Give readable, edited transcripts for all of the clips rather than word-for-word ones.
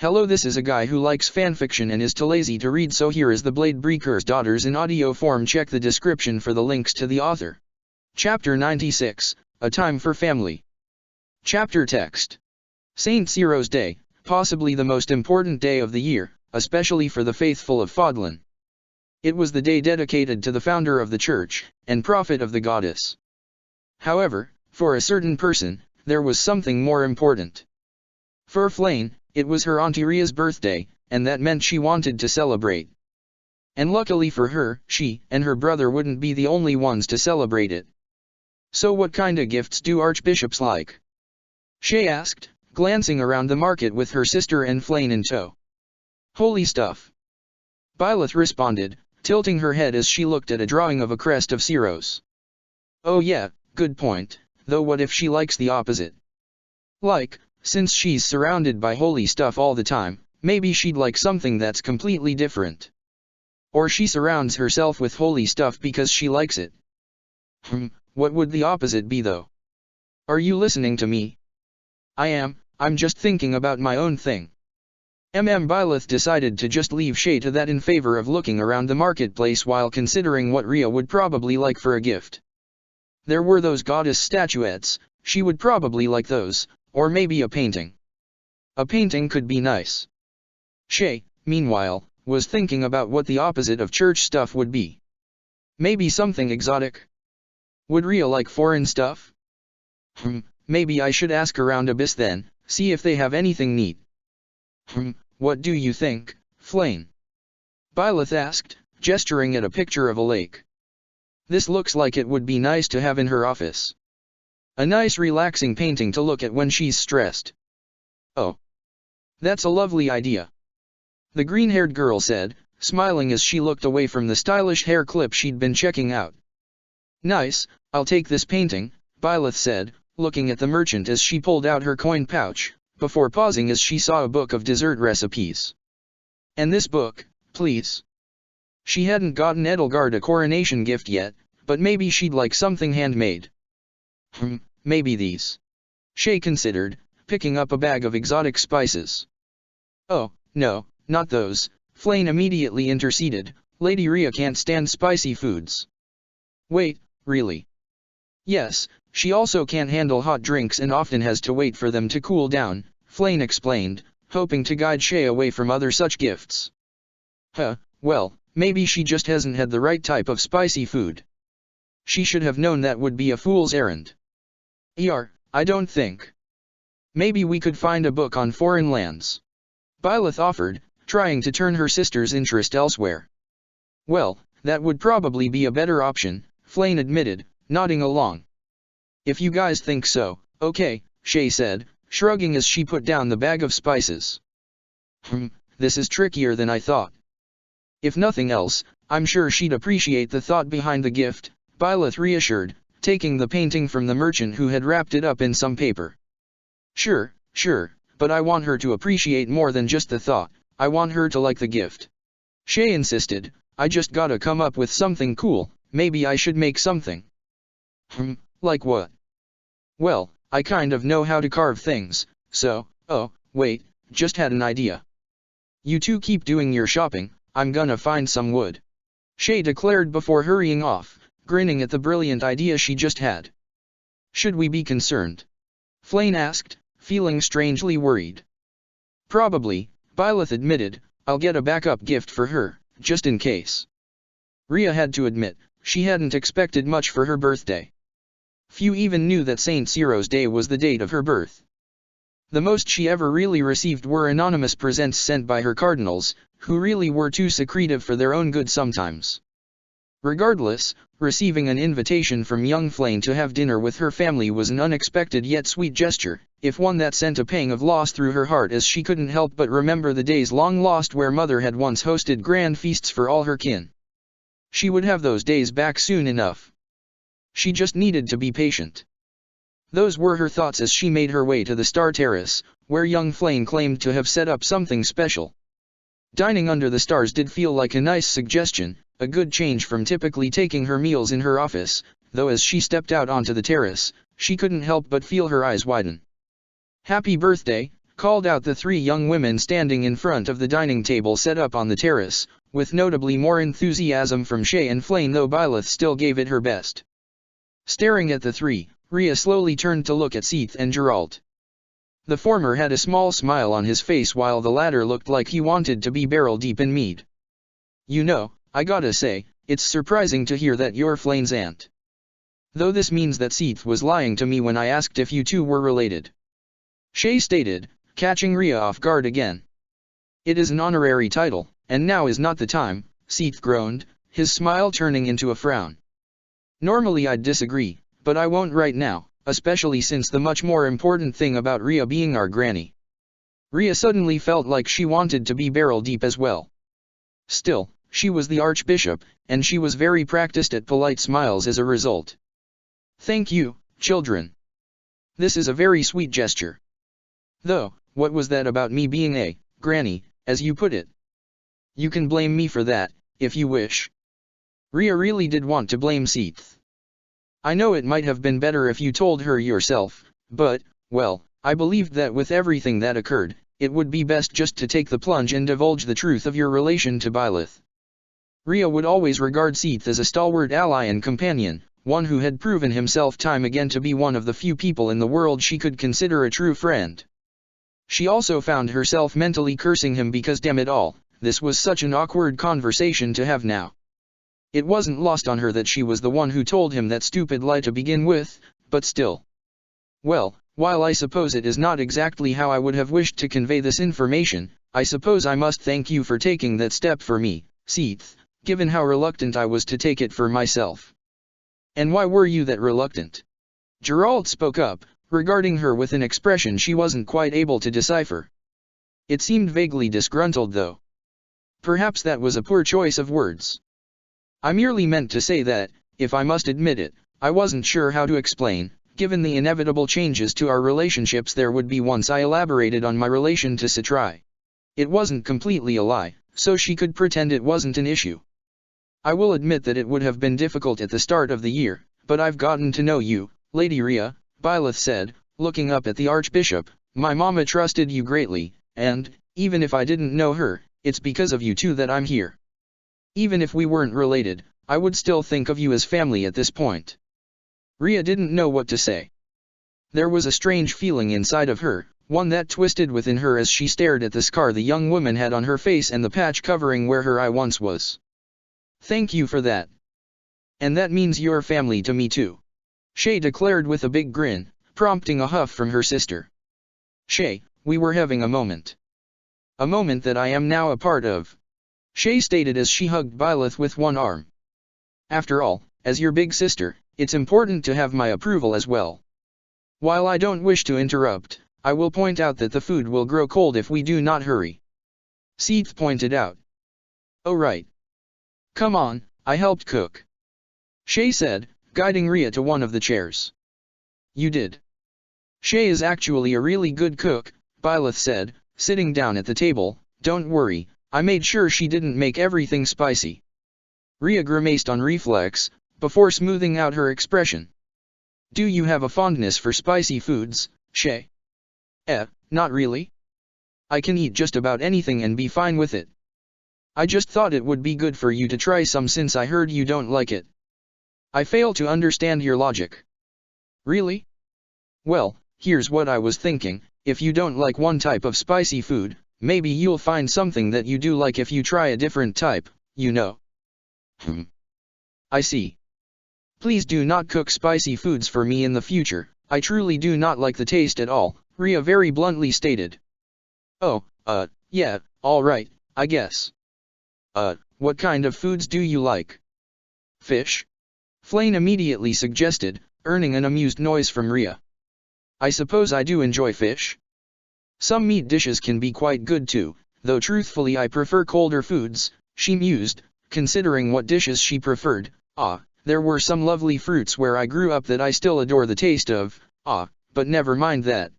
Hello, this is a guy who likes fanfiction and is too lazy to read, so here is The Blade Breaker's Daughters in audio form. Check the description for the links to the author. Chapter 96, A Time for Family. Chapter text. Saint Cyro's Day, possibly the most important day of the year, especially for the faithful of Fodlan. It was the day dedicated to the founder of the church, and prophet of the goddess. However, for a certain person, there was something more important. For Flayn, it was her Auntie Ria's birthday, and that meant she wanted to celebrate. And luckily for her, she and her brother wouldn't be the only ones to celebrate it. So what kinda gifts do archbishops like? Shay asked, glancing around the market with her sister and Flayn in tow. Holy stuff. Byleth responded, tilting her head as she looked at a drawing of a crest of Cyros. Oh yeah, good point, though what if she likes the opposite? Like, since she's surrounded by holy stuff all the time, maybe she'd like something that's completely different. Or she surrounds herself with holy stuff because she likes it. What would the opposite be though? Are you listening to me? I am, I'm just thinking about my own thing. Byleth decided to just leave Shay to that in favor of looking around the marketplace while considering what Ria would probably like for a gift. There were those goddess statuettes, she would probably like those, or maybe a painting. A painting could be nice. Shay, meanwhile, was thinking about what the opposite of church stuff would be. Maybe something exotic? Would Ria like foreign stuff? Maybe I should ask around Abyss then, see if they have anything neat. What do you think, Flayn? Byleth asked, gesturing at a picture of a lake. This looks like it would be nice to have in her office. A nice relaxing painting to look at when she's stressed. Oh. That's a lovely idea. The green-haired girl said, smiling as she looked away from the stylish hair clip she'd been checking out. Nice, I'll take this painting, Byleth said, looking at the merchant as she pulled out her coin pouch, before pausing as she saw a book of dessert recipes. And this book, please. She hadn't gotten Edelgard a coronation gift yet, but maybe she'd like something handmade. Maybe these. Shay considered, picking up a bag of exotic spices. Oh, no, not those, Flayn immediately interceded, Lady Ria can't stand spicy foods. Wait, really? Yes, she also can't handle hot drinks and often has to wait for them to cool down, Flayn explained, hoping to guide Shay away from other such gifts. Well, maybe she just hasn't had the right type of spicy food. She should have known that would be a fool's errand. I don't think. Maybe we could find a book on foreign lands. Byleth offered, trying to turn her sister's interest elsewhere. Well, that would probably be a better option, Flayn admitted, nodding along. If you guys think so, okay, Shay said, shrugging as she put down the bag of spices. This is trickier than I thought. If nothing else, I'm sure she'd appreciate the thought behind the gift, Byleth reassured, taking the painting from the merchant who had wrapped it up in some paper. Sure, but I want her to appreciate more than just the thought, I want her to like the gift. Shay insisted, I just gotta come up with something cool, maybe I should make something. Like what? Well, I kind of know how to carve things, so, oh, wait, just had an idea. You two keep doing your shopping, I'm gonna find some wood. Shay declared before hurrying off, grinning at the brilliant idea she just had. Should we be concerned? Flayn asked, feeling strangely worried. Probably, Byleth admitted, I'll get a backup gift for her, just in case. Ria had to admit, she hadn't expected much for her birthday. Few even knew that Saint Cyro's Day was the date of her birth. The most she ever really received were anonymous presents sent by her cardinals, who really were too secretive for their own good sometimes. Regardless, receiving an invitation from young Flayn to have dinner with her family was an unexpected yet sweet gesture, if one that sent a pang of loss through her heart as she couldn't help but remember the days long lost where Mother had once hosted grand feasts for all her kin. She would have those days back soon enough. She just needed to be patient. Those were her thoughts as she made her way to the Star Terrace, where young Flayn claimed to have set up something special. Dining under the stars did feel like a nice suggestion, a good change from typically taking her meals in her office, though as she stepped out onto the terrace, she couldn't help but feel her eyes widen. Happy birthday, called out the three young women standing in front of the dining table set up on the terrace, with notably more enthusiasm from Shay and Flame, though Byleth still gave it her best. Staring at the three, Rhea slowly turned to look at Seath and Geralt. The former had a small smile on his face while the latter looked like he wanted to be barrel-deep in mead. "You know, I gotta say, it's surprising to hear that you're Flame's aunt. Though this means that Seath was lying to me when I asked if you two were related," Shay stated, catching Rhea off guard again. "It is an honorary title, and now is not the time," Seath groaned, his smile turning into a frown. "Normally I'd disagree, but I won't right now, especially since the much more important thing about Rhea being our granny." Rhea suddenly felt like she wanted to be barrel-deep as well. Still, she was the Archbishop, and she was very practiced at polite smiles as a result. "Thank you, children. This is a very sweet gesture. Though, what was that about me being a granny, as you put it? You can blame me for that, if you wish." Rhea really did want to blame Seath. "I know it might have been better if you told her yourself, but, well, I believed that with everything that occurred, it would be best just to take the plunge and divulge the truth of your relation to Byleth." Rhea would always regard Seath as a stalwart ally and companion, one who had proven himself time again to be one of the few people in the world she could consider a true friend. She also found herself mentally cursing him because, damn it all, this was such an awkward conversation to have now. It wasn't lost on her that she was the one who told him that stupid lie to begin with, but still. "Well, while I suppose it is not exactly how I would have wished to convey this information, I suppose I must thank you for taking that step for me, Seath, given how reluctant I was to take it for myself." "And why were you that reluctant?" Geralt spoke up, regarding her with an expression she wasn't quite able to decipher. It seemed vaguely disgruntled though. Perhaps that was a poor choice of words. "I merely meant to say that, if I must admit it, I wasn't sure how to explain, given the inevitable changes to our relationships there would be once I elaborated on my relation to Citrai. It wasn't completely a lie, so she could pretend it wasn't an issue. I will admit that it would have been difficult at the start of the year, but I've gotten to know you, Lady Rhea," Byleth said, looking up at the Archbishop. "My mama trusted you greatly, and, even if I didn't know her, it's because of you two that I'm here. Even if we weren't related, I would still think of you as family at this point." Rhea didn't know what to say. There was a strange feeling inside of her, one that twisted within her as she stared at the scar the young woman had on her face and the patch covering where her eye once was. "Thank you for that. And that means you're family to me too," Shay declared with a big grin, prompting a huff from her sister. "Shay, we were having a moment. A moment that I am now a part of," Shay stated as she hugged Byleth with one arm. "After all, as your big sister, it's important to have my approval as well. While I don't wish to interrupt, I will point out that the food will grow cold if we do not hurry," Seath pointed out. "Oh right. Come on, I helped cook," Shay said, guiding Rhea to one of the chairs. "You did? Shay is actually a really good cook," Byleth said, sitting down at the table. "Don't worry, I made sure she didn't make everything spicy." Rhea grimaced on reflex, before smoothing out her expression. "Do you have a fondness for spicy foods, Shay?" Not really. I can eat just about anything and be fine with it. I just thought it would be good for you to try some since I heard you don't like it." "I fail to understand your logic." "Really? Well, here's what I was thinking, if you don't like one type of spicy food, maybe you'll find something that you do like if you try a different type, you know." "I see. Please do not cook spicy foods for me in the future, I truly do not like the taste at all," Rhea very bluntly stated. "Oh, yeah, alright, I guess. What kind of foods do you like?" "Fish?" Flame immediately suggested, earning an amused noise from Rhea. "I suppose I do enjoy fish. Some meat dishes can be quite good too, though truthfully I prefer colder foods," she mused, considering what dishes she preferred. There were some lovely fruits where I grew up that I still adore the taste of, but never mind that.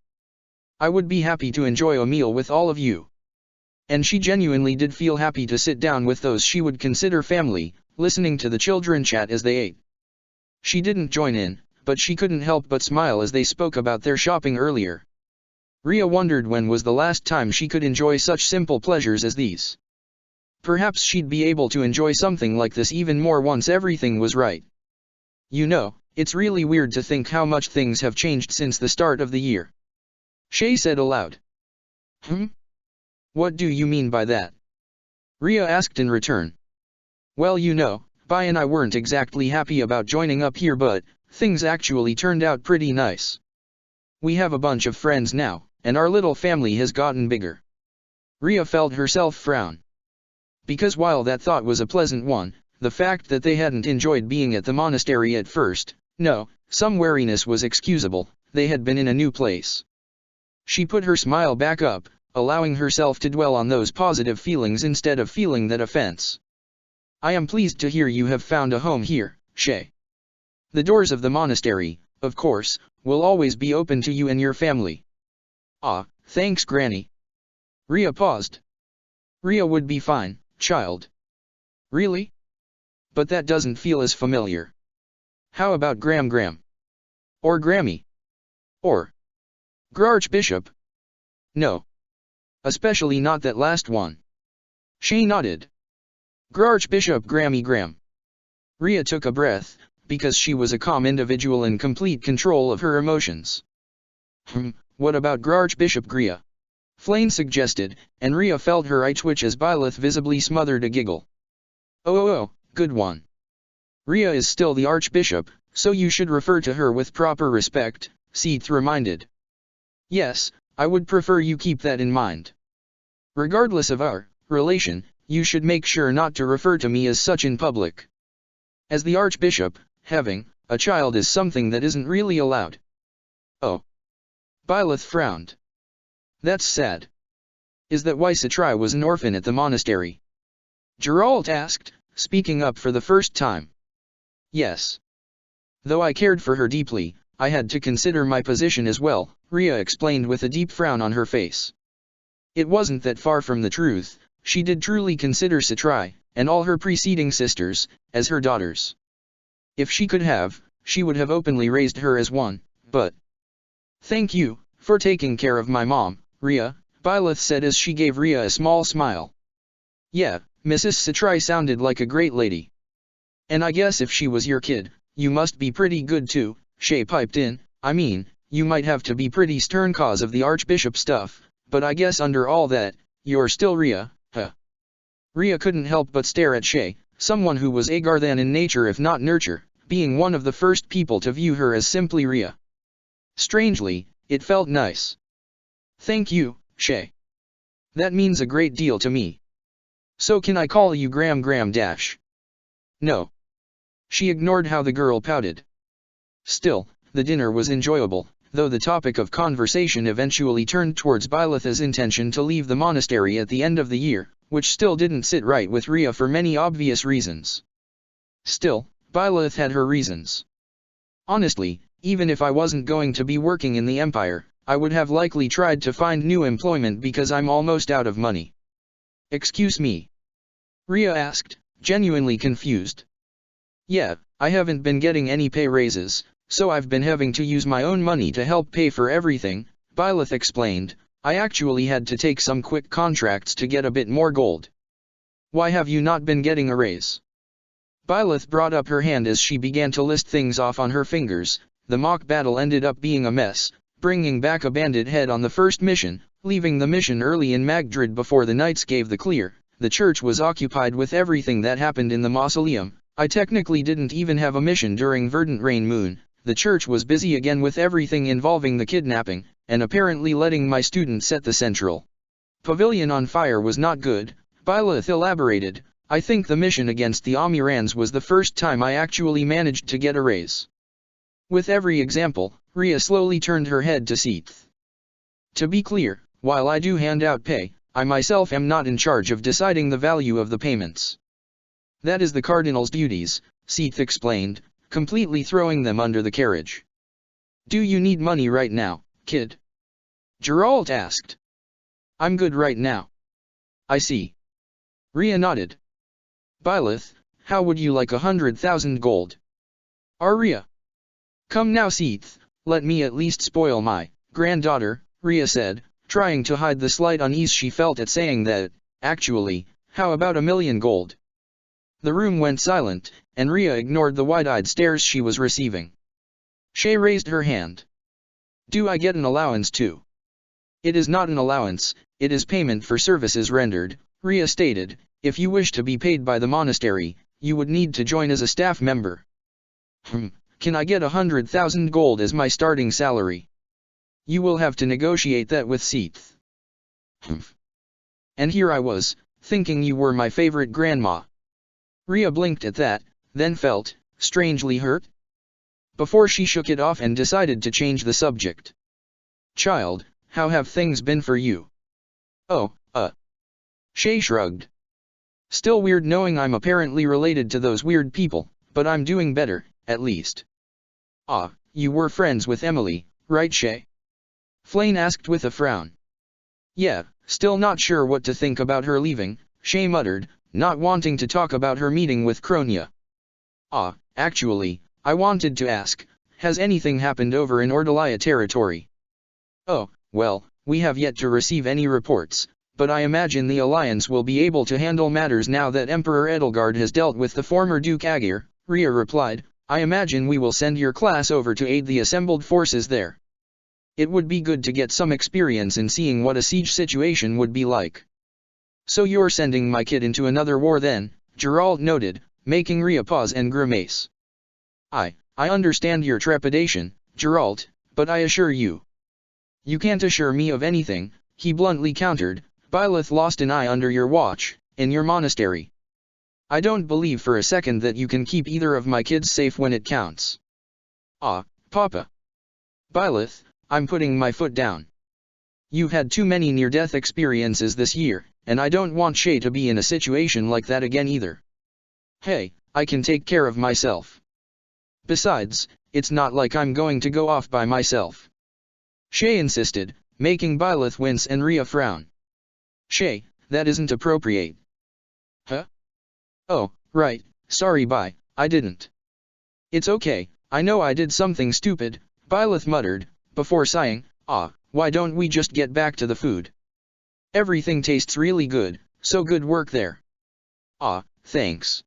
I would be happy to enjoy a meal with all of you." And she genuinely did feel happy to sit down with those she would consider family, listening to the children chat as they ate. She didn't join in, but she couldn't help but smile as they spoke about their shopping earlier. Rhea wondered when was the last time she could enjoy such simple pleasures as these. Perhaps she'd be able to enjoy something like this even more once everything was right. You know, it's really weird to think how much things have changed since the start of the year. Shay said aloud. What do you mean by that? Rhea asked in return. Well, you know, Bai and I weren't exactly happy about joining up here, but things actually turned out pretty nice. We have a bunch of friends now, and our little family has gotten bigger. Rhea felt herself frown. Because while that thought was a pleasant one, the fact that they hadn't enjoyed being at the monastery at first, no, some wariness was excusable. They had been in a new place. She put her smile back up, allowing herself to dwell on those positive feelings instead of feeling that offense. I am pleased to hear you have found a home here, Shay. The doors of the monastery, of course, will always be open to you and your family. Ah, thanks, Granny. Rhea paused. Rhea would be fine, child. Really? But that doesn't feel as familiar. How about Gram? Or Grammy? Or Grarchbishop? No. Especially not that last one. Shay nodded. Grarchbishop Gram. Rhea took a breath, because she was a calm individual in complete control of her emotions. What about Grarchbishop Gria? Flame suggested, and Rhea felt her eye twitch as Byleth visibly smothered a giggle. Oh, good one. Rhea is still the Archbishop, so you should refer to her with proper respect, Seath reminded. Yes, I would prefer you keep that in mind. Regardless of our relation, you should make sure not to refer to me as such in public. As the Archbishop, having a child is something that isn't really allowed. Oh. Byleth frowned. That's sad. Is that why Citrai was an orphan at the monastery? Geralt asked, speaking up for the first time. Yes. Though I cared for her deeply, I had to consider my position as well, Rhea explained with a deep frown on her face. It wasn't that far from the truth. She did truly consider Citrai, and all her preceding sisters, as her daughters. If she could have, she would have openly raised her as one, but... Thank you, for taking care of my mom, Rhea, Byleth said as she gave Rhea a small smile. Yeah, Mrs. Citrai sounded like a great lady. And I guess if she was your kid, you must be pretty good too, Shay piped in. I mean, you might have to be pretty stern cause of the Archbishop stuff, but I guess under all that, you're still Rhea, huh? Rhea couldn't help but stare at Shay, someone who was Agarthan in nature if not nurture, being one of the first people to view her as simply Rhea. Strangely, it felt nice. Thank you, Shay. That means a great deal to me. So can I call you Gram? No. She ignored how the girl pouted. Still, the dinner was enjoyable, though the topic of conversation eventually turned towards Byleth's intention to leave the monastery at the end of the year, which still didn't sit right with Rhea for many obvious reasons. Still, Byleth had her reasons. Honestly, even if I wasn't going to be working in the Empire, I would have likely tried to find new employment because I'm almost out of money. Excuse me? Rhea asked, genuinely confused. Yeah, I haven't been getting any pay raises, so I've been having to use my own money to help pay for everything, Byleth explained. I actually had to take some quick contracts to get a bit more gold. Why have you not been getting a raise? Byleth brought up her hand as she began to list things off on her fingers. The mock battle ended up being a mess, bringing back a bandit head on the first mission, leaving the mission early in Magdred before the knights gave the clear. The church was occupied with everything that happened in the mausoleum. I technically didn't even have a mission during Verdant Rain Moon. The church was busy again with everything involving the kidnapping, and apparently letting my student set the central pavilion on fire was not good, Byleth elaborated. I think the mission against the Amirans was the first time I actually managed to get a raise. With every example, Rhea slowly turned her head to Seath. To be clear, while I do hand out pay, I myself am not in charge of deciding the value of the payments. That is the Cardinal's duties, Seath explained, completely throwing them under the carriage. Do you need money right now, kid? Geralt asked. I'm good right now. I see. Rhea nodded. Byleth, how would you like 100,000 gold? Rhea. Come now, Seath, let me at least spoil my granddaughter, Rhea said, trying to hide the slight unease she felt at saying that. Actually, how about 1,000,000 gold? The room went silent, and Rhea ignored the wide-eyed stares she was receiving. Shay raised her hand. Do I get an allowance too? It is not an allowance, it is payment for services rendered, Rhea stated. If you wish to be paid by the monastery, you would need to join as a staff member. Can I get 100,000 gold as my starting salary? You will have to negotiate that with Seath. And here I was, thinking you were my favorite grandma. Rhea blinked at that, then felt, strangely hurt. Before she shook it off and decided to change the subject. Child, how have things been for you? Oh, Shay shrugged. Still weird knowing I'm apparently related to those weird people, but I'm doing better, at least. Ah, you were friends with Emily, right Shay? Flame asked with a frown. Yeah, still not sure what to think about her leaving, Shay muttered, not wanting to talk about her meeting with Kronia. Ah, actually, I wanted to ask, has anything happened over in Ordelia territory? Oh, well, we have yet to receive any reports, but I imagine the Alliance will be able to handle matters now that Emperor Edelgard has dealt with the former Duke Agir, Rhea replied. I imagine we will send your class over to aid the assembled forces there. It would be good to get some experience in seeing what a siege situation would be like. So you're sending my kid into another war then, Geralt noted, making Rhea pause and grimace. I understand your trepidation, Geralt, but I assure you. You can't assure me of anything, he bluntly countered. Byleth lost an eye under your watch, in your monastery. I don't believe for a second that you can keep either of my kids safe when it counts. Ah, Papa. Byleth, I'm putting my foot down. You've had too many near-death experiences this year, and I don't want Shay to be in a situation like that again either. Hey, I can take care of myself. Besides, it's not like I'm going to go off by myself. Shay insisted, making Byleth wince and Rhea frown. Shay, that isn't appropriate. Huh? Oh, right, sorry I didn't. It's okay, I know I did something stupid, Byleth muttered, before sighing, why don't we just get back to the food? Everything tastes really good, so good work there. Thanks.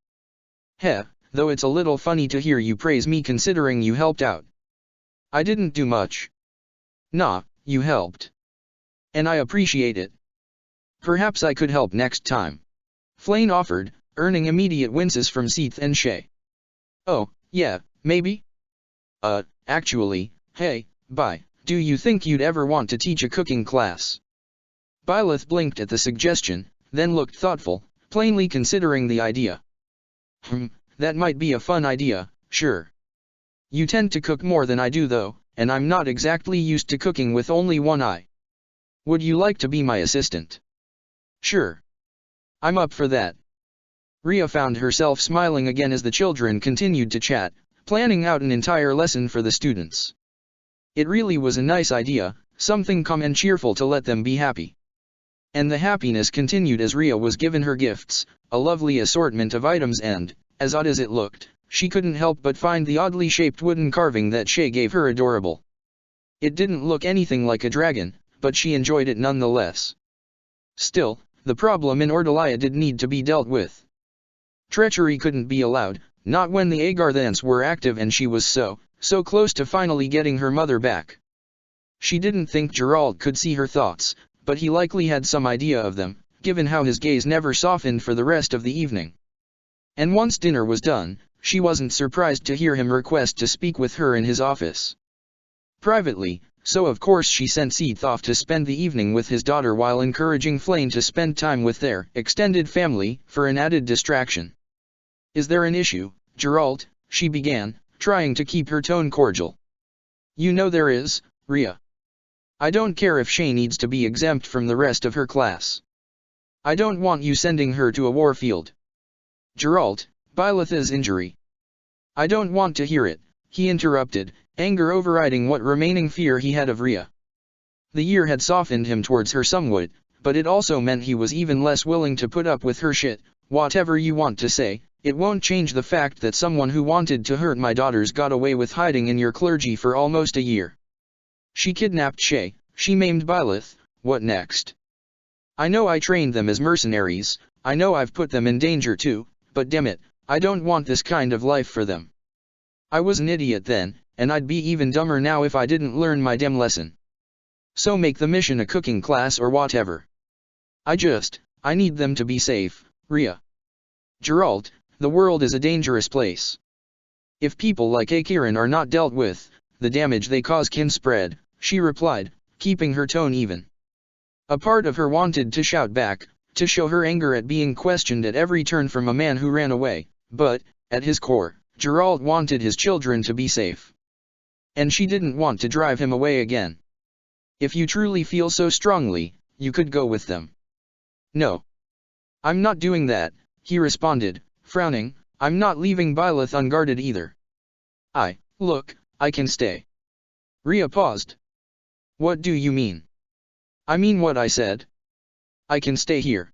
Heh, though it's a little funny to hear you praise me considering you helped out. I didn't do much. Nah, you helped. And I appreciate it. Perhaps I could help next time. Flame offered, earning immediate winces from Seath and Shay. Oh, yeah, maybe? Actually, hey, do you think you'd ever want to teach a cooking class? Byleth blinked at the suggestion, then looked thoughtful, plainly considering the idea. That might be a fun idea, sure. You tend to cook more than I do though, and I'm not exactly used to cooking with only one eye. Would you like to be my assistant? Sure. I'm up for that. Rhea found herself smiling again as the children continued to chat, planning out an entire lesson for the students. It really was a nice idea, something calm and cheerful to let them be happy. And the happiness continued as Rhea was given her gifts, a lovely assortment of items and, as odd as it looked, she couldn't help but find the oddly shaped wooden carving that Shay gave her adorable. It didn't look anything like a dragon, but she enjoyed it nonetheless. Still, the problem in Ordelia did need to be dealt with. Treachery couldn't be allowed, not when the Agarthans were active and she was so close to finally getting her mother back. She didn't think Geralt could see her thoughts, but he likely had some idea of them, given how his gaze never softened for the rest of the evening. And once dinner was done, she wasn't surprised to hear him request to speak with her in his office. Privately, so of course she sent Seath off to spend the evening with his daughter while encouraging Flame to spend time with their extended family for an added distraction. Is there an issue, Geralt? She began, trying to keep her tone cordial. You know there is, Rhea. I don't care if Shay needs to be exempt from the rest of her class. I don't want you sending her to a warfield. Geralt, Byleth's injury. I don't want to hear it, he interrupted, anger overriding what remaining fear he had of Rhea. The year had softened him towards her somewhat, but it also meant he was even less willing to put up with her shit. Whatever you want to say, it won't change the fact that someone who wanted to hurt my daughters got away with hiding in your clergy for almost a year. She kidnapped Shay, She maimed Byleth, what next? I know I trained them as mercenaries, I know I've put them in danger too, but damn it, I don't want this kind of life for them. I was an idiot then, and I'd be even dumber now if I didn't learn my damn lesson. So make the mission a cooking class or whatever. I need them to be safe, Rhea. Geralt, the world is a dangerous place. If people like Akiran are not dealt with, the damage they cause can spread, she replied, keeping her tone even. A part of her wanted to shout back, to show her anger at being questioned at every turn from a man who ran away, but, at his core, Geralt wanted his children to be safe. And she didn't want to drive him away again. If you truly feel so strongly, you could go with them. No. I'm not doing that, he responded, frowning. I'm not leaving Byleth unguarded either. Look, I can stay. Rhea paused. What do you mean? I mean what I said. I can stay here.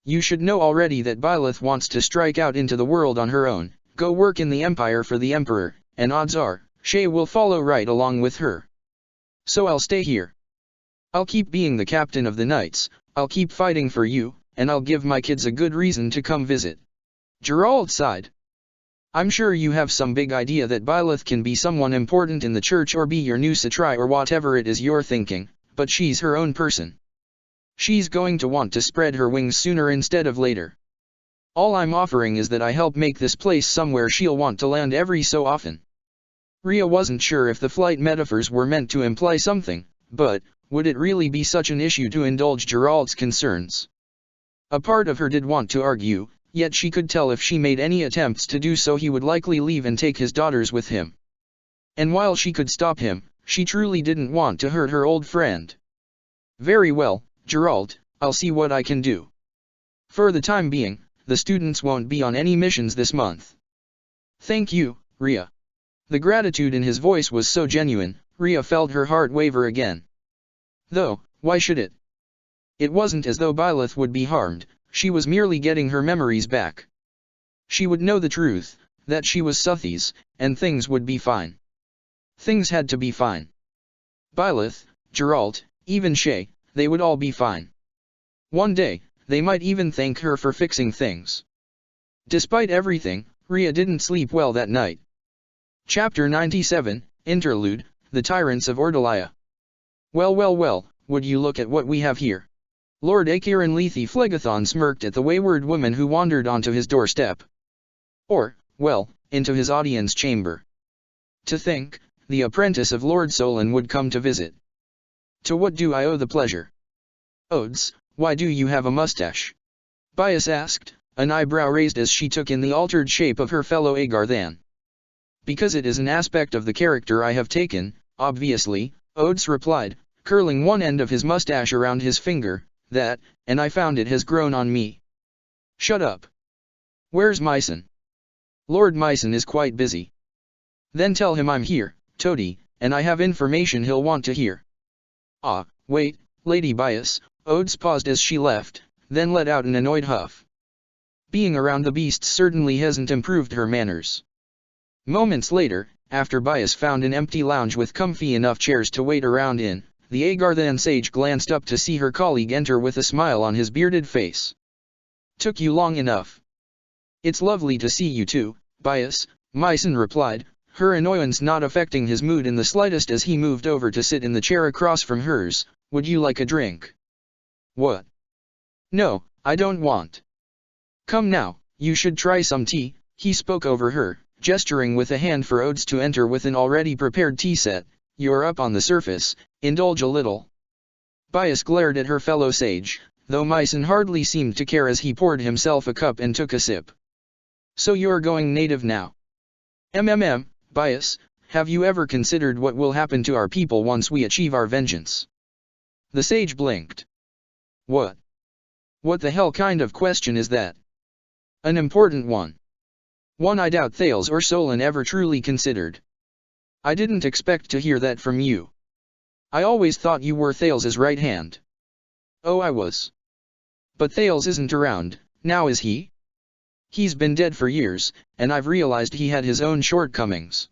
You should know already that Byleth wants to strike out into the world on her own, go work in the Empire for the Emperor, and odds are, Shay will follow right along with her. So I'll stay here. I'll keep being the captain of the knights, I'll keep fighting for you, and I'll give my kids a good reason to come visit. Geralt sighed. I'm sure you have some big idea that Byleth can be someone important in the church or be your new Satrai or whatever it is you're thinking, but she's her own person. She's going to want to spread her wings sooner instead of later. All I'm offering is that I help make this place somewhere she'll want to land every so often. Rhea wasn't sure if the flight metaphors were meant to imply something, but, would it really be such an issue to indulge Geralt's concerns? A part of her did want to argue, yet she could tell if she made any attempts to do so he would likely leave and take his daughters with him. And while she could stop him, she truly didn't want to hurt her old friend. Very well, Geralt, I'll see what I can do. For the time being, the students won't be on any missions this month. Thank you, Rhea. The gratitude in his voice was so genuine, Rhea felt her heart waver again. Though, why should it? It wasn't as though Byleth would be harmed, she was merely getting her memories back. She would know the truth, that she was Suthies, and things would be fine. Things had to be fine. Byleth, Geralt, even Shay, they would all be fine. One day, they might even thank her for fixing things. Despite everything, Rhea didn't sleep well that night. Chapter 97, Interlude, The Tyrants of Ordelia. Well, would you look at what we have here? Lord Akiran Lethe Phlegethon smirked at the wayward woman who wandered onto his doorstep. Or, well, into his audience chamber. To think, the apprentice of Lord Solon would come to visit. To what do I owe the pleasure? Odes, why do you have a mustache? Bias asked, an eyebrow raised as she took in the altered shape of her fellow Agarthan. Because it is an aspect of the character I have taken, obviously, Odes replied, curling one end of his mustache around his finger, and I found it has grown on me. Shut up. Where's Myson? Lord Myson is quite busy. Then tell him I'm here, Toady, and I have information he'll want to hear. Ah, wait, Lady Bias, Odes paused as she left, then let out an annoyed huff. Being around the beasts certainly hasn't improved her manners. Moments later, after Bias found an empty lounge with comfy enough chairs to wait around in, the Agarthan sage glanced up to see her colleague enter with a smile on his bearded face. Took you long enough. It's lovely to see you too, Bias, Myson replied, her annoyance not affecting his mood in the slightest as he moved over to sit in the chair across from hers. Would you like a drink? What? No, I don't want. Come now, you should try some tea, he spoke over her, gesturing with a hand for Odes to enter with an already prepared tea set. You're up on the surface, indulge a little. Bias glared at her fellow sage, though Myson hardly seemed to care as he poured himself a cup and took a sip. So you're going native now? Bias, have you ever considered what will happen to our people once we achieve our vengeance? The sage blinked. What? What the hell kind of question is that? An important one. One I doubt Thales or Solon ever truly considered. I didn't expect to hear that from you. I always thought you were Thales's right hand. Oh, I was. But Thales isn't around, now is he? He's been dead for years, and I've realized he had his own shortcomings.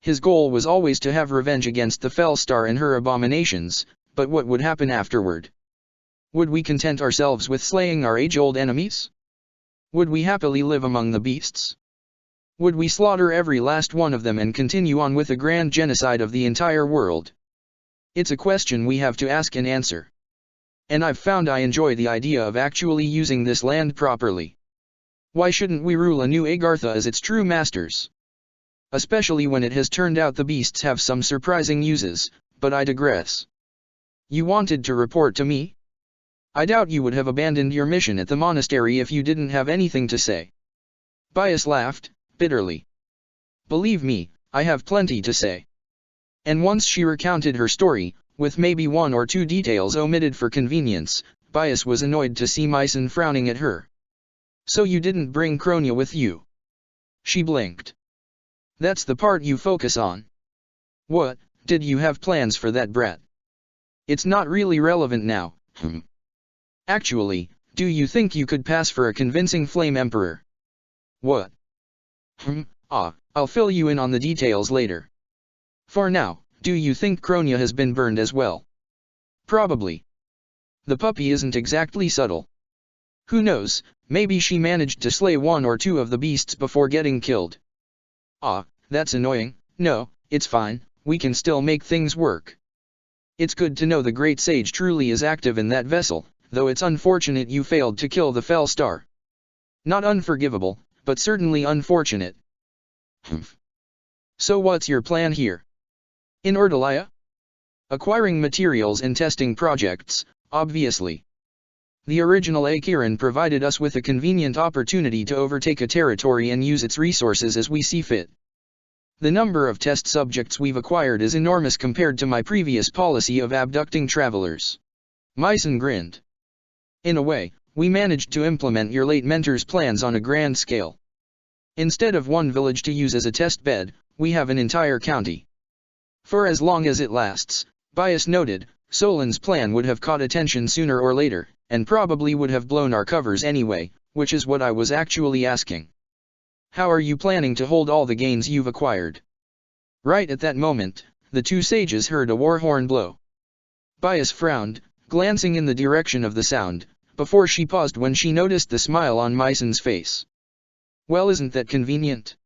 His goal was always to have revenge against the Felstar and her abominations, but what would happen afterward? Would we content ourselves with slaying our age-old enemies? Would we happily live among the beasts? Would we slaughter every last one of them and continue on with a grand genocide of the entire world? It's a question we have to ask and answer. And I've found I enjoy the idea of actually using this land properly. Why shouldn't we rule a new Agartha as its true masters? Especially when it has turned out the beasts have some surprising uses, but I digress. You wanted to report to me? I doubt you would have abandoned your mission at the monastery if you didn't have anything to say. Bias laughed, bitterly. Believe me, I have plenty to say. And once she recounted her story, with maybe one or two details omitted for convenience, Bias was annoyed to see Mycen frowning at her. So you didn't bring Kronia with you? She blinked. That's the part you focus on. What, did you have plans for that brat? It's not really relevant now. Actually, do you think you could pass for a convincing Flame Emperor? What? I'll fill you in on the details later. For now, do you think Kronia has been burned as well? Probably. The puppy isn't exactly subtle. Who knows, maybe she managed to slay one or two of the beasts before getting killed. That's annoying. No, it's fine, we can still make things work. It's good to know the Great Sage truly is active in that vessel, though it's unfortunate you failed to kill the Felstar. Not unforgivable, but certainly unfortunate. So what's your plan here? In Ordelia? Acquiring materials and testing projects, obviously. The original Akiran provided us with a convenient opportunity to overtake a territory and use its resources as we see fit. The number of test subjects we've acquired is enormous compared to my previous policy of abducting travelers. Mycen grinned. In a way, we managed to implement your late mentor's plans on a grand scale. Instead of one village to use as a test bed, we have an entire county. For as long as it lasts, Bias noted, Solan's plan would have caught attention sooner or later, and probably would have blown our covers anyway, which is what I was actually asking. How are you planning to hold all the gains you've acquired? Right at that moment, the two sages heard a war horn blow. Bias frowned, glancing in the direction of the sound, before she paused when she noticed the smile on Mycen's face. Well, isn't that convenient?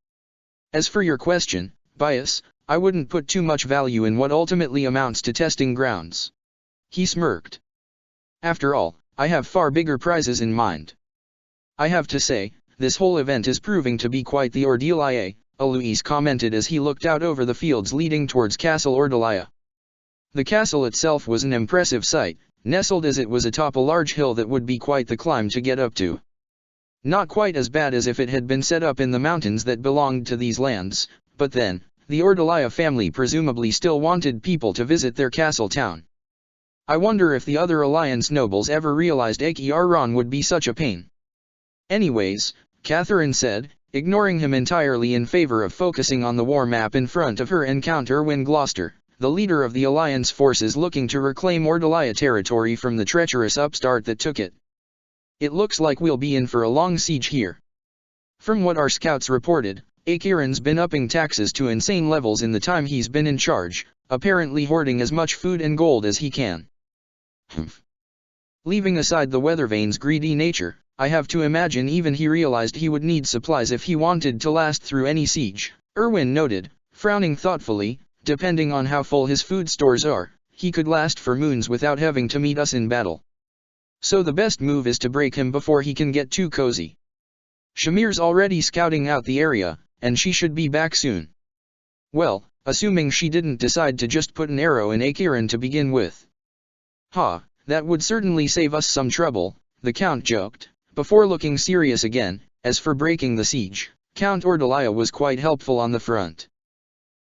As for your question, Bias, I wouldn't put too much value in what ultimately amounts to testing grounds. He smirked. After all, I have far bigger prizes in mind. I have to say, this whole event is proving to be quite the ordeal. Alois commented as he looked out over the fields leading towards Castle Ordelia. The castle itself was an impressive sight, nestled as it was atop a large hill that would be quite the climb to get up to. Not quite as bad as if it had been set up in the mountains that belonged to these lands, but then, the Ordelia family presumably still wanted people to visit their castle town. I wonder if the other Alliance nobles ever realized Akiran would be such a pain. Anyways, Catherine said, ignoring him entirely in favor of focusing on the war map in front of her and Count Erwin Gloucester, the leader of the Alliance forces looking to reclaim Ordelia territory from the treacherous upstart that took it. It looks like we'll be in for a long siege here. From what our scouts reported, Akiran's been upping taxes to insane levels in the time he's been in charge, apparently hoarding as much food and gold as he can. Leaving aside the Weathervane's greedy nature, I have to imagine even he realized he would need supplies if he wanted to last through any siege, Erwin noted, frowning thoughtfully. Depending on how full his food stores are, he could last for moons without having to meet us in battle. So the best move is to break him before he can get too cozy. Shamir's already scouting out the area, and she should be back soon. Well, assuming she didn't decide to just put an arrow in Akiran to begin with. That would certainly save us some trouble, the Count joked, before looking serious again. As for breaking the siege, Count Ordelia was quite helpful on the front.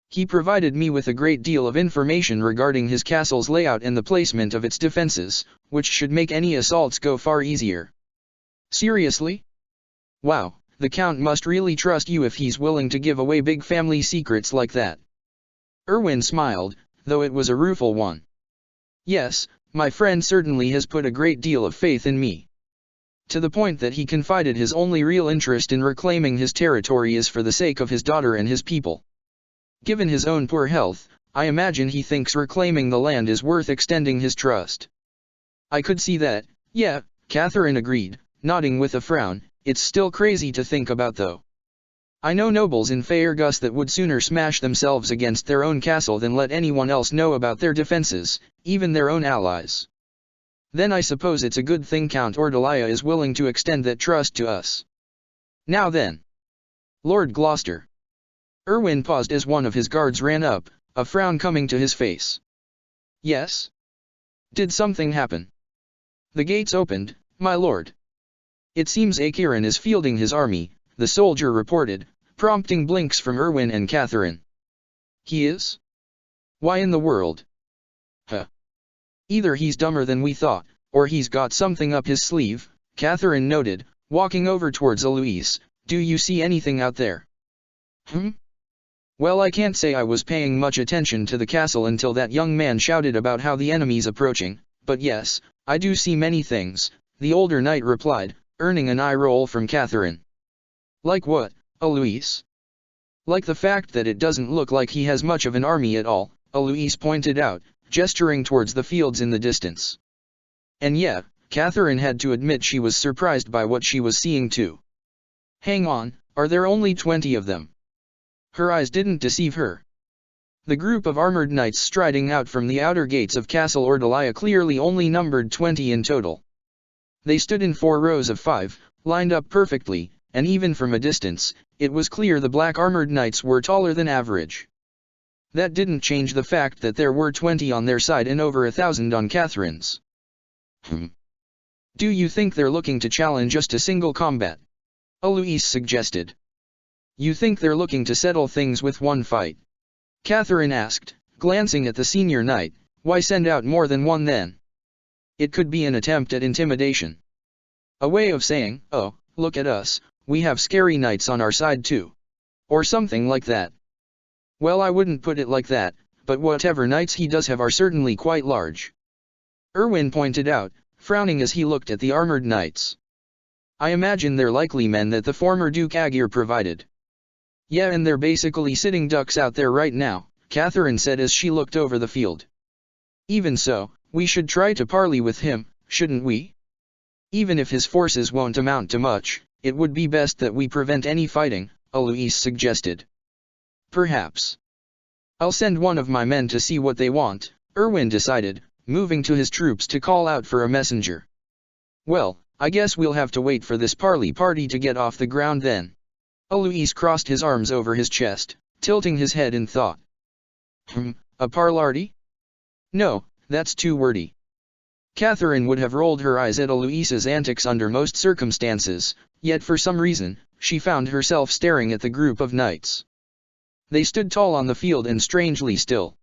He provided me with a great deal of information regarding his castle's layout and the placement of its defenses, which should make any assaults go far easier. Seriously? Wow, the Count must really trust you if he's willing to give away big family secrets like that. Erwin smiled, though it was a rueful one. Yes, my friend certainly has put a great deal of faith in me. To the point that he confided his only real interest in reclaiming his territory is for the sake of his daughter and his people. Given his own poor health, I imagine he thinks reclaiming the land is worth extending his trust. I could see that, yeah, Catherine agreed, nodding with a frown. It's still crazy to think about though. I know nobles in Faerghus that would sooner smash themselves against their own castle than let anyone else know about their defenses, even their own allies. Then I suppose it's a good thing Count Ordelia is willing to extend that trust to us. Now then. Lord Gloucester. Erwin paused as one of his guards ran up, a frown coming to his face. Yes? Did something happen? The gates opened, my lord. It seems Acheron is fielding his army, the soldier reported, prompting blinks from Erwin and Catherine. He is? Why in the world? Huh. Either he's dumber than we thought, or he's got something up his sleeve, Catherine noted, walking over towards Eloise. Do you see anything out there? Well, I can't say I was paying much attention to the castle until that young man shouted about how the enemy's approaching, but yes, I do see many things, the older knight replied, earning an eye roll from Catherine. Like what, Eloise? Like the fact that it doesn't look like he has much of an army at all, Eloise pointed out, gesturing towards the fields in the distance. And yeah, Catherine had to admit she was surprised by what she was seeing too. Hang on, are there only 20 of them? Her eyes didn't deceive her. The group of armored knights striding out from the outer gates of Castle Ordelia clearly only numbered 20 in total. They stood in 4 rows of 5, lined up perfectly, and even from a distance, it was clear the black armored knights were taller than average. That didn't change the fact that there were 20 on their side and over 1,000 on Catherine's. Do you think they're looking to challenge us to single combat? Eloise suggested. You think they're looking to settle things with one fight? Catherine asked, glancing at the senior knight. Why send out more than one then? It could be an attempt at intimidation. A way of saying, oh, look at us, we have scary knights on our side too. Or something like that. Well, I wouldn't put it like that, but whatever knights he does have are certainly quite large. Erwin pointed out, frowning as he looked at the armored knights. I imagine they're likely men that the former Duke Aegir provided. Yeah, and they're basically sitting ducks out there right now, Catherine said as she looked over the field. Even so, we should try to parley with him, shouldn't we? Even if his forces won't amount to much, it would be best that we prevent any fighting, Eloise suggested. Perhaps. I'll send one of my men to see what they want, Erwin decided, moving to his troops to call out for a messenger. Well, I guess we'll have to wait for this parley party to get off the ground then. Eloise crossed his arms over his chest, tilting his head in thought. A parlarty? No, that's too wordy. Catherine would have rolled her eyes at Eloise's antics under most circumstances, yet for some reason, she found herself staring at the group of knights. They stood tall on the field and strangely still.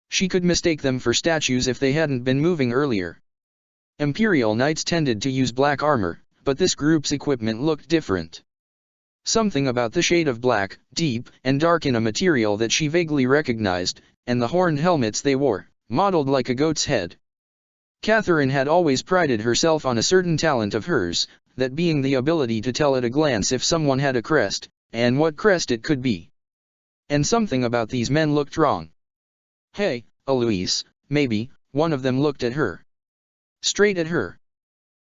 She could mistake them for statues if they hadn't been moving earlier. Imperial knights tended to use black armor, but this group's equipment looked different. Something about the shade of black, deep and dark in a material that she vaguely recognized, and the horned helmets they wore, modeled like a goat's head. Catherine had always prided herself on a certain talent of hers, that being the ability to tell at a glance if someone had a crest, and what crest it could be. And something about these men looked wrong. Hey, Eloise, maybe, one of them looked at her. Straight at her.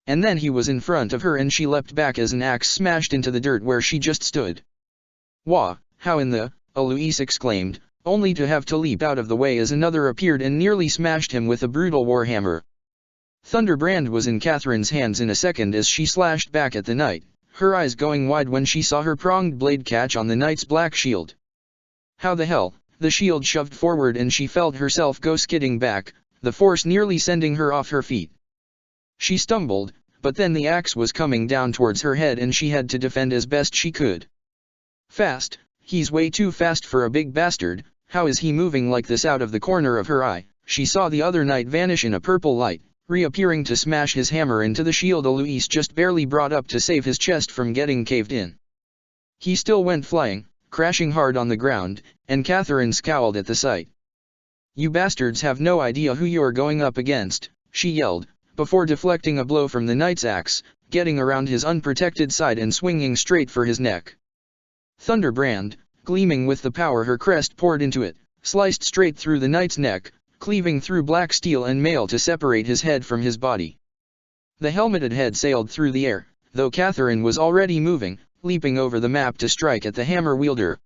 And then he was in front of her and she leapt back as an axe smashed into the dirt where she just stood. Wah, how in the, Eloise exclaimed, only to have to leap out of the way as another appeared and nearly smashed him with a brutal warhammer. Thunderbrand was in Catherine's hands in a second as she slashed back at the knight, her eyes going wide when she saw her pronged blade catch on the knight's black shield. How the hell, the shield shoved forward and she felt herself go skidding back, the force nearly sending her off her feet. She stumbled, but then the axe was coming down towards her head and she had to defend as best she could. Fast, he's way too fast for a big bastard, how is he moving like this? Out of the corner of her eye, she saw the other knight vanish in a purple light, reappearing to smash his hammer into the shield Eloise just barely brought up to save his chest from getting caved in. He still went flying, crashing hard on the ground, and Catherine scowled at the sight. You bastards have no idea who you're going up against, she yelled, before deflecting a blow from the knight's axe, getting around his unprotected side and swinging straight for his neck. Thunderbrand, gleaming with the power her crest poured into it, sliced straight through the knight's neck, cleaving through black steel and mail to separate his head from his body. The helmeted head sailed through the air, though Catherine was already moving, leaping over the map to strike at the hammer wielder.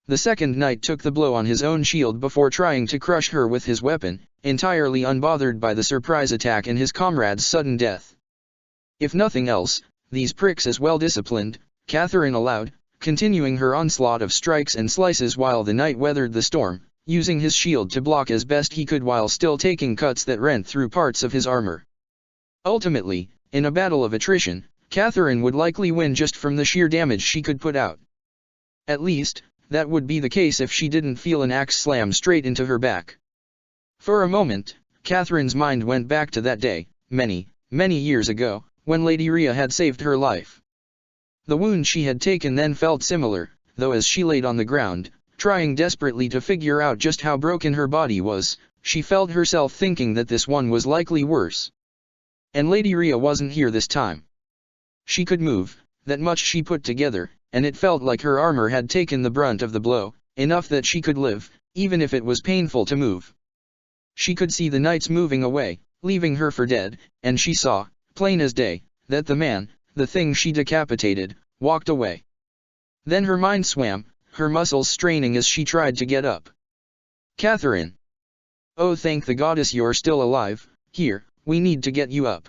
The second knight took the blow on his own shield before trying to crush her with his weapon, entirely unbothered by the surprise attack and his comrade's sudden death. If nothing else, these pricks as well disciplined, Catherine allowed, continuing her onslaught of strikes and slices while the knight weathered the storm, using his shield to block as best he could while still taking cuts that rent through parts of his armor. Ultimately, in a battle of attrition, Catherine would likely win just from the sheer damage she could put out. At least, that would be the case if she didn't feel an axe slam straight into her back. For a moment, Catherine's mind went back to that day, many years ago, when Lady Rhea had saved her life. The wound she had taken then felt similar, though as she laid on the ground, trying desperately to figure out just how broken her body was, she felt herself thinking that this one was likely worse. And Lady Rhea wasn't here this time. She could move, that much she put together, and it felt like her armor had taken the brunt of the blow, enough that she could live, even if it was painful to move. She could see the knights moving away, leaving her for dead, and she saw, plain as day, that the man, the thing she decapitated, walked away. Then her mind swam, her muscles straining as she tried to get up. "Catherine! Oh, thank the goddess you're still alive. Here, we need to get you up."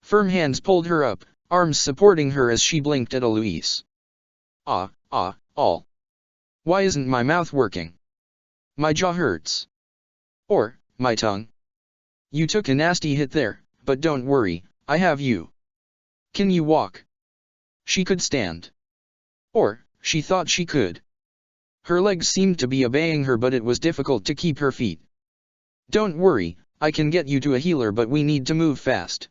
Firm hands pulled her up, arms supporting her as she blinked at Eloise. All. Why isn't my mouth working? My jaw hurts. Or, my tongue. You took a nasty hit there, but don't worry, I have you. Can you walk? She could stand. Or, she thought she could. Her legs seemed to be obeying her, but it was difficult to keep her feet. Don't worry, I can get you to a healer, but we need to move fast.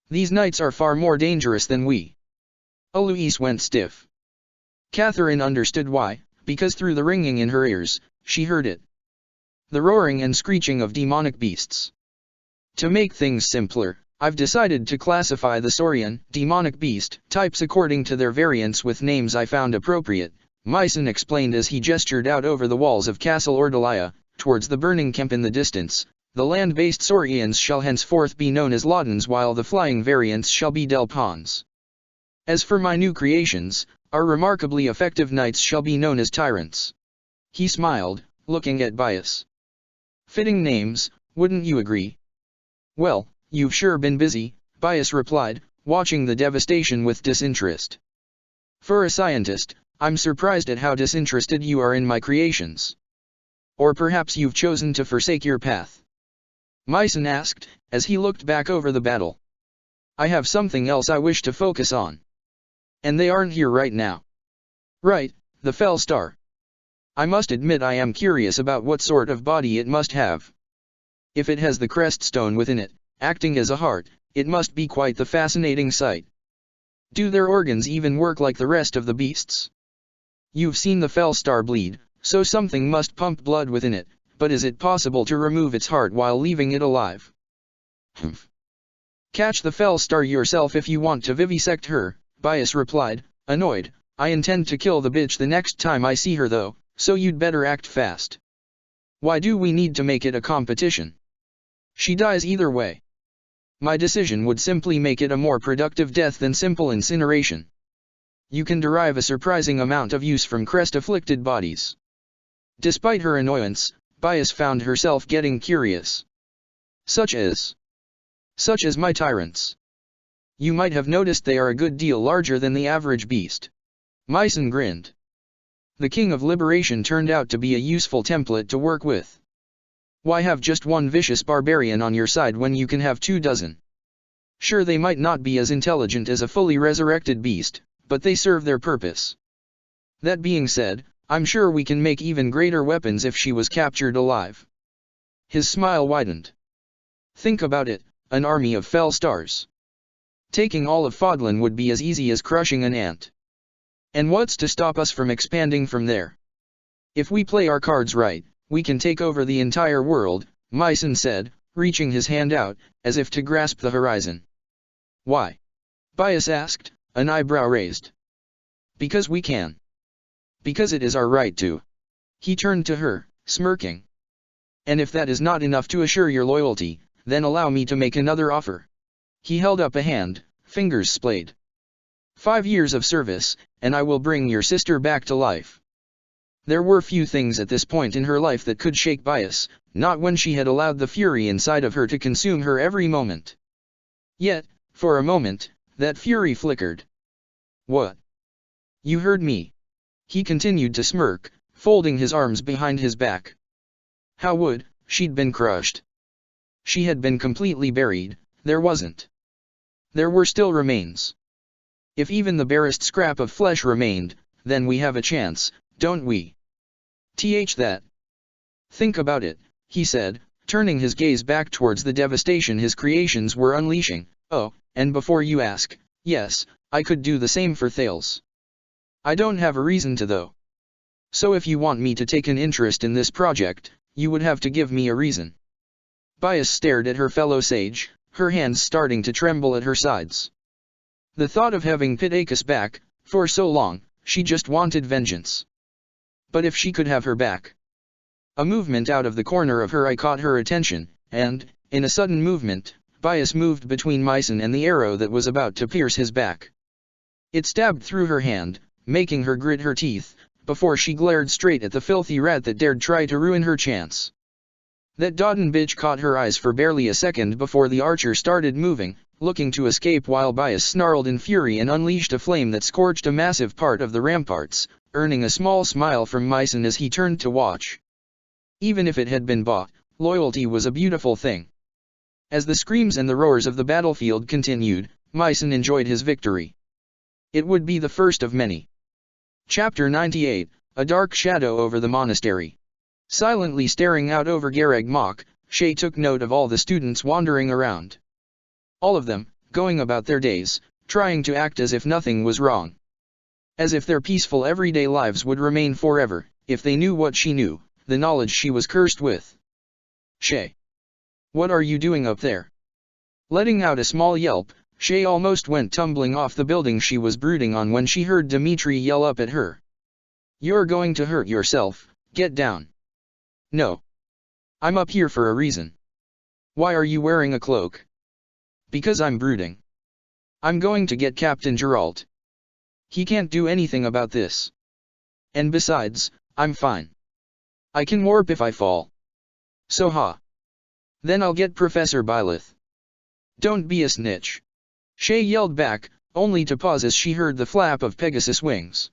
These knights are far more dangerous than we. Eloise went stiff. Catherine understood why, because through the ringing in her ears, she heard it. The roaring and screeching of demonic beasts. To make things simpler, I've decided to classify the Saurian, demonic beast, types according to their variants with names I found appropriate, Myson explained as he gestured out over the walls of Castle Ordelia, towards the burning camp in the distance. The land-based Saurians shall henceforth be known as Laudens, while the flying variants shall be Delpons. As for my new creations, our remarkably effective knights shall be known as Tyrants. He smiled, looking at Bias. Fitting names, wouldn't you agree? Well, you've sure been busy, Bias replied, watching the devastation with disinterest. For a scientist, I'm surprised at how disinterested you are in my creations. Or perhaps you've chosen to forsake your path? Myson asked, as he looked back over the battle. I have something else I wish to focus on. And they aren't here right now. Right, the Fell Star. I must admit I am curious about what sort of body it must have. If it has the crest stone within it, acting as a heart, it must be quite the fascinating sight. Do their organs even work like the rest of the beasts? You've seen the Fell Star bleed, so something must pump blood within it, but is it possible to remove its heart while leaving it alive? Humph. Catch the Fell Star yourself if you want to vivisect her, Bias replied, annoyed. I intend to kill the bitch the next time I see her though, so you'd better act fast. Why do we need to make it a competition? She dies either way. My decision would simply make it a more productive death than simple incineration. You can derive a surprising amount of use from crest-afflicted bodies. Despite her annoyance, Bias found herself getting curious. Such as my tyrants. You might have noticed they are a good deal larger than the average beast. Myson grinned. The King of Liberation turned out to be a useful template to work with. Why have just one vicious barbarian on your side when you can have 24? Sure, they might not be as intelligent as a fully resurrected beast, but they serve their purpose. That being said, I'm sure we can make even greater weapons if she was captured alive. His smile widened. Think about it, an army of Fell Stars. Taking all of Fodlan would be as easy as crushing an ant. And what's to stop us from expanding from there? If we play our cards right, we can take over the entire world, Myson said, reaching his hand out, as if to grasp the horizon. Why? Bias asked, an eyebrow raised. Because we can. Because it is our right to. He turned to her, smirking. And if that is not enough to assure your loyalty, then allow me to make another offer. He held up a hand, fingers splayed. 5 years of service, and I will bring your sister back to life. There were few things at this point in her life that could shake Bias, not when she had allowed the fury inside of her to consume her every moment. Yet, for a moment, that fury flickered. What? You heard me. He continued to smirk, folding his arms behind his back. How would, she'd been crushed. She had been completely buried, there wasn't. There were still remains. If even the barest scrap of flesh remained, then we have a chance, don't we? That. Think about it, he said, turning his gaze back towards the devastation his creations were unleashing. Oh, and before you ask, yes, I could do the same for Thales. I don't have a reason to though. So if you want me to take an interest in this project, you would have to give me a reason. Bias stared at her fellow sage, her hands starting to tremble at her sides. The thought of having Pitacus back, for so long, she just wanted vengeance. But if she could have her back. A movement out of the corner of her eye caught her attention, and, in a sudden movement, Bias moved between Mycen and the arrow that was about to pierce his back. It stabbed through her hand, making her grit her teeth, before she glared straight at the filthy rat that dared try to ruin her chance. That Dodden bitch caught her eyes for barely a second before the archer started moving, looking to escape while Bias snarled in fury and unleashed a flame that scorched a massive part of the ramparts, earning a small smile from Mycen as he turned to watch. Even if it had been bought, loyalty was a beautiful thing. As the screams and the roars of the battlefield continued, Mycen enjoyed his victory. It would be the first of many. Chapter 98, A Dark Shadow over the Monastery. Silently staring out over Garreg Mach, Shay took note of all the students wandering around. All of them, going about their days, trying to act as if nothing was wrong. As if their peaceful everyday lives would remain forever, if they knew what she knew, the knowledge she was cursed with. Shay. What are you doing up there? Letting out a small yelp, Shay almost went tumbling off the building she was brooding on when she heard Dimitri yell up at her. You're going to hurt yourself, get down. No. I'm up here for a reason. Why are you wearing a cloak? Because I'm brooding. I'm going to get Captain Geralt. He can't do anything about this. And besides, I'm fine. I can warp if I fall. So ha. Then I'll get Professor Byleth. Don't be a snitch. Shay yelled back, only to pause as she heard the flap of Pegasus' wings.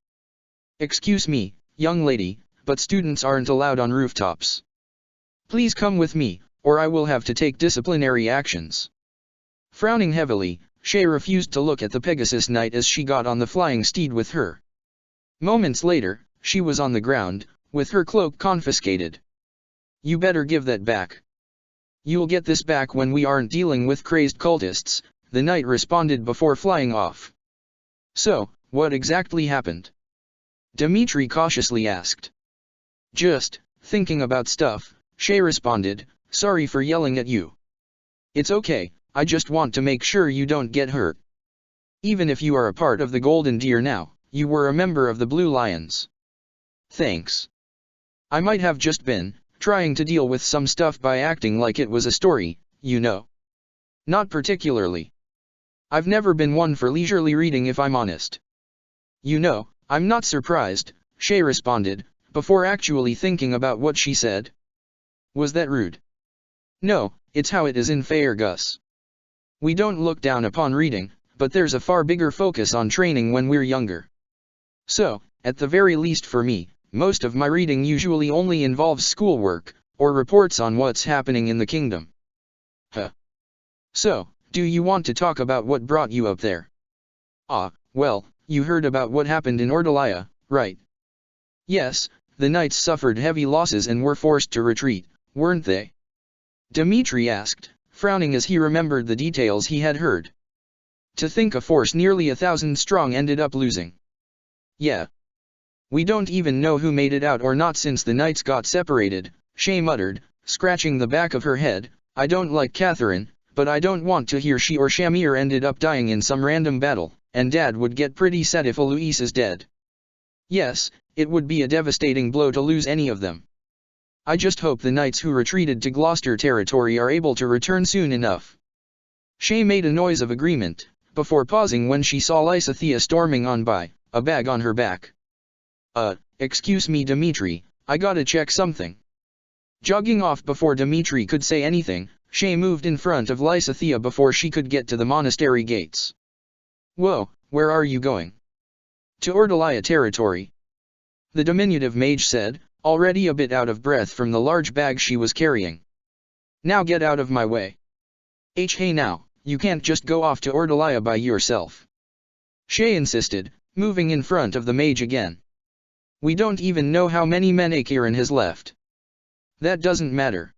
Excuse me, young lady, but students aren't allowed on rooftops. Please come with me, or I will have to take disciplinary actions. Frowning heavily, Shay refused to look at the Pegasus Knight as she got on the flying steed with her. Moments later, she was on the ground, with her cloak confiscated. You better give that back. You'll get this back when we aren't dealing with crazed cultists, the knight responded before flying off. So, what exactly happened? Dimitri cautiously asked. Just thinking about stuff, Shay responded, sorry for yelling at you. It's okay, I just want to make sure you don't get hurt. Even if you are a part of the Golden Deer now, you were a member of the Blue Lions. Thanks. I might have just been trying to deal with some stuff by acting like it was a story, you know. Not particularly. I've never been one for leisurely reading if I'm honest. You know, I'm not surprised, Shay responded, before actually thinking about what she said. Was that rude? No, it's how it is in Faerghus. We don't look down upon reading, but there's a far bigger focus on training when we're younger. So, at the very least for me, most of my reading usually only involves schoolwork, or reports on what's happening in the kingdom. Huh. So, do you want to talk about what brought you up there? Ah, well, you heard about what happened in Ordelia, right? Yes, the knights suffered heavy losses and were forced to retreat, weren't they? Dimitri asked, frowning as he remembered the details he had heard. To think a force nearly 1,000 strong ended up losing. Yeah. We don't even know who made it out or not since the knights got separated, Shay muttered, scratching the back of her head. I don't like Catherine, but I don't want to hear she or Shamir ended up dying in some random battle, and Dad would get pretty sad if Eloise is dead. Yes, It would be a devastating blow to lose any of them. I just hope the knights who retreated to Gloucester territory are able to return soon enough. Shay made a noise of agreement, before pausing when she saw Lysithea storming on by, a bag on her back. Excuse me Dimitri, I gotta check something. Jogging off before Dimitri could say anything, Shay moved in front of Lysithea before she could get to the monastery gates. Whoa, where are you going? To Ordelia territory. The diminutive mage said, already a bit out of breath from the large bag she was carrying. Now get out of my way. Hey now, you can't just go off to Ordelia by yourself. Shay insisted, moving in front of the mage again. We don't even know how many men Akiran has left. That doesn't matter.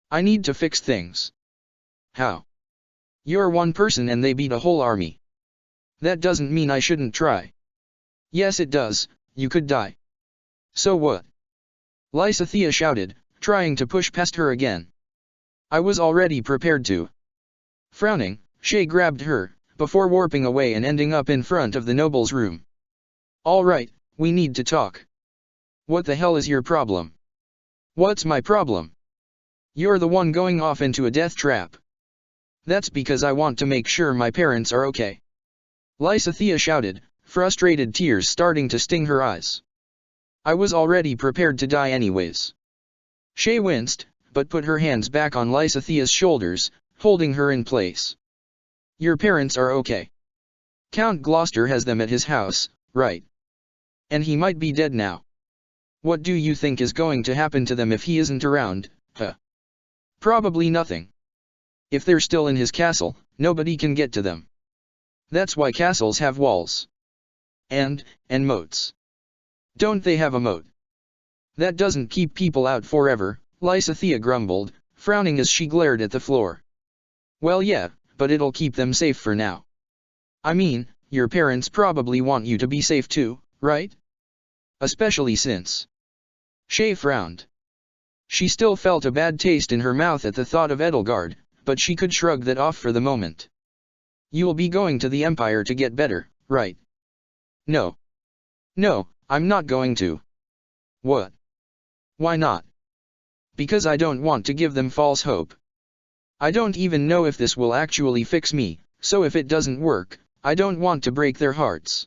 I need to fix things. How? You're one person and they beat a whole army. That doesn't mean I shouldn't try. Yes it does, you could die. So what? Lysithea shouted, trying to push past her again. I was already prepared to. Frowning, Shay grabbed her, before warping away and ending up in front of the noble's room. All right, we need to talk. What the hell is your problem? What's my problem? You're the one going off into a death trap. That's because I want to make sure my parents are okay. Lysithea shouted, frustrated tears starting to sting her eyes. I was already prepared to die anyways. Shay winced, but put her hands back on Lysithea's shoulders, holding her in place. Your parents are okay. Count Gloucester has them at his house, right? And he might be dead now. What do you think is going to happen to them if he isn't around, huh? Probably nothing. If they're still in his castle, nobody can get to them. That's why castles have walls. And moats. Don't they have a moat? That doesn't keep people out forever, Lysithea grumbled, frowning as she glared at the floor. Well yeah, but it'll keep them safe for now. I mean, your parents probably want you to be safe too, right? Especially since... Shay frowned. She still felt a bad taste in her mouth at the thought of Edelgard, but she could shrug that off for the moment. You'll be going to the Empire to get better, right? No. No, I'm not going to. What? Why not? Because I don't want to give them false hope. I don't even know if this will actually fix me, so if it doesn't work, I don't want to break their hearts.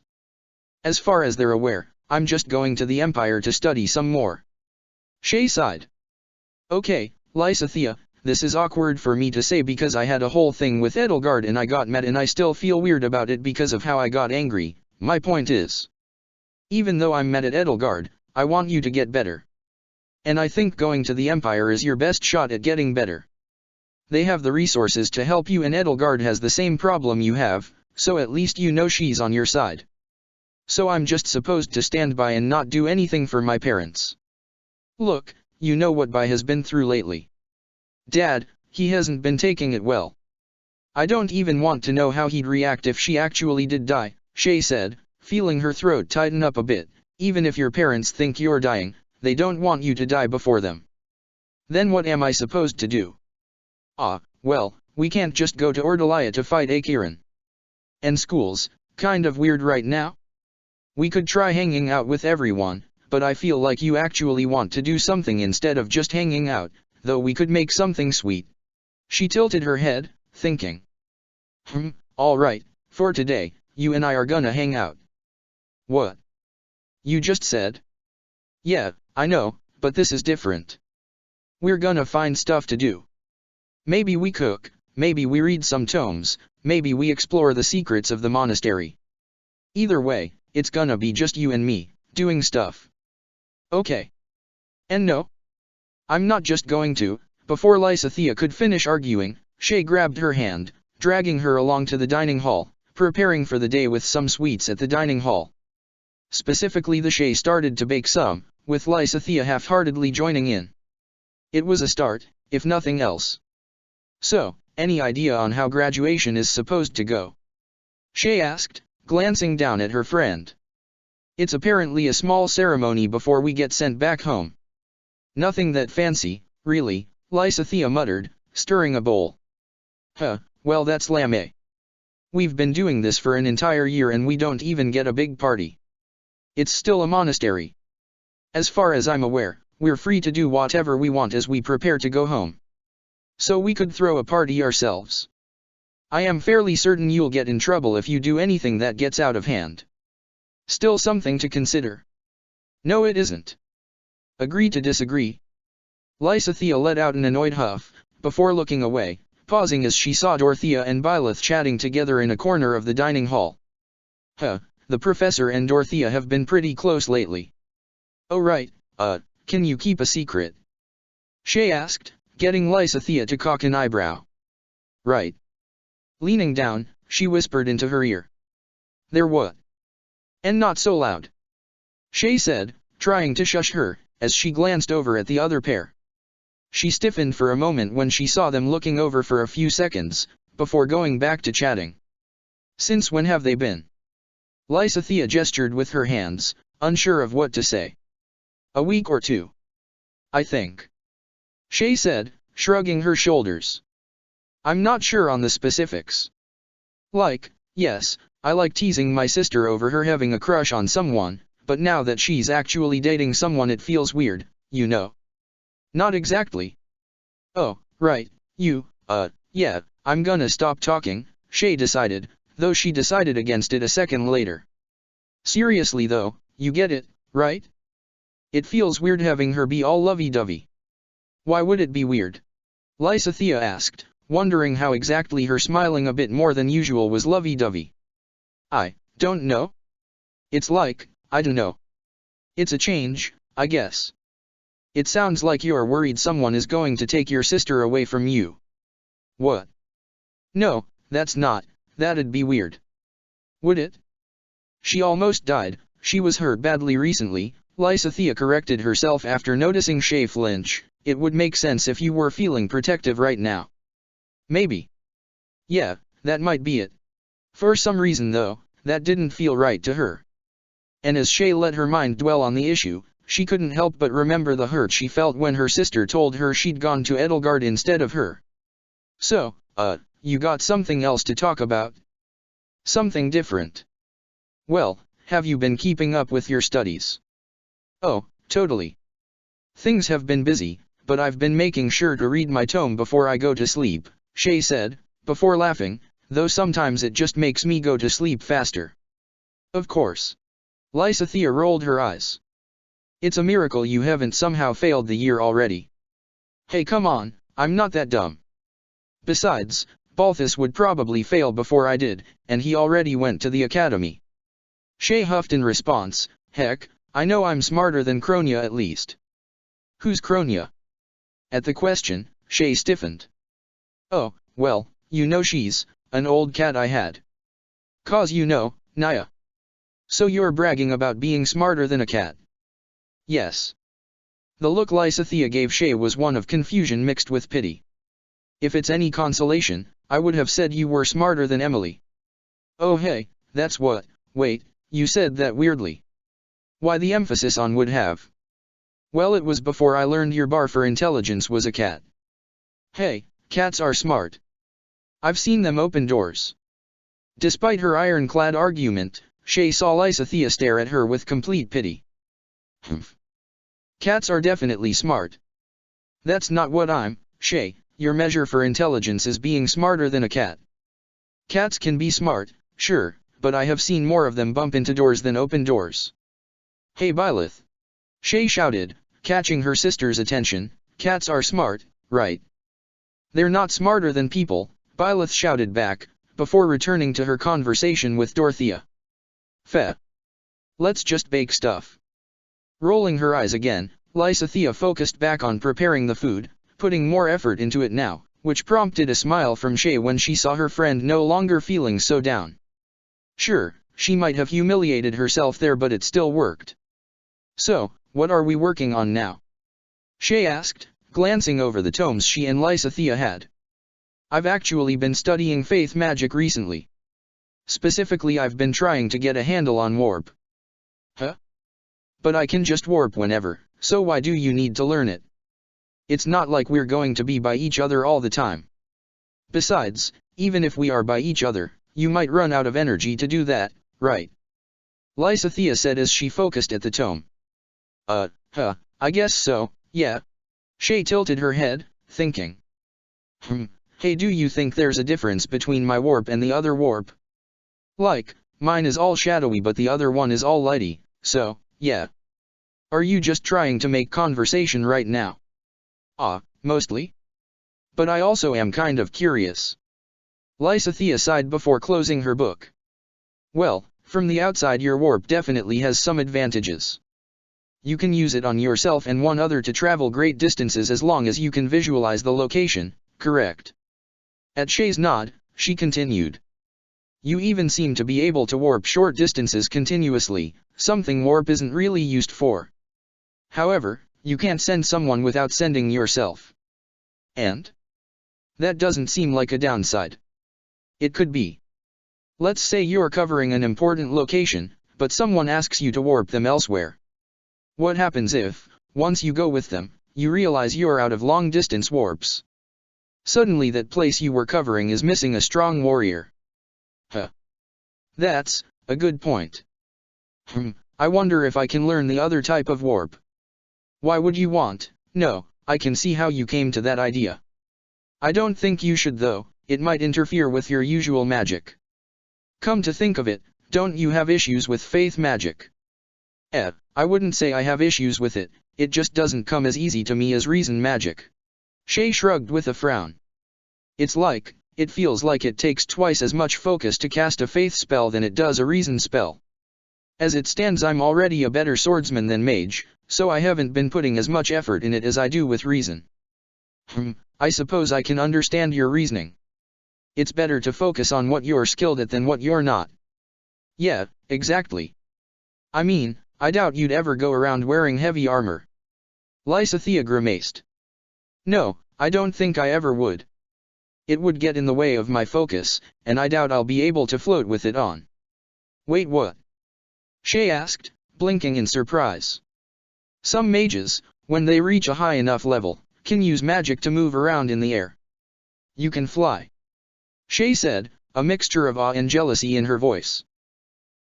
As far as they're aware, I'm just going to the Empire to study some more. Shay sighed. Okay, Lysithea, this is awkward for me to say because I had a whole thing with Edelgard and I got mad and I still feel weird about it because of how I got angry. My point is, even though I'm mad at Edelgard, I want you to get better. And I think going to the Empire is your best shot at getting better. They have the resources to help you and Edelgard has the same problem you have, so at least you know she's on your side. So I'm just supposed to stand by and not do anything for my parents. Look, you know what Bai has been through lately. Dad, he hasn't been taking it well. I don't even want to know how he'd react if she actually did die, Shay said, feeling her throat tighten up a bit. Even if your parents think you're dying, they don't want you to die before them. Then what am I supposed to do? Well, we can't just go to Ordelia to fight Akiran. And school's kind of weird right now. We could try hanging out with everyone, but I feel like you actually want to do something instead of just hanging out, though we could make something sweet. She tilted her head, thinking. Alright, for today, you and I are gonna hang out. What? You just said? Yeah, I know, but this is different. We're gonna find stuff to do. Maybe we cook, maybe we read some tomes, maybe we explore the secrets of the monastery. Either way, it's gonna be just you and me, doing stuff. Okay. And no. I'm not just going to. Before Lysithea could finish arguing, Shay grabbed her hand, dragging her along to the dining hall, preparing for the day with some sweets at the dining hall. Specifically the Shay started to bake some, with Lysithea half-heartedly joining in. It was a start, if nothing else. So, any idea on how graduation is supposed to go? Shay asked, glancing down at her friend. It's apparently a small ceremony before we get sent back home. Nothing that fancy, really, Lysithea muttered, stirring a bowl. Well that's lame. We've been doing this for an entire year and we don't even get a big party. It's still a monastery. As far as I'm aware, we're free to do whatever we want as we prepare to go home. So we could throw a party ourselves. I am fairly certain you'll get in trouble if you do anything that gets out of hand. Still something to consider. No, it isn't. Agree to disagree. Lysithea let out an annoyed huff, before looking away, pausing as she saw Dorothea and Byleth chatting together in a corner of the dining hall. The professor and Dorothea have been pretty close lately. Oh right, can you keep a secret? Shay asked, getting Lysithea to cock an eyebrow. Right. Leaning down, she whispered into her ear. They're what? And not so loud. Shay said, trying to shush her, as she glanced over at the other pair. She stiffened for a moment when she saw them looking over for a few seconds, before going back to chatting. Since when have they been? Lysithea gestured with her hands, unsure of what to say. A week or two. I think. Shay said, shrugging her shoulders. I'm not sure on the specifics. Yes, I like teasing my sister over her having a crush on someone, but now that she's actually dating someone it feels weird, you know. Not exactly. Oh, right, yeah, I'm gonna stop talking, Shay decided, though she decided against it a second later. Seriously though, you get it, right? It feels weird having her be all lovey-dovey. Why would it be weird? Lysithea asked, wondering how exactly her smiling a bit more than usual was lovey-dovey. I don't know. It's like, I don't know. It's a change, I guess. It sounds like you're worried someone is going to take your sister away from you. What? No, that's not, that'd be weird. Would it? She almost died, she was hurt badly recently, Lysithea corrected herself after noticing Shay flinch. It would make sense if you were feeling protective right now. Maybe. Yeah, that might be it. For some reason though, that didn't feel right to her. And as Shay let her mind dwell on the issue, she couldn't help but remember the hurt she felt when her sister told her she'd gone to Edelgard instead of her. So, you got something else to talk about? Something different. Well, have you been keeping up with your studies? Oh, totally. Things have been busy, but I've been making sure to read my tome before I go to sleep, Shay said, before laughing, though sometimes it just makes me go to sleep faster. Of course. Lysithea rolled her eyes. It's a miracle you haven't somehow failed the year already. Hey come on, I'm not that dumb. Besides, Balthus would probably fail before I did, and he already went to the academy. Shay huffed in response, heck, I know I'm smarter than Cronia at least. Who's Cronia? At the question, Shay stiffened. Oh, well, you know she's an old cat I had. 'Cause you know, Naya. So you're bragging about being smarter than a cat? Yes. The look Lysithea gave Shay was one of confusion mixed with pity. If it's any consolation, I would have said you were smarter than Emily. Oh hey, that's what, wait, you said that weirdly. Why the emphasis on would have? Well it was before I learned your bar for intelligence was a cat. Hey, cats are smart. I've seen them open doors. Despite her ironclad argument, Shay saw Lysithea stare at her with complete pity. Humph. Cats are definitely smart. That's not what I'm, Shay, your measure for intelligence is being smarter than a cat. Cats can be smart, sure, but I have seen more of them bump into doors than open doors. Hey Byleth. Shay shouted, catching her sister's attention, cats are smart, right? They're not smarter than people, Byleth shouted back, before returning to her conversation with Dorothea. Feh. Let's just bake stuff. Rolling her eyes again, Lysithea focused back on preparing the food, putting more effort into it now, which prompted a smile from Shay when she saw her friend no longer feeling so down. Sure, she might have humiliated herself there but it still worked. So, what are we working on now? Shay asked, glancing over the tomes she and Lysithea had. I've actually been studying faith magic recently. Specifically I've been trying to get a handle on warp. Huh? But I can just warp whenever, so why do you need to learn it? It's not like we're going to be by each other all the time. Besides, even if we are by each other, you might run out of energy to do that, right? Lysithea said as she focused at the tome. I guess so, yeah. Shay tilted her head, thinking. Hey, do you think there's a difference between my warp and the other warp? Like, mine is all shadowy but the other one is all lighty, so, yeah. Are you just trying to make conversation right now? Mostly. But I also am kind of curious. Lysithea sighed before closing her book. Well, from the outside your warp definitely has some advantages. You can use it on yourself and one other to travel great distances as long as you can visualize the location, correct? At Shay's nod, she continued. You even seem to be able to warp short distances continuously, something warp isn't really used for. However, you can't send someone without sending yourself. And? That doesn't seem like a downside. It could be. Let's say you're covering an important location, but someone asks you to warp them elsewhere. What happens if, once you go with them, you realize you're out of long-distance warps? Suddenly that place you were covering is missing a strong warrior. That's a good point. I wonder if I can learn the other type of warp. Why would you want? No, I can see how you came to that idea. I don't think you should though, it might interfere with your usual magic. Come to think of it, don't you have issues with faith magic? I wouldn't say I have issues with it, it just doesn't come as easy to me as reason magic. Shay shrugged with a frown. It feels like it takes twice as much focus to cast a faith spell than it does a reason spell. As it stands, I'm already a better swordsman than mage, so I haven't been putting as much effort in it as I do with reason. I suppose I can understand your reasoning. It's better to focus on what you're skilled at than what you're not. Yeah, exactly. I mean, I doubt you'd ever go around wearing heavy armor. Lysithea grimaced. No, I don't think I ever would. It would get in the way of my focus, and I doubt I'll be able to float with it on. Wait, what? Shay asked, blinking in surprise. Some mages, when they reach a high enough level, can use magic to move around in the air. You can fly. Shay said, a mixture of awe and jealousy in her voice.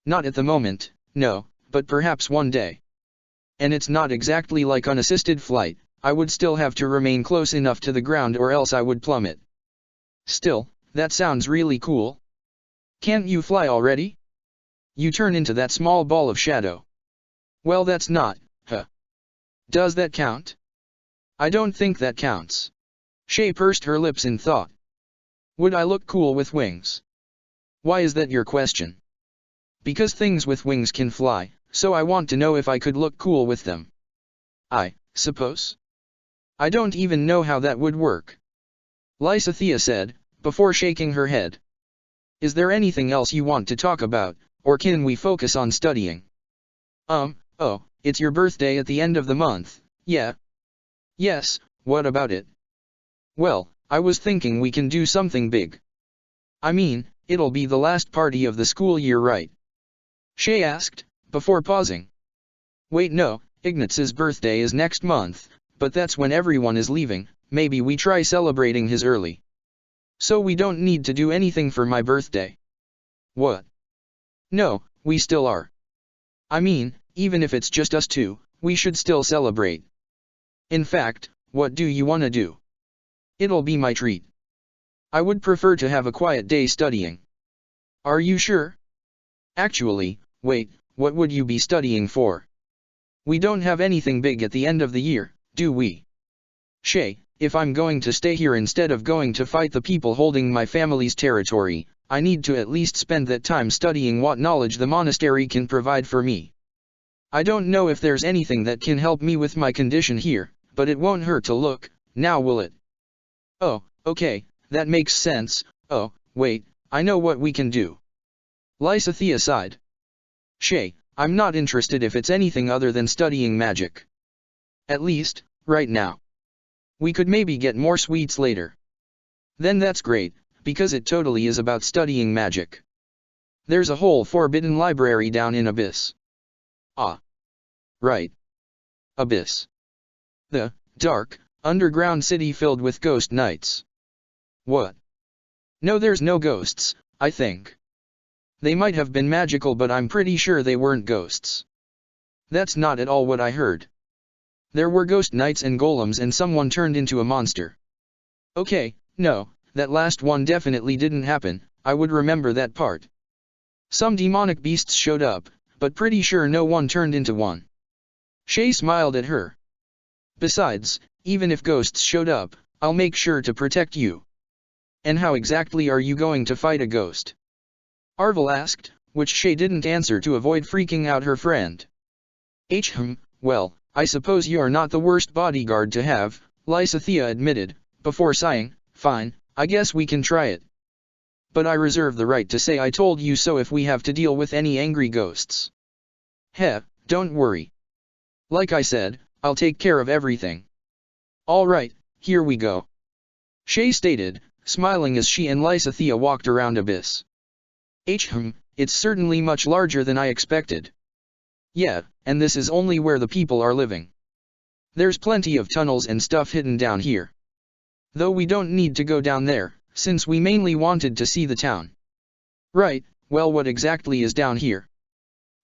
Not at the moment, no, but perhaps one day. And it's not exactly like unassisted flight, I would still have to remain close enough to the ground or else I would plummet. Still, that sounds really cool. Can't you fly already? You turn into that small ball of shadow. Well, that's not, Does that count? I don't think that counts. Shay pursed her lips in thought. Would I look cool with wings? Why is that your question? Because things with wings can fly, so I want to know if I could look cool with them. I suppose. I don't even know how that would work. Lysithea said, before shaking her head. Is there anything else you want to talk about, or can we focus on studying? It's your birthday at the end of the month, yeah. Yes, what about it? Well, I was thinking we can do something big. I mean, it'll be the last party of the school year, right? Shay asked, before pausing. Wait, no, Ignaz's birthday is next month, but that's when everyone is leaving, maybe we try celebrating his early. So we don't need to do anything for my birthday. What? No, we still are. I mean, even if it's just us two, we should still celebrate. In fact, what do you want to do? It'll be my treat. I would prefer to have a quiet day studying. Are you sure? Actually, wait, what would you be studying for? We don't have anything big at the end of the year, do we? Shay, if I'm going to stay here instead of going to fight the people holding my family's territory, I need to at least spend that time studying what knowledge the monastery can provide for me. I don't know if there's anything that can help me with my condition here, but it won't hurt to look, now will it? Oh, okay, that makes sense. Oh, wait, I know what we can do. Lysithea sighed. Shay, I'm not interested if it's anything other than studying magic. At least, right now. We could maybe get more sweets later. Then that's great, because it totally is about studying magic. There's a whole forbidden library down in Abyss. Ah. Right. Abyss. The dark, underground city filled with ghost knights. What? No, there's no ghosts, I think. They might have been magical, but I'm pretty sure they weren't ghosts. That's not at all what I heard. There were ghost knights and golems and someone turned into a monster. Okay, no, that last one definitely didn't happen, I would remember that part. Some demonic beasts showed up, but pretty sure no one turned into one. Shay smiled at her. Besides, even if ghosts showed up, I'll make sure to protect you. And how exactly are you going to fight a ghost? Arvel asked, which Shay didn't answer to avoid freaking out her friend. Well, I suppose you're not the worst bodyguard to have, Lysithea admitted, before sighing. Fine, I guess we can try it. But I reserve the right to say I told you so if we have to deal with any angry ghosts. Heh, don't worry. Like I said, I'll take care of everything. Alright, here we go. Shay stated, smiling as she and Lysithea walked around Abyss. It's certainly much larger than I expected. Yeah, and this is only where the people are living. There's plenty of tunnels and stuff hidden down here. Though we don't need to go down there, since we mainly wanted to see the town. Right, well, what exactly is down here?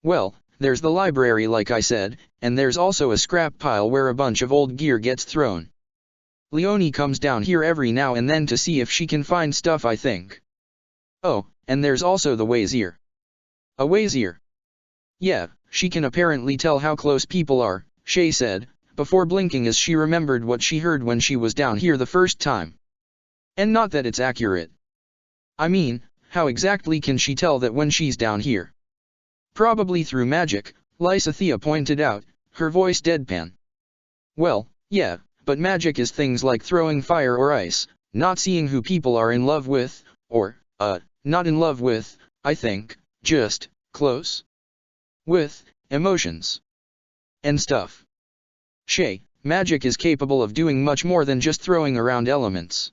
Well, there's the library like I said, and there's also a scrap pile where a bunch of old gear gets thrown. Leonie comes down here every now and then to see if she can find stuff, I think. Oh, and there's also the Wazier. A Wazier? Yeah, she can apparently tell how close people are, Shay said, before blinking as she remembered what she heard when she was down here the first time. And not that it's accurate. I mean, how exactly can she tell that when she's down here? Probably through magic, Lysithea pointed out, her voice deadpan. Well, yeah, but magic is things like throwing fire or ice, not seeing who people are in love with, or, not in love with, I think, just, close with, emotions. And stuff. Shay, magic is capable of doing much more than just throwing around elements.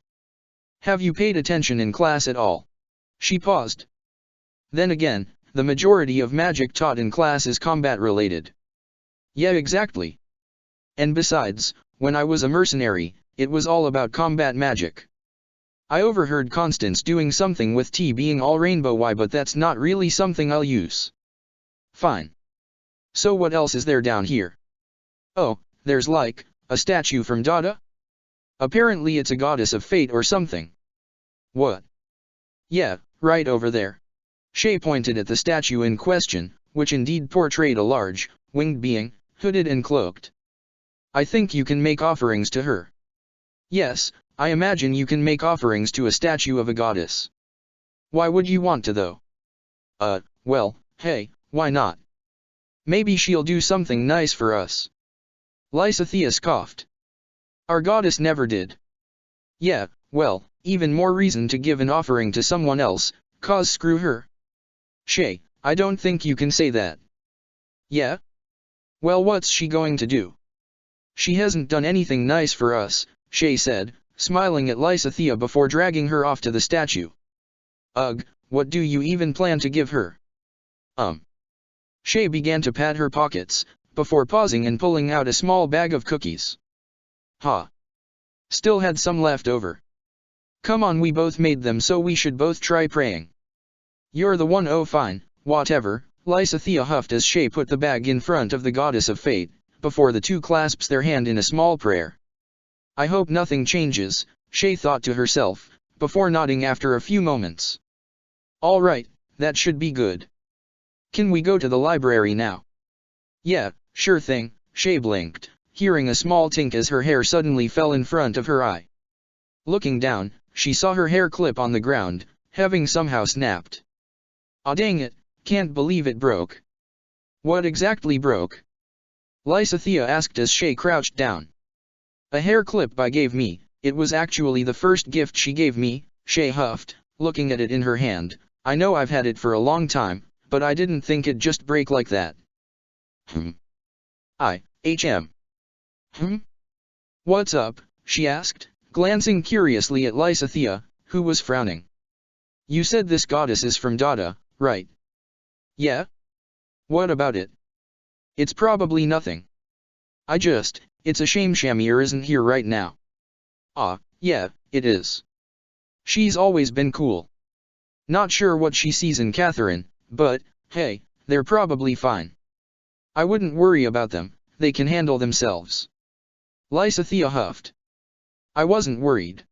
Have you paid attention in class at all? She paused. Then again, the majority of magic taught in class is combat-related. Yeah, exactly. And besides, when I was a mercenary, it was all about combat magic. I overheard Constance doing something with T being all rainbow. Why, but that's not really something I'll use. Fine. So what else is there down here? Oh, there's like, a statue from Dada? Apparently it's a goddess of fate or something. What? Yeah, right over there. Shay pointed at the statue in question, which indeed portrayed a large, winged being, hooded and cloaked. I think you can make offerings to her. Yes, I imagine you can make offerings to a statue of a goddess. Why would you want to though? Well, hey, why not? Maybe she'll do something nice for us. Lysithea scoffed. Our goddess never did. Yeah, well, even more reason to give an offering to someone else, 'cause screw her. Shay, I don't think you can say that. Yeah? Well, what's she going to do? She hasn't done anything nice for us, Shay said, smiling at Lysithea before dragging her off to the statue. Ugh, what do you even plan to give her? Shay began to pat her pockets, before pausing and pulling out a small bag of cookies. Ha! Still had some left over. Come on, we both made them, so we should both try praying. You're the one. Oh fine, whatever, Lysithea huffed as Shay put the bag in front of the goddess of fate, before the two clasps their hand in a small prayer. I hope nothing changes, Shay thought to herself, before nodding after a few moments. Alright, that should be good. Can we go to the library now? Yeah, sure thing, Shay blinked, hearing a small tink as her hair suddenly fell in front of her eye. Looking down, she saw her hair clip on the ground, having somehow snapped. Aw dang it, can't believe it broke. What exactly broke? Lysithea asked as Shay crouched down. A hair clip I gave me, it was actually the first gift she gave me, Shay huffed, looking at it in her hand. I know I've had it for a long time, but I didn't think it'd just break like that. What's up? She asked, glancing curiously at Lysithea, who was frowning. You said this goddess is from Dada, right? Yeah? What about it? It's probably nothing. It's a shame Shamir isn't here right now. Yeah, it is. She's always been cool. Not sure what she sees in Catherine, but, hey, they're probably fine. I wouldn't worry about them, they can handle themselves. Lysithea huffed. I wasn't worried.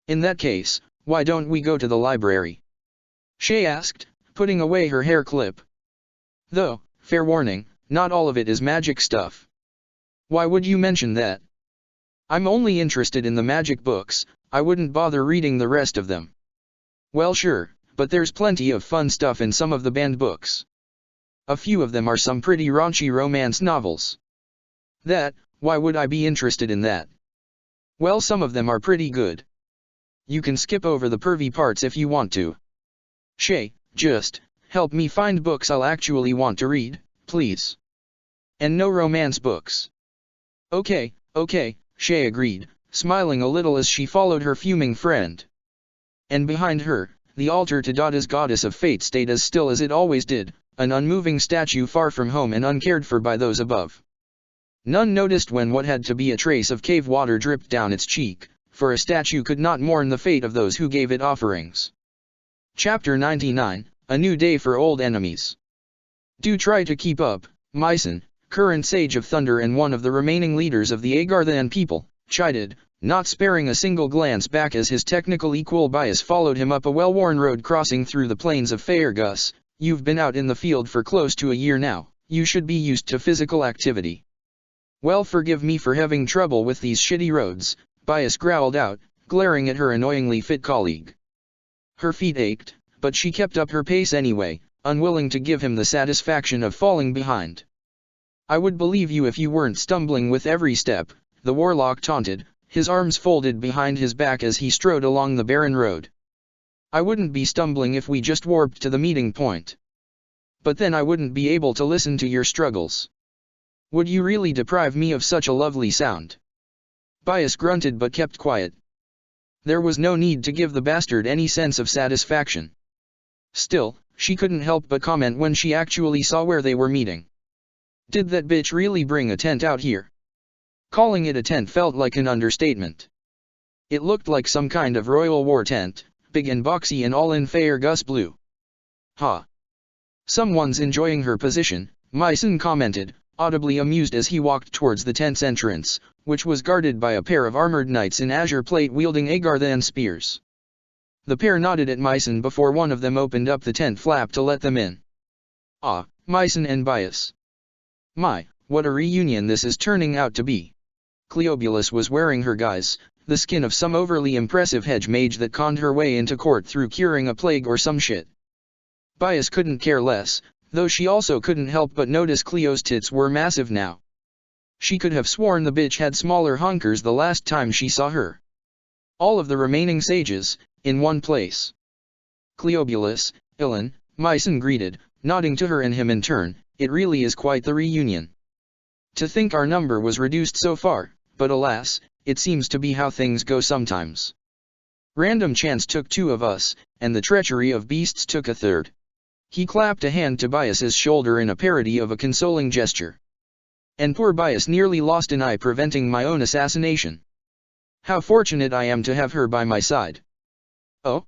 In that case, why don't we go to the library? Shay asked, putting away her hair clip. Though, fair warning, not all of it is magic stuff. Why would you mention that? I'm only interested in the magic books, I wouldn't bother reading the rest of them. Well sure, but there's plenty of fun stuff in some of the banned books. A few of them are some pretty raunchy romance novels. Why would I be interested in that? Well, some of them are pretty good. You can skip over the pervy parts if you want to. Shay, just help me find books I'll actually want to read, please. And no romance books. Okay, Shay agreed, smiling a little as she followed her fuming friend. And behind her, the altar to Dada's goddess of fate stayed as still as it always did, an unmoving statue far from home and uncared for by those above. None noticed when what had to be a trace of cave water dripped down its cheek, for a statue could not mourn the fate of those who gave it offerings. Chapter 99, A New Day for Old Enemies. Do try to keep up, Mycen, current Sage of Thunder and one of the remaining leaders of the Agarthan people, chided, not sparing a single glance back as his technical equal Bias followed him up a well-worn road crossing through the plains of Faerghus. You've been out in the field for close to a year now, you should be used to physical activity. Well, forgive me for having trouble with these shitty roads, Bias growled out, glaring at her annoyingly fit colleague. Her feet ached, but she kept up her pace anyway, unwilling to give him the satisfaction of falling behind. I would believe you if you weren't stumbling with every step, the warlock taunted, his arms folded behind his back as he strode along the barren road. I wouldn't be stumbling if we just warped to the meeting point. But then I wouldn't be able to listen to your struggles. Would you really deprive me of such a lovely sound? Bias grunted but kept quiet. There was no need to give the bastard any sense of satisfaction. Still, she couldn't help but comment when she actually saw where they were meeting. Did that bitch really bring a tent out here? Calling it a tent felt like an understatement. It looked like some kind of royal war tent, big and boxy and all in Faerghus blue. Ha! Someone's enjoying her position, Mycen commented, audibly amused as he walked towards the tent's entrance, which was guarded by a pair of armored knights in azure plate wielding Agarthan spears. The pair nodded at Mycen before one of them opened up the tent flap to let them in. Ah, Mycen and Bias. My, what a reunion this is turning out to be. Cleobulus was wearing her guise, the skin of some overly impressive hedge mage that conned her way into court through curing a plague or some shit. Bias couldn't care less, though she also couldn't help but notice Cleo's tits were massive now. She could have sworn the bitch had smaller honkers the last time she saw her. All of the remaining sages, in one place. Cleobulus, Ilan, Mycen greeted, nodding to her and him in turn. It really is quite the reunion. To think our number was reduced so far, but alas, it seems to be how things go sometimes. Random chance took 2 of us, and the treachery of beasts took a 3rd. He clapped a hand to Bias's shoulder in a parody of a consoling gesture. And poor Bias nearly lost an eye preventing my own assassination. How fortunate I am to have her by my side. Oh?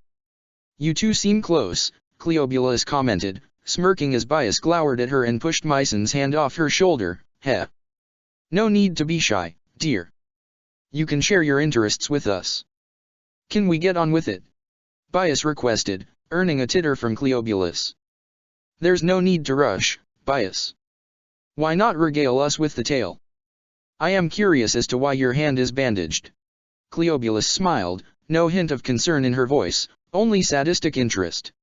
You two seem close, Cleobulus commented, smirking as Bias glowered at her and pushed Mycen's hand off her shoulder. Heh. No need to be shy, dear. You can share your interests with us. Can we get on with it? Bias requested, earning a titter from Cleobulus. There's no need to rush, Bias. Why not regale us with the tale? I am curious as to why your hand is bandaged. Cleobulus smiled, no hint of concern in her voice, only sadistic interest.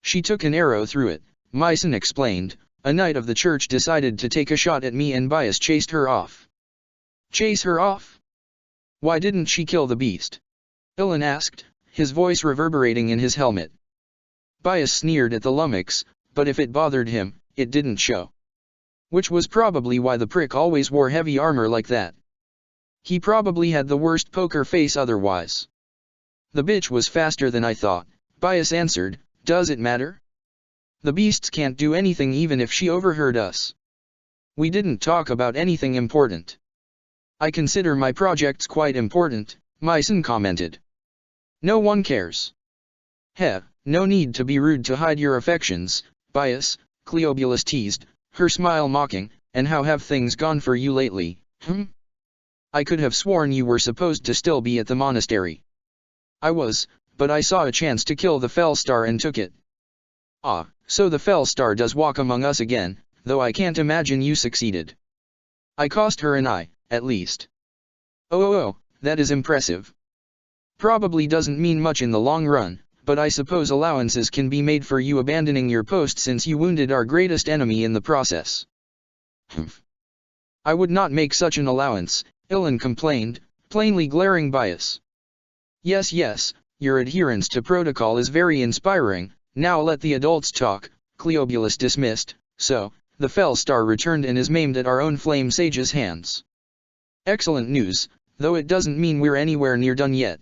She took an arrow through it, Mycen explained. A knight of the church decided to take a shot at me and Bias chased her off. Chase her off? Why didn't she kill the beast? Ilan asked, his voice reverberating in his helmet. Bias sneered at the lummox, but if it bothered him, it didn't show. Which was probably why the prick always wore heavy armor like that. He probably had the worst poker face otherwise. The bitch was faster than I thought, Bias answered. Does it matter? The beasts can't do anything even if she overheard us. We didn't talk about anything important. I consider my projects quite important, Mycen commented. No one cares. Heh, no need to be rude to hide your affections, Bias, Cleobulus teased, her smile mocking, and how have things gone for you lately, I could have sworn you were supposed to still be at the monastery. I was, but I saw a chance to kill the Fell Star and took it. Ah, so the Fell Star does walk among us again, though I can't imagine you succeeded. I cost her an eye, at least. Oh, that is impressive. Probably doesn't mean much in the long run, but I suppose allowances can be made for you abandoning your post since you wounded our greatest enemy in the process. Humph. I would not make such an allowance, Ilan complained, plainly glaring bias. Yes, your adherence to protocol is very inspiring, now let the adults talk, Cleobulus dismissed, so, the Fell Star returned and is maimed at our own Flame Sage's hands. Excellent news, though it doesn't mean we're anywhere near done yet.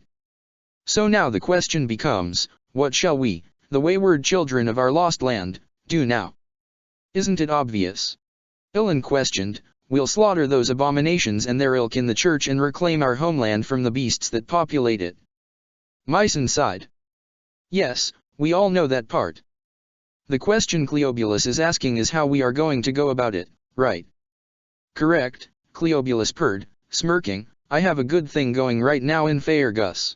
So now the question becomes, what shall we, the wayward children of our lost land, do now? Isn't it obvious? Ilan questioned. We'll slaughter those abominations and their ilk in the church and reclaim our homeland from the beasts that populate it. Mycen sighed. Yes, we all know that part. The question Cleobulus is asking is how we are going to go about it, right? Correct, Cleobulus purred, smirking. I have a good thing going right now in Faerghus.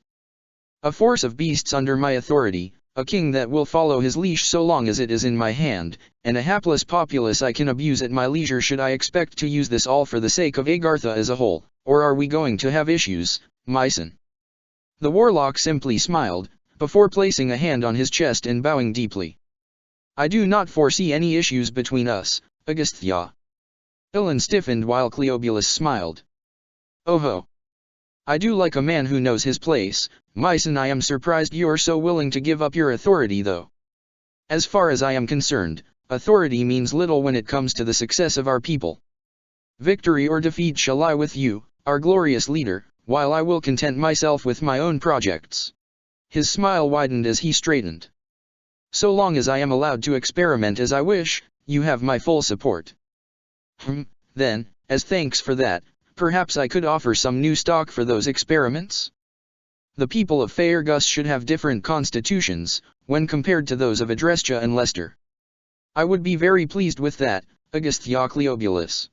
A force of beasts under my authority, a king that will follow his leash so long as it is in my hand, and a hapless populace I can abuse at my leisure. Should I expect to use this all for the sake of Agartha as a whole, or are we going to have issues, Mycen? The warlock simply smiled, before placing a hand on his chest and bowing deeply. I do not foresee any issues between us, Agasthya. Ilan stiffened while Cleobulus smiled. Oh ho. I do like a man who knows his place, Mycen. I am surprised you're so willing to give up your authority though. As far as I am concerned, authority means little when it comes to the success of our people. Victory or defeat shall lie with you, our glorious leader, while I will content myself with my own projects. His smile widened as he straightened. So long as I am allowed to experiment as I wish, you have my full support. Then, as thanks for that, perhaps I could offer some new stock for those experiments? The people of Faerghus should have different constitutions, when compared to those of Adrestia and Leicester. I would be very pleased with that, Agasthya Cleobulus.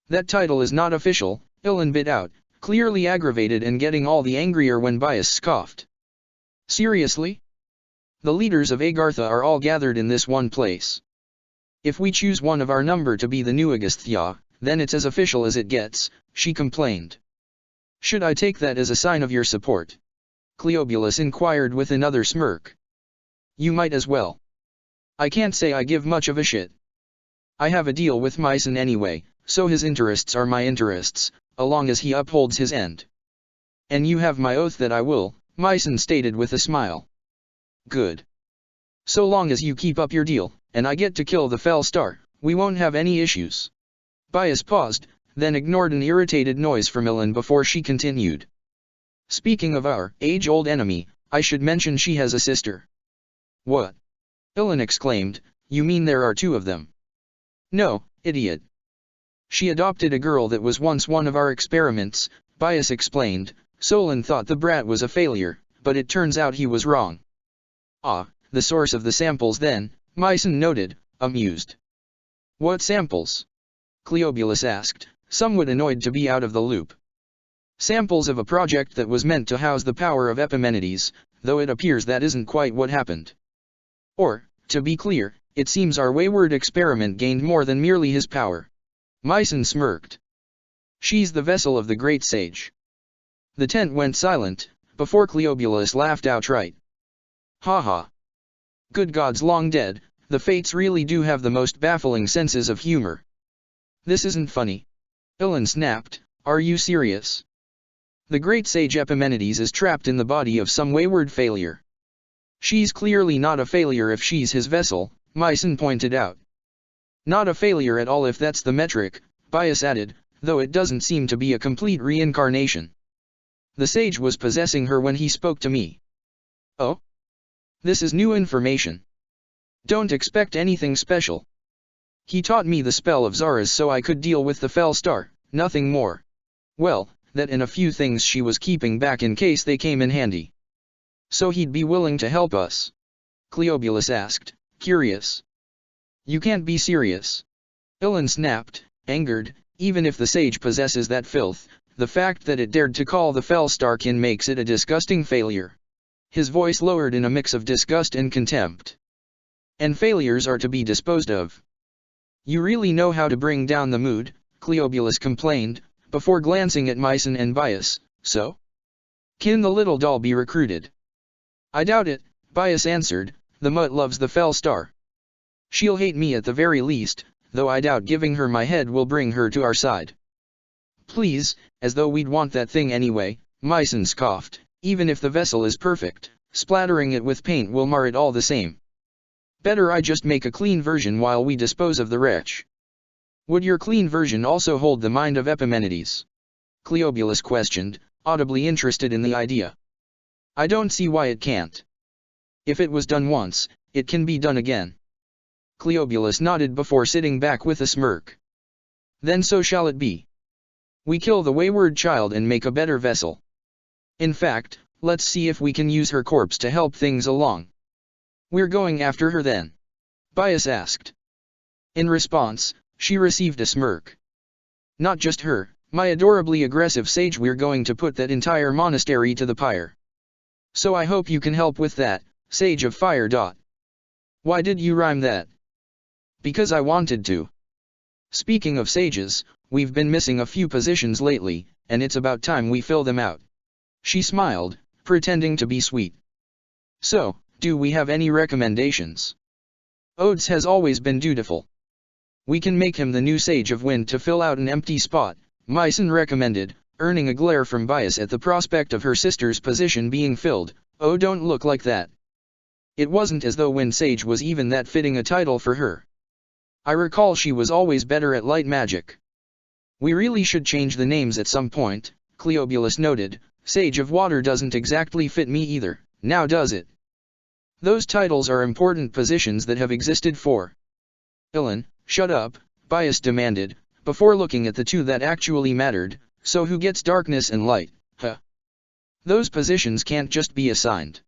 That title is not official, Ilan bit out, clearly aggravated and getting all the angrier when Bias scoffed. Seriously? The leaders of Agartha are all gathered in this one place. If we choose one of our number to be the new Agasthya, then it's as official as it gets, she complained. Should I take that as a sign of your support? Cleobulus inquired with another smirk. You might as well. I can't say I give much of a shit. I have a deal with Mycen anyway, so his interests are my interests, along as he upholds his end. And you have my oath that I will, Mycen stated with a smile. Good. So long as you keep up your deal, and I get to kill the Fell Star, we won't have any issues. Bias paused, then ignored an irritated noise from Ilan before she continued. Speaking of our age-old enemy, I should mention she has a sister. What? Ilan exclaimed, you mean there are two of them? No, idiot. She adopted a girl that was once one of our experiments, Bias explained. Solon thought the brat was a failure, but it turns out he was wrong. Ah, the source of the samples then, Mycen noted, amused. What samples? Cleobulus asked, somewhat annoyed to be out of the loop. Samples of a project that was meant to house the power of Epimenides, though it appears that isn't quite what happened. Or, to be clear, it seems our wayward experiment gained more than merely his power. Mycen smirked. She's the vessel of the great sage. The tent went silent, before Cleobulus laughed outright. Ha ha. Good gods long dead, the fates really do have the most baffling senses of humor. This isn't funny. Ilan snapped, are you serious? The great sage Epimenides is trapped in the body of some wayward failure. She's clearly not a failure if she's his vessel, Mycen pointed out. Not a failure at all if that's the metric, Bias added, though it doesn't seem to be a complete reincarnation. The sage was possessing her when he spoke to me. Oh? This is new information. Don't expect anything special. He taught me the spell of Zaras so I could deal with the Fell Star, nothing more. Well, that and a few things she was keeping back in case they came in handy. So he'd be willing to help us? Cleobulus asked, curious. You can't be serious. Ilan snapped, angered, even if the sage possesses that filth, the fact that it dared to call the Fellstarkin makes it a disgusting failure. His voice lowered in a mix of disgust and contempt. And failures are to be disposed of. You really know how to bring down the mood, Cleobulus complained, before glancing at Mycen and Bias. So? Can the little doll be recruited? I doubt it, Bias answered. The mutt loves the Fellstar. She'll hate me at the very least, though I doubt giving her my head will bring her to our side. Please, as though we'd want that thing anyway, Mycen scoffed. Even if the vessel is perfect, splattering it with paint will mar it all the same. Better I just make a clean version while we dispose of the wretch. Would your clean version also hold the mind of Epimenides? Cleobulus questioned, audibly interested in the idea. I don't see why it can't. If it was done once, it can be done again. Cleobulus nodded before sitting back with a smirk. Then so shall it be. We kill the wayward child and make a better vessel. In fact, let's see if we can use her corpse to help things along. We're going after her then? Bias asked. In response, she received a smirk. Not just her, my adorably aggressive sage, we're going to put that entire monastery to the pyre. So I hope you can help with that, Sage of Fire. Why did you rhyme that? Because I wanted to. Speaking of sages, we've been missing a few positions lately, and it's about time we fill them out. She smiled, pretending to be sweet. So, do we have any recommendations? Odes has always been dutiful. We can make him the new Sage of Wind to fill out an empty spot, Mycen recommended, earning a glare from Bias at the prospect of her sister's position being filled. Oh, don't look like that. It wasn't as though Wind Sage was even that fitting a title for her. I recall she was always better at light magic. We really should change the names at some point, Cleobulus noted. Sage of Water doesn't exactly fit me either, now does it? Those titles are important positions that have existed for. Ilan, shut up, Bias demanded, before looking at the two that actually mattered. So who gets darkness and light, huh? Those positions can't just be assigned.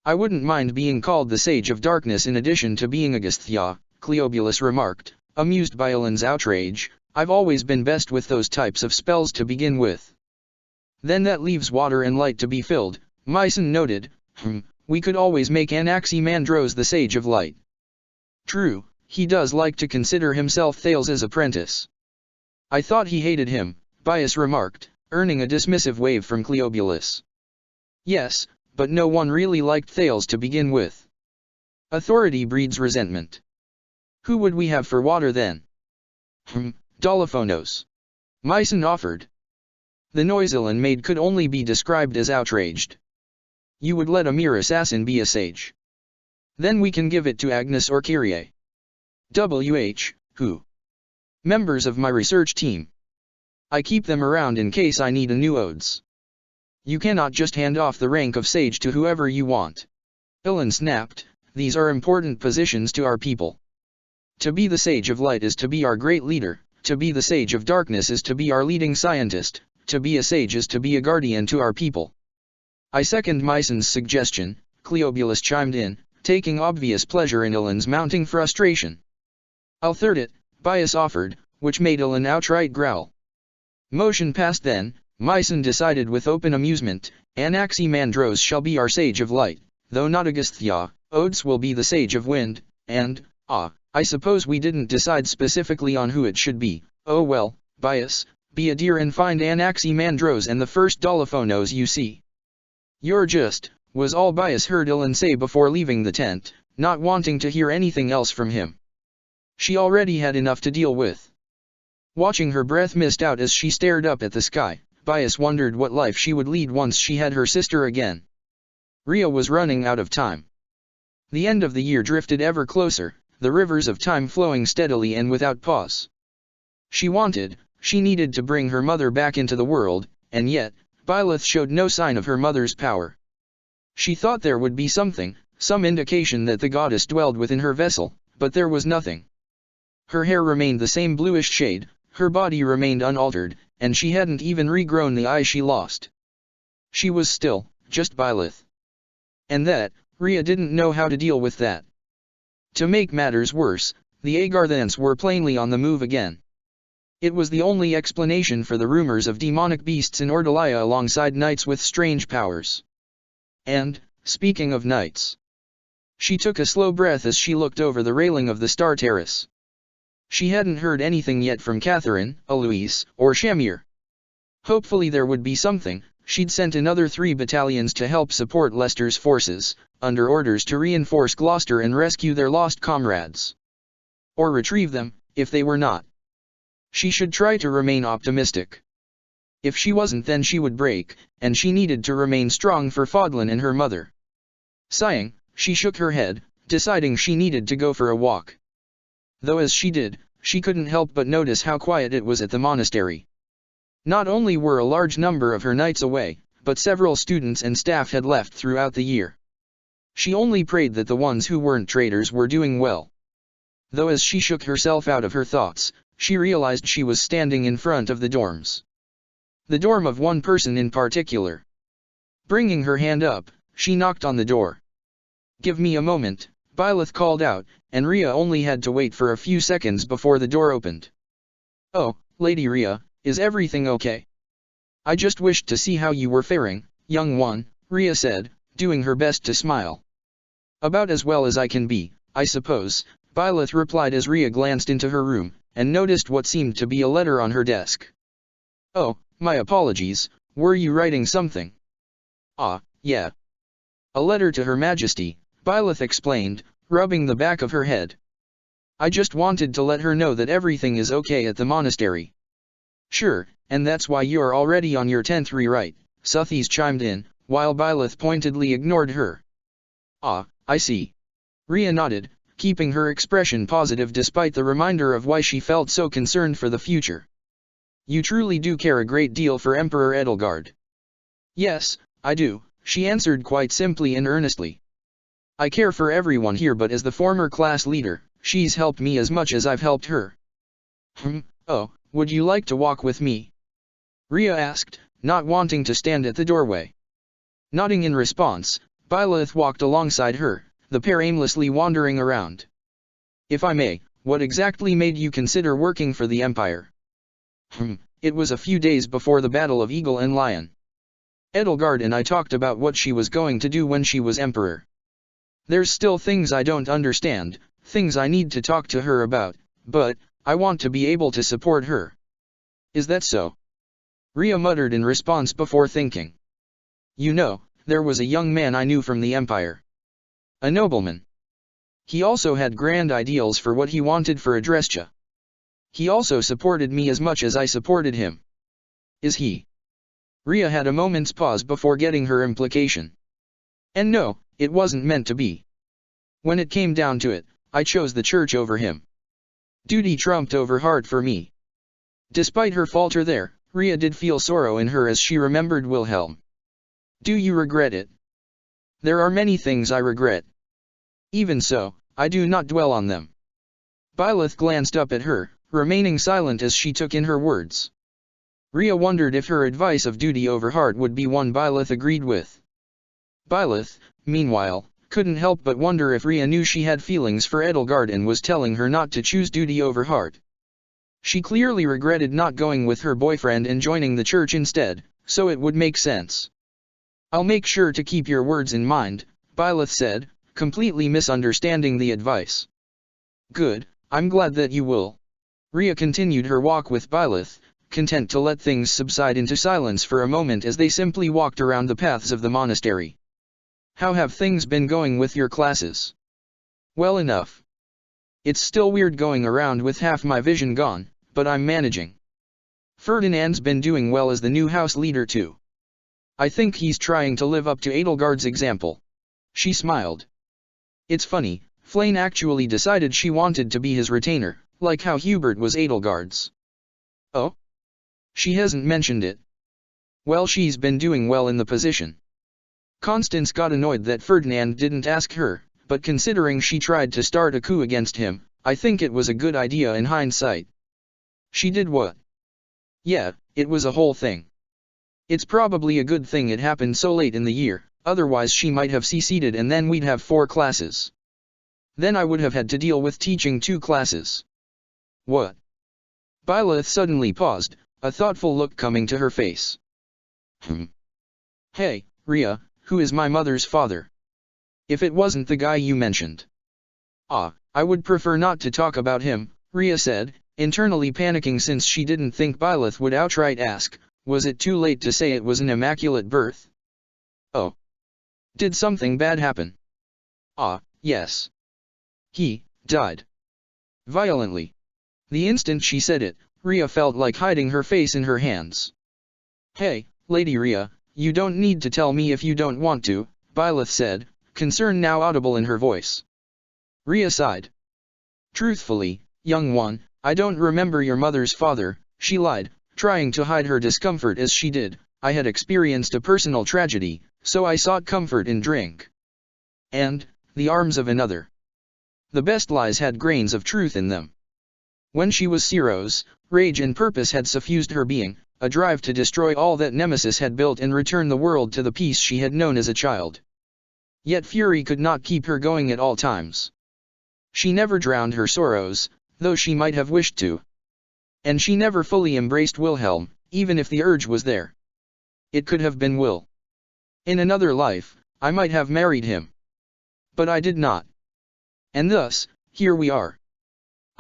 I wouldn't mind being called the Sage of Darkness in addition to being Agasthya, Cleobulus remarked, amused by Ilan's outrage. I've always been best with those types of spells to begin with. Then that leaves water and light to be filled, Mycen noted. We could always make Anaximandros the Sage of Light. True, he does like to consider himself Thales' apprentice. I thought he hated him, Bias remarked, earning a dismissive wave from Cleobulus. Yes, but no one really liked Thales to begin with. Authority breeds resentment. Who would we have for water then? Dolofonos. Mycen offered. The noise Ilan made could only be described as outraged. You would let a mere assassin be a sage? Then we can give it to Agnes or Kyrie. Who? Members of my research team. I keep them around in case I need a new odes. You cannot just hand off the rank of sage to whoever you want. Ilan snapped, these are important positions to our people. To be the Sage of Light is to be our great leader, to be the Sage of Darkness is to be our leading scientist, to be a sage is to be a guardian to our people. I second Mycen's suggestion, Cleobulus chimed in, taking obvious pleasure in Ilan's mounting frustration. I'll third it, Bias offered, which made Ilan outright growl. Motion passed then, Mycen decided with open amusement, Anaximandros shall be our Sage of Light, though not Agasthya, Odes will be the Sage of Wind, and, I suppose we didn't decide specifically on who it should be. Oh well, Bias, be a dear and find Anaximandros and the first Dolofonos you see. You're just, was all Bias heard Ilan say before leaving the tent, not wanting to hear anything else from him. She already had enough to deal with. Watching her breath mist out as she stared up at the sky, Bias wondered what life she would lead once she had her sister again. Rhea was running out of time. The end of the year drifted ever closer, the rivers of time flowing steadily and without pause. She needed to bring her mother back into the world, and yet, Byleth showed no sign of her mother's power. She thought there would be something, some indication that the goddess dwelled within her vessel, but there was nothing. Her hair remained the same bluish shade, her body remained unaltered, and she hadn't even regrown the eyes she lost. She was still, just Byleth. And that, Rhea didn't know how to deal with that. To make matters worse, the Agarthans were plainly on the move again. It was the only explanation for the rumors of demonic beasts in Ordalia alongside knights with strange powers. And, speaking of knights, she took a slow breath as she looked over the railing of the Star Terrace. She hadn't heard anything yet from Catherine, Eloise, or Shamir. Hopefully there would be something. She'd sent another 3 battalions to help support Leicester's forces, under orders to reinforce Gloucester and rescue their lost comrades. Or retrieve them, if they were not. She should try to remain optimistic. If she wasn't, then she would break, and she needed to remain strong for Fodlan and her mother. Sighing, she shook her head, deciding she needed to go for a walk. Though as she did, she couldn't help but notice how quiet it was at the monastery. Not only were a large number of her knights away, but several students and staff had left throughout the year. She only prayed that the ones who weren't traitors were doing well. Though as she shook herself out of her thoughts, she realized she was standing in front of the dorms. The dorm of one person in particular. Bringing her hand up, she knocked on the door. "Give me a moment," Byleth called out, and Rhea only had to wait for a few seconds before the door opened. "Oh, Lady Rhea, is everything okay?" "I just wished to see how you were faring, young one," Rhea said, doing her best to smile. "About as well as I can be, I suppose," Byleth replied as Rhea glanced into her room, and noticed what seemed to be a letter on her desk. "Oh, my apologies, were you writing something?" "Ah, yeah. A letter to Her Majesty," Byleth explained, rubbing the back of her head. "I just wanted to let her know that everything is okay at the monastery." "Sure, and that's why you're already on your 10th rewrite," Suthies chimed in, while Byleth pointedly ignored her. "Ah, I see." Rhea nodded, keeping her expression positive despite the reminder of why she felt so concerned for the future. "You truly do care a great deal for Emperor Edelgard." "Yes, I do," she answered quite simply and earnestly. "I care for everyone here, but as the former class leader, she's helped me as much as I've helped her." "Oh, would you like to walk with me?" Rhea asked, not wanting to stand at the doorway. Nodding in response, Byleth walked alongside her, the pair aimlessly wandering around. "If I may, what exactly made you consider working for the Empire?" It was a few days before the Battle of Eagle and Lion. Edelgard and I talked about what she was going to do when she was Emperor. There's still things I don't understand, things I need to talk to her about, but I want to be able to support her." "Is that so?" Rhea muttered in response before thinking. "You know, there was a young man I knew from the Empire. A nobleman. He also had grand ideals for what he wanted for Adrestia. He also supported me as much as I supported him." "Is he?" Rhea had a moment's pause before getting her implication. "And no, it wasn't meant to be. When it came down to it, I chose the church over him. Duty trumped over heart for me." Despite her falter there, Rhea did feel sorrow in her as she remembered Wilhelm. "Do you regret it?" "There are many things I regret. Even so, I do not dwell on them." Byleth glanced up at her, remaining silent as she took in her words. Rhea wondered if her advice of duty over heart would be one Byleth agreed with. Byleth, meanwhile, couldn't help but wonder if Rhea knew she had feelings for Edelgard and was telling her not to choose duty over heart. She clearly regretted not going with her boyfriend and joining the church instead, so it would make sense. "I'll make sure to keep your words in mind," Byleth said, completely misunderstanding the advice. "Good, I'm glad that you will." Rhea continued her walk with Byleth, content to let things subside into silence for a moment as they simply walked around the paths of the monastery. "How have things been going with your classes?" "Well enough. It's still weird going around with half my vision gone, but I'm managing. Ferdinand's been doing well as the new house leader too. I think he's trying to live up to Edelgard's example." She smiled. "It's funny, Flane actually decided she wanted to be his retainer, like how Hubert was Edelgard's." "Oh? She hasn't mentioned it." "Well, she's been doing well in the position." Constance got annoyed that Ferdinand didn't ask her, but considering she tried to start a coup against him, I think it was a good idea in hindsight. "She did what?" "Yeah, it was a whole thing. It's probably a good thing it happened so late in the year, otherwise she might have seceded and then we'd have 4 classes. Then I would have had to deal with teaching 2 classes." "What?" Byleth suddenly paused, a thoughtful look coming to her face. Hey, Rhea, who is my mother's father? If it wasn't the guy you mentioned. I would prefer not to talk about him, Rhea said, internally panicking since she didn't think Byleth would outright ask, was it too late to say it was an immaculate birth? Oh. Did something bad happen? Yes. He died. Violently. The instant she said it, Rhea felt like hiding her face in her hands. Hey, Lady Rhea, you don't need to tell me if you don't want to, Byleth said, concern now audible in her voice. Rhea sighed. Truthfully, young one, I don't remember your mother's father, she lied, trying to hide her discomfort as she did. I had experienced a personal tragedy, so I sought comfort in drink. And the arms of another. The best lies had grains of truth in them. When she was Ceros, rage and purpose had suffused her being, a drive to destroy all that Nemesis had built and return the world to the peace she had known as a child. Yet fury could not keep her going at all times. She never drowned her sorrows, though she might have wished to. And she never fully embraced Wilhelm, even if the urge was there. It could have been Will. In another life, I might have married him. But I did not. And thus, here we are.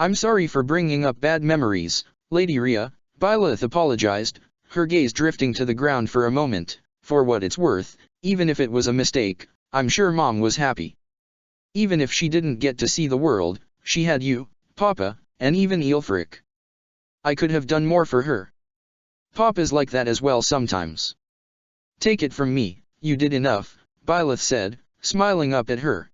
I'm sorry for bringing up bad memories, Lady Rhea, Byleth apologized, her gaze drifting to the ground for a moment. For what it's worth, even if it was a mistake, I'm sure Mom was happy. Even if she didn't get to see the world, she had you, Papa, and even Aelfric. I could have done more for her. Papa's like that as well sometimes. Take it from me, you did enough, Byleth said, smiling up at her.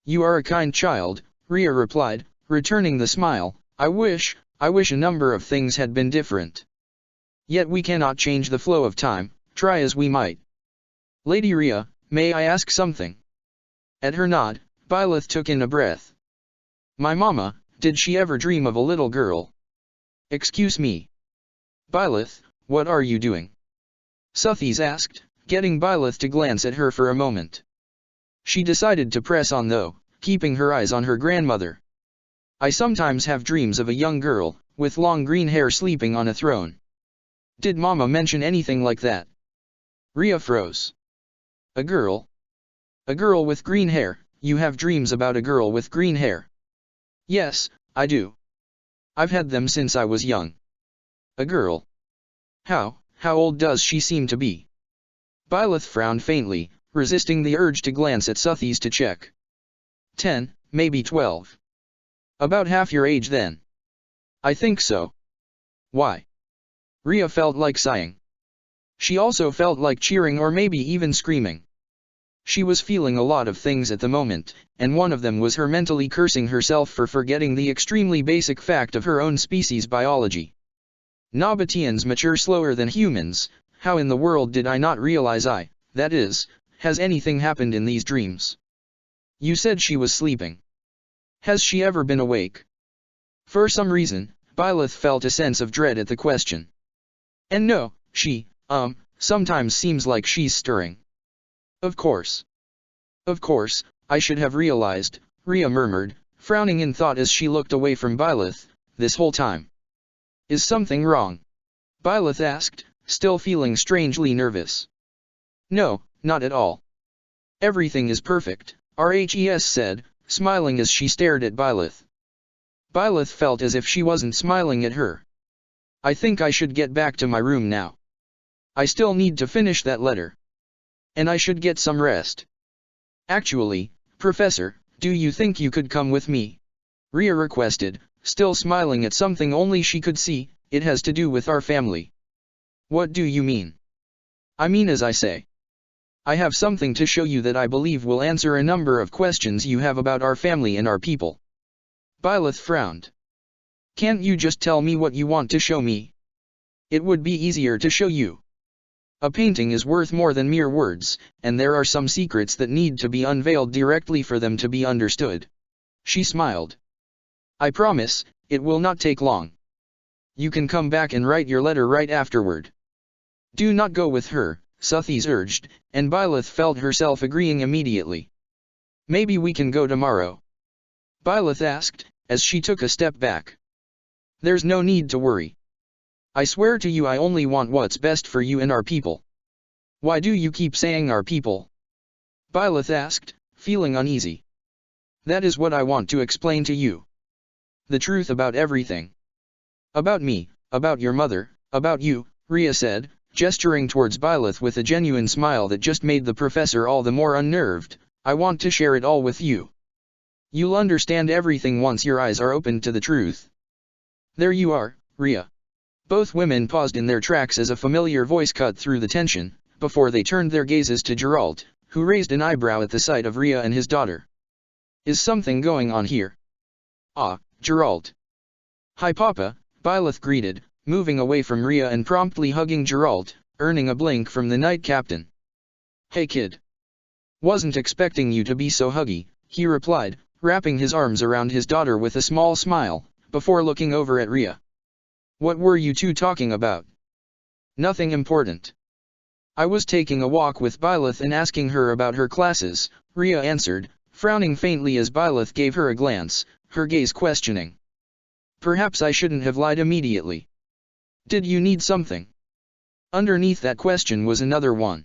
You are a kind child, Rhea replied, returning the smile. I wish a number of things had been different. Yet we cannot change the flow of time, try as we might. Lady Rhea, may I ask something? At her nod, Byleth took in a breath. My mama, did she ever dream of a little girl? Excuse me. Byleth, what are you doing? Suthies asked, getting Byleth to glance at her for a moment. She decided to press on though, keeping her eyes on her grandmother. I sometimes have dreams of a young girl, with long green hair sleeping on a throne. Did Mama mention anything like that? Rhea froze. A girl? A girl with green hair, you have dreams about a girl with green hair? Yes, I do. I've had them since I was young. A girl? How old does she seem to be? Byleth frowned faintly, resisting the urge to glance at Suthies to check. 10, maybe 12. About half your age then. I think so. Why? Rhea felt like sighing. She also felt like cheering or maybe even screaming. She was feeling a lot of things at the moment, and one of them was her mentally cursing herself for forgetting the extremely basic fact of her own species' biology. Nabateans mature slower than humans. How in the world did I not realize that is, has anything happened in these dreams? You said she was sleeping. Has she ever been awake? For some reason, Byleth felt a sense of dread at the question. And no, she, sometimes seems like she's stirring. Of course. Of course, I should have realized, Rhea murmured, frowning in thought as she looked away from Byleth, this whole time. Is something wrong? Byleth asked, still feeling strangely nervous. No, not at all. Everything is perfect, Rhes said, smiling as she stared at Byleth. Byleth felt as if she wasn't smiling at her. I think I should get back to my room now. I still need to finish that letter. And I should get some rest. Actually, Professor, do you think you could come with me? Rhea requested, still smiling at something only she could see. It has to do with our family. What do you mean? I mean, as I say. I have something to show you that I believe will answer a number of questions you have about our family and our people. Byleth frowned. Can't you just tell me what you want to show me? It would be easier to show you. A painting is worth more than mere words, and there are some secrets that need to be unveiled directly for them to be understood. She smiled. I promise, it will not take long. You can come back and write your letter right afterward. Do not go with her, Suthies urged, and Byleth felt herself agreeing immediately. Maybe we can go tomorrow? Byleth asked, as she took a step back. There's no need to worry. I swear to you I only want what's best for you and our people. Why do you keep saying our people? Byleth asked, feeling uneasy. That is what I want to explain to you. The truth about everything. About me, about your mother, about you, Rhea said, gesturing towards Byleth with a genuine smile that just made the professor all the more unnerved. I want to share it all with you. You'll understand everything once your eyes are opened to the truth. There you are, Rhea. Both women paused in their tracks as a familiar voice cut through the tension, before they turned their gazes to Geralt, who raised an eyebrow at the sight of Rhea and his daughter. Is something going on here? Ah, Geralt. Hi Papa, Byleth greeted, moving away from Rhea and promptly hugging Geralt, earning a blink from the Knight Captain. Hey kid. Wasn't expecting you to be so huggy, he replied, wrapping his arms around his daughter with a small smile, before looking over at Rhea. What were you two talking about? Nothing important. I was taking a walk with Byleth and asking her about her classes, Rhea answered, frowning faintly as Byleth gave her a glance, her gaze questioning. Perhaps I shouldn't have lied immediately. Did you need something? Underneath that question was another one.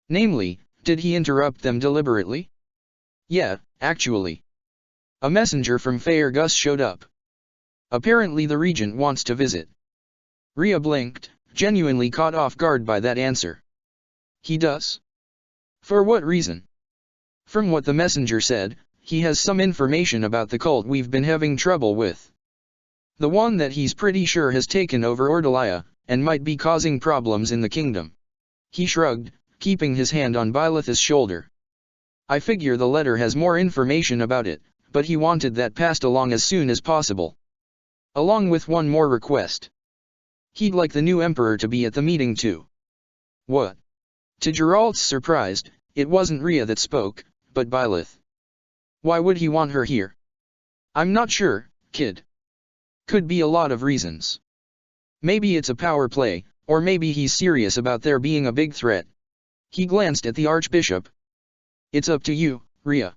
Namely, did he interrupt them deliberately? Yeah, actually. A messenger from Faerghus showed up. Apparently the regent wants to visit. Rhea blinked, genuinely caught off guard by that answer. He does? For what reason? From what the messenger said, he has some information about the cult we've been having trouble with. The one that he's pretty sure has taken over Ordalia, and might be causing problems in the kingdom. He shrugged, keeping his hand on Byleth's shoulder. I figure the letter has more information about it, but he wanted that passed along as soon as possible. Along with one more request. He'd like the new emperor to be at the meeting too. What? To Geralt's surprise, it wasn't Rhea that spoke, but Byleth. Why would he want her here? I'm not sure, kid. Could be a lot of reasons. Maybe it's a power play, or maybe he's serious about there being a big threat. He glanced at the Archbishop. It's up to you, Rhea.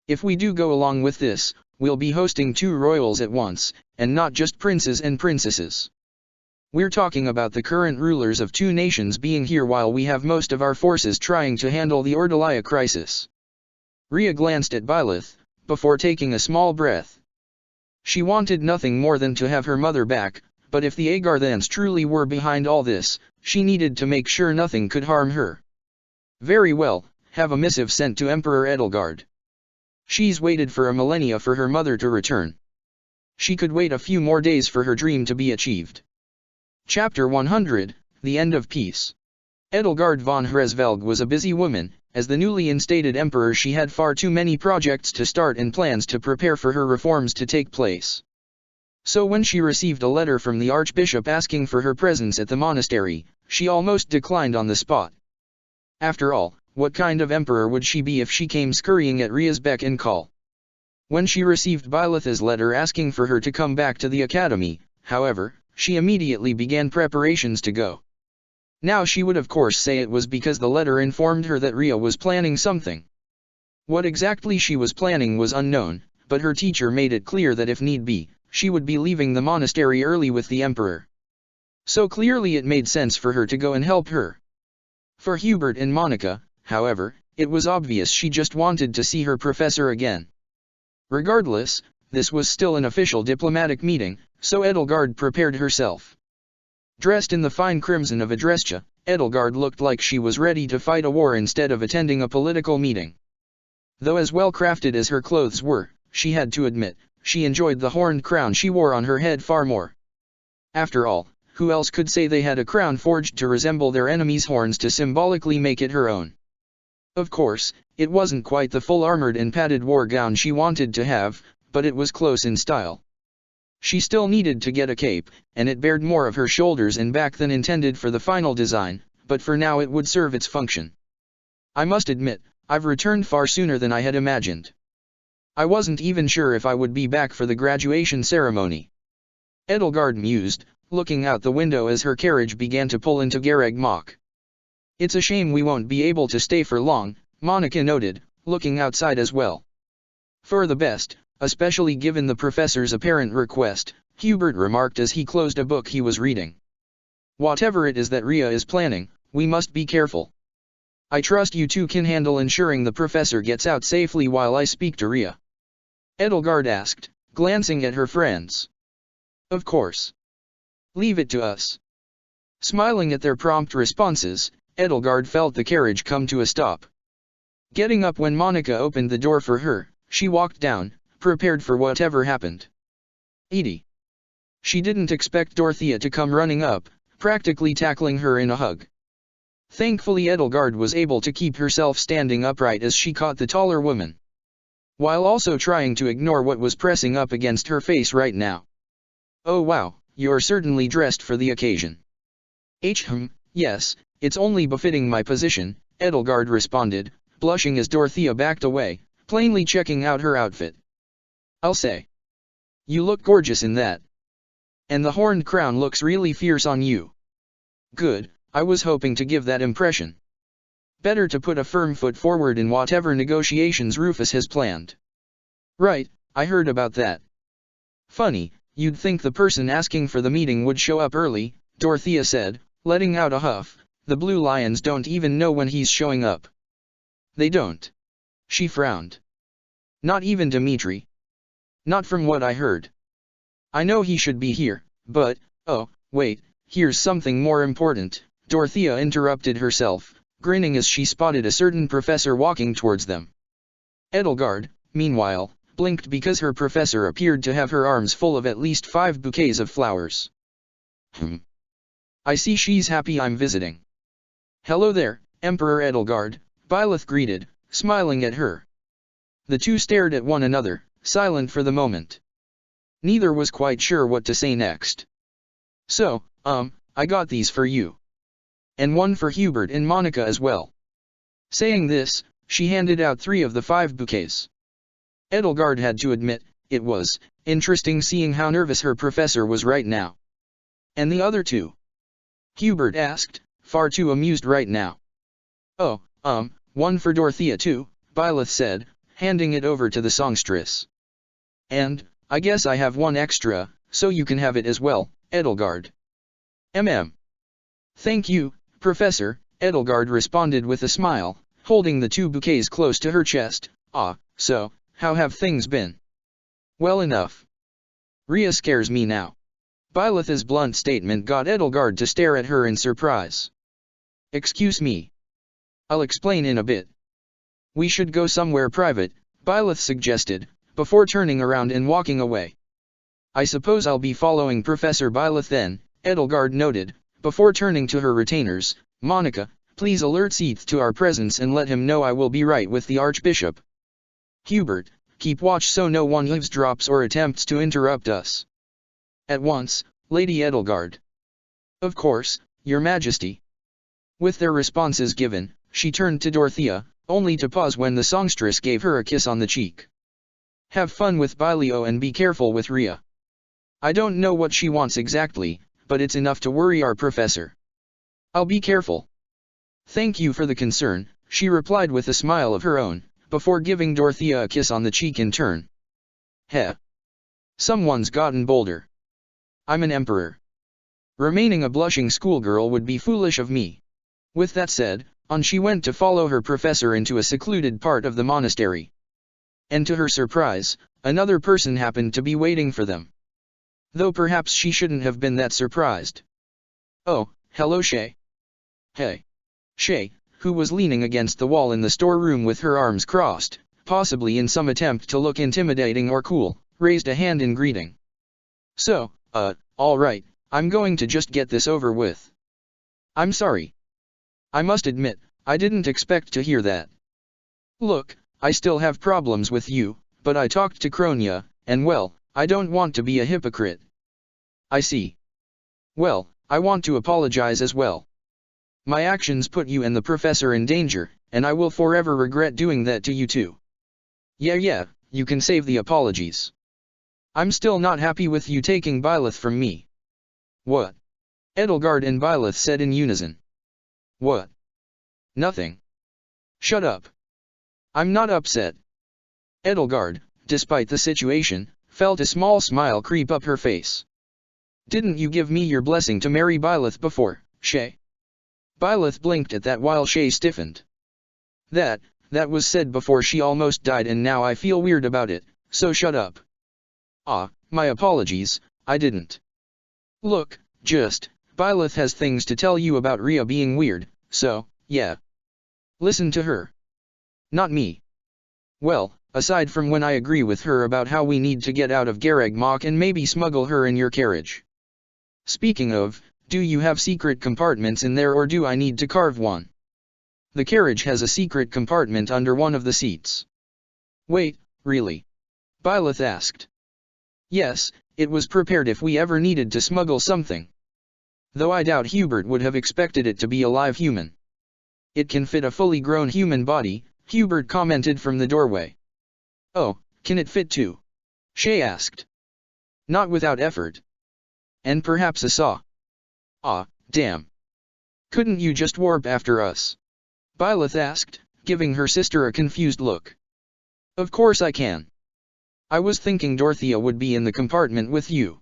If we do go along with this, we'll be hosting 2 royals at once, and not just princes and princesses. We're talking about the current rulers of 2 nations being here while we have most of our forces trying to handle the Ordalia crisis. Rhea glanced at Byleth, before taking a small breath. She wanted nothing more than to have her mother back, but if the Agarthans truly were behind all this, she needed to make sure nothing could harm her. Very well, have a missive sent to Emperor Edelgard. She's waited for a millennia for her mother to return. She could wait a few more days for her dream to be achieved. Chapter 100, The End of Peace. Edelgard von Hresvelg was a busy woman. As the newly instated emperor, she had far too many projects to start and plans to prepare for her reforms to take place. So when she received a letter from the Archbishop asking for her presence at the monastery, she almost declined on the spot. After all, what kind of emperor would she be if she came scurrying at Rhea's beck and call? When she received Byleth's letter asking for her to come back to the academy, however, she immediately began preparations to go. Now she would of course say it was because the letter informed her that Rhea was planning something. What exactly she was planning was unknown, but her teacher made it clear that if need be, she would be leaving the monastery early with the emperor. So clearly it made sense for her to go and help her. For Hubert and Monica, however, it was obvious she just wanted to see her professor again. Regardless, this was still an official diplomatic meeting, so Edelgard prepared herself. Dressed in the fine crimson of Adrestia, Edelgard looked like she was ready to fight a war instead of attending a political meeting. Though as well crafted as her clothes were, she had to admit, she enjoyed the horned crown she wore on her head far more. After all, who else could say they had a crown forged to resemble their enemies' horns to symbolically make it her own? Of course, it wasn't quite the full armored and padded war gown she wanted to have, but it was close in style. She still needed to get a cape, and it bared more of her shoulders and back than intended for the final design, but for now it would serve its function. I must admit, I've returned far sooner than I had imagined. I wasn't even sure if I would be back for the graduation ceremony. Edelgard mused, looking out the window as her carriage began to pull into Garreg Mach. It's a shame we won't be able to stay for long, Monica noted, looking outside as well. For the best, especially given the professor's apparent request, Hubert remarked as he closed a book he was reading. Whatever it is that Ria is planning, we must be careful. I trust you two can handle ensuring the professor gets out safely while I speak to Ria. Edelgard asked, glancing at her friends. Of course. Leave it to us. Smiling at their prompt responses, Edelgard felt the carriage come to a stop. Getting up when Monica opened the door for her, she walked down, prepared for whatever happened. Edie. She didn't expect Dorothea to come running up, practically tackling her in a hug. Thankfully Edelgard was able to keep herself standing upright as she caught the taller woman, while also trying to ignore what was pressing up against her face right now. Oh wow, you're certainly dressed for the occasion. Yes, it's only befitting my position, Edelgard responded, blushing as Dorothea backed away, plainly checking out her outfit. I'll say. You look gorgeous in that. And the horned crown looks really fierce on you. Good, I was hoping to give that impression. Better to put a firm foot forward in whatever negotiations Rufus has planned. Right, I heard about that. Funny, you'd think the person asking for the meeting would show up early, Dorothea said, letting out a huff. The Blue Lions don't even know when he's showing up. They don't. She frowned. Not even Dimitri. Not from what I heard. I know he should be here, but, oh, wait, here's something more important, Dorothea interrupted herself, grinning as she spotted a certain professor walking towards them. Edelgard, meanwhile, blinked because her professor appeared to have her arms full of at least 5 bouquets of flowers. I see she's happy I'm visiting. Hello there, Emperor Edelgard, Byleth greeted, smiling at her. The two stared at one another, silent for the moment. Neither was quite sure what to say next. So, I got these for you. And one for Hubert and Monica as well. Saying this, she handed out 3 of the 5 bouquets. Edelgard had to admit, it was interesting seeing how nervous her professor was right now. And the other 2? Hubert asked, far too amused right now. Oh, one for Dorothea too, Byleth said, handing it over to the songstress. And, I guess I have one extra, so you can have it as well, Edelgard. Thank you, Professor, Edelgard responded with a smile, holding the 2 bouquets close to her chest. So, how have things been? Well enough. Ria scares me now. Byleth's blunt statement got Edelgard to stare at her in surprise. Excuse me. I'll explain in a bit. We should go somewhere private, Byleth suggested, before turning around and walking away. I suppose I'll be following Professor Byleth then, Edelgard noted, before turning to her retainers. Monica, please alert Seath to our presence and let him know I will be right with the Archbishop. Hubert, keep watch so no one eavesdrops or attempts to interrupt us. At once, Lady Edelgard. Of course, Your Majesty. With their responses given, she turned to Dorothea, only to pause when the songstress gave her a kiss on the cheek. Have fun with Byleo and be careful with Ria. I don't know what she wants exactly, but it's enough to worry our professor. I'll be careful. Thank you for the concern, she replied with a smile of her own, before giving Dorothea a kiss on the cheek in turn. Heh. Someone's gotten bolder. I'm an emperor. Remaining a blushing schoolgirl would be foolish of me. With that said, on she went to follow her professor into a secluded part of the monastery. And to her surprise, another person happened to be waiting for them. Though perhaps she shouldn't have been that surprised. Oh, hello Shay. Hey. Shay, who was leaning against the wall in the storeroom with her arms crossed, possibly in some attempt to look intimidating or cool, raised a hand in greeting. So, alright, I'm going to just get this over with. I'm sorry. I must admit, I didn't expect to hear that. Look, I still have problems with you, but I talked to Kronia, and well, I don't want to be a hypocrite. I see. Well, I want to apologize as well. My actions put you and the professor in danger, and I will forever regret doing that to you too. Yeah, you can save the apologies. I'm still not happy with you taking Byleth from me. What? Edelgard and Byleth said in unison. What? Nothing. Shut up. I'm not upset. Edelgard, despite the situation, felt a small smile creep up her face. Didn't you give me your blessing to marry Byleth before, Shay? Byleth blinked at that while Shay stiffened. That was said before she almost died and now I feel weird about it, so shut up. Ah, my apologies, I didn't. Look, Byleth has things to tell you about Rhea being weird, so, yeah. Listen to her. Not me. Well, aside from when I agree with her about how we need to get out of Garreg Mach and maybe smuggle her in your carriage. Speaking of, do you have secret compartments in there or do I need to carve one? The carriage has a secret compartment under one of the seats. Wait, really? Byleth asked. Yes, it was prepared if we ever needed to smuggle something. Though I doubt Hubert would have expected it to be a live human. It can fit a fully grown human body, Hubert commented from the doorway. Oh, can it fit too? Shay asked. Not without effort. And perhaps a saw. Ah, damn. Couldn't you just warp after us? Byleth asked, giving her sister a confused look. Of course I can. I was thinking Dorothea would be in the compartment with you.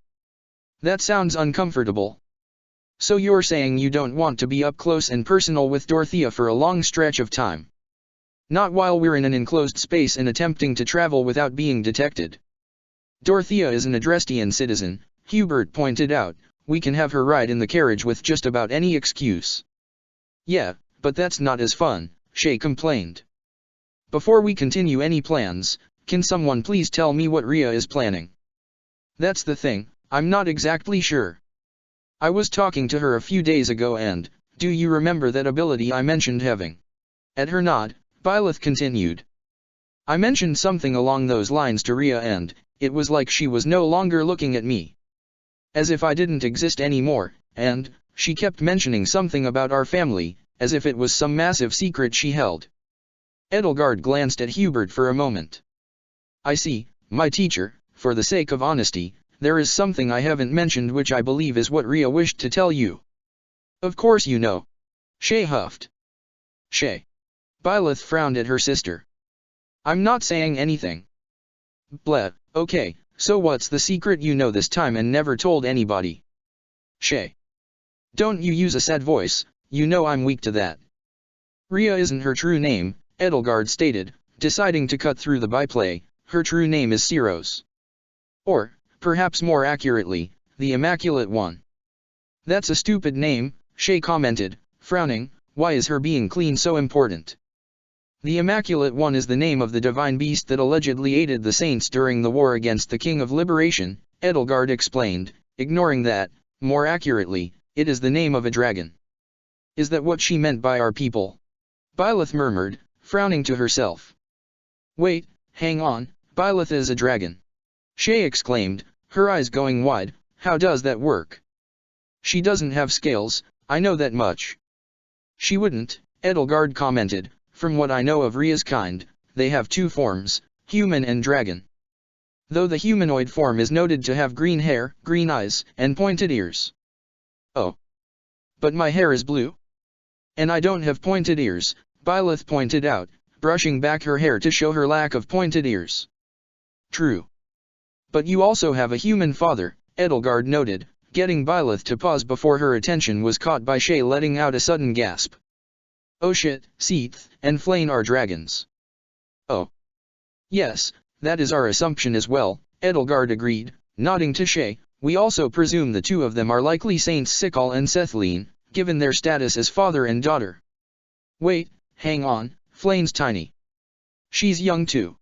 That sounds uncomfortable. So you're saying you don't want to be up close and personal with Dorothea for a long stretch of time? Not while we're in an enclosed space and attempting to travel without being detected. Dorothea is an Adrestian citizen, Hubert pointed out. We can have her ride in the carriage with just about any excuse. Yeah, but that's not as fun, Shay complained. Before we continue any plans, can someone please tell me what Rhea is planning? That's the thing, I'm not exactly sure. I was talking to her a few days ago and, do you remember that ability I mentioned having? At her nod, Byleth continued. I mentioned something along those lines to Rhea and, it was like she was no longer looking at me. As if I didn't exist anymore, and, she kept mentioning something about our family, as if it was some massive secret she held. Edelgard glanced at Hubert for a moment. I see, my teacher, for the sake of honesty, there is something I haven't mentioned which I believe is what Rhea wished to tell you. Of course you know. Shay huffed. Shay. Byleth frowned at her sister. I'm not saying anything. Bleh, okay, so what's the secret you know this time and never told anybody? Shay. Don't you use a sad voice, you know I'm weak to that. Rhea isn't her true name, Edelgard stated, deciding to cut through the byplay. Her true name is Siros. Or, perhaps more accurately, the Immaculate One. That's a stupid name, Shay commented, frowning. Why is her being clean so important? The Immaculate One is the name of the divine beast that allegedly aided the saints during the war against the King of Liberation, Edelgard explained, ignoring that, more accurately, it is the name of a dragon. Is that what she meant by our people? Byleth murmured, frowning to herself. Wait, hang on, Byleth is a dragon. Shay exclaimed, her eyes going wide. How does that work? She doesn't have scales, I know that much. She wouldn't, Edelgard commented. From what I know of Rhea's kind, they have two forms, human and dragon. Though the humanoid form is noted to have green hair, green eyes, and pointed ears. Oh. But my hair is blue. And I don't have pointed ears, Byleth pointed out, brushing back her hair to show her lack of pointed ears. True. But you also have a human father, Edelgard noted, getting Byleth to pause before her attention was caught by Shay letting out a sudden gasp. Oh shit, Seath and Flayn are dragons. Oh. Yes, that is our assumption as well, Edelgard agreed, nodding to Shay. We also presume the two of them are likely Saints Sikal and Cethline, given their status as father and daughter. Wait, hang on, Flayn's tiny. She's young too.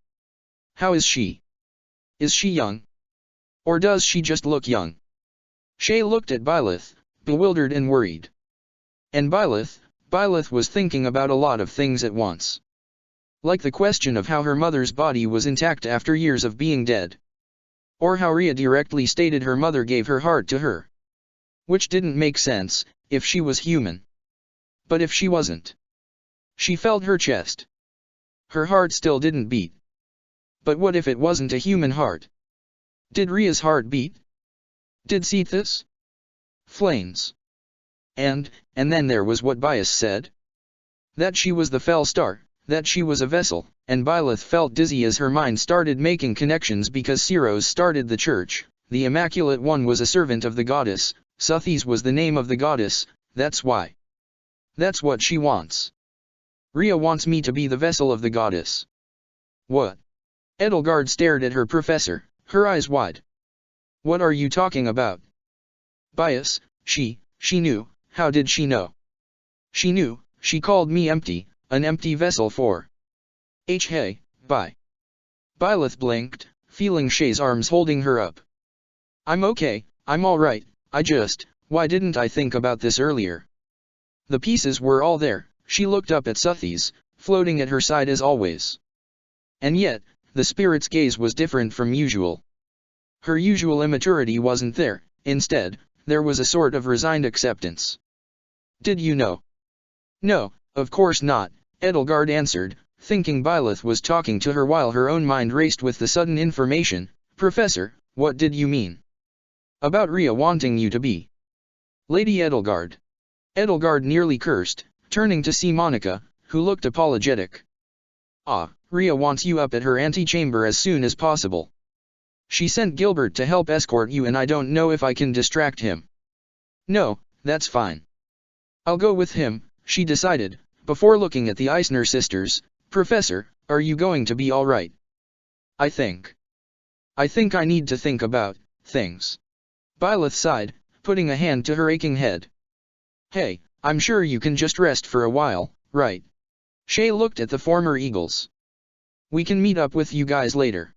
How is she? Is she young? Or does she just look young? Shay looked at Byleth, bewildered and worried. And Byleth was thinking about a lot of things at once. Like the question of how her mother's body was intact after years of being dead. Or how Rhea directly stated her mother gave her heart to her. Which didn't make sense, if she was human. But if she wasn't? She felt her chest. Her heart still didn't beat. But what if it wasn't a human heart? Did Rhea's heart beat? Did Seath's? Flayn's? And then there was what Bias said. That she was the fell star, that she was a vessel, and Byleth felt dizzy as her mind started making connections because Siros started the church, The Immaculate One was a servant of the goddess, Sothis was the name of the goddess, that's why. That's what she wants. Rhea wants me to be the vessel of the goddess. What? Edelgard stared at her professor, her eyes wide. What are you talking about? Bias, she knew, how did she know? She knew, she called me empty, an empty vessel for. Hey, bye. Byleth blinked, feeling Shay's arms holding her up. I'm okay, I'm alright, why didn't I think about this earlier? The pieces were all there, she looked up at Sothis, floating at her side as always. And yet, the spirit's gaze was different from usual. Her usual immaturity wasn't there, instead, there was a sort of resigned acceptance. Did you know? No, of course not, Edelgard answered, thinking Byleth was talking to her while her own mind raced with the sudden information. Professor, what did you mean? About Rhea wanting you to be Lady Edelgard. Edelgard nearly cursed, turning to see Monica, who looked apologetic. Rhea wants you up at her antechamber as soon as possible. She sent Gilbert to help escort you and I don't know if I can distract him. No, that's fine. I'll go with him, she decided, before looking at the Eisner sisters. Professor, are you going to be alright? I think I need to think about things. Byleth sighed, putting a hand to her aching head. Hey, I'm sure you can just rest for a while, right? Shay looked at the former Eagles. We can meet up with you guys later.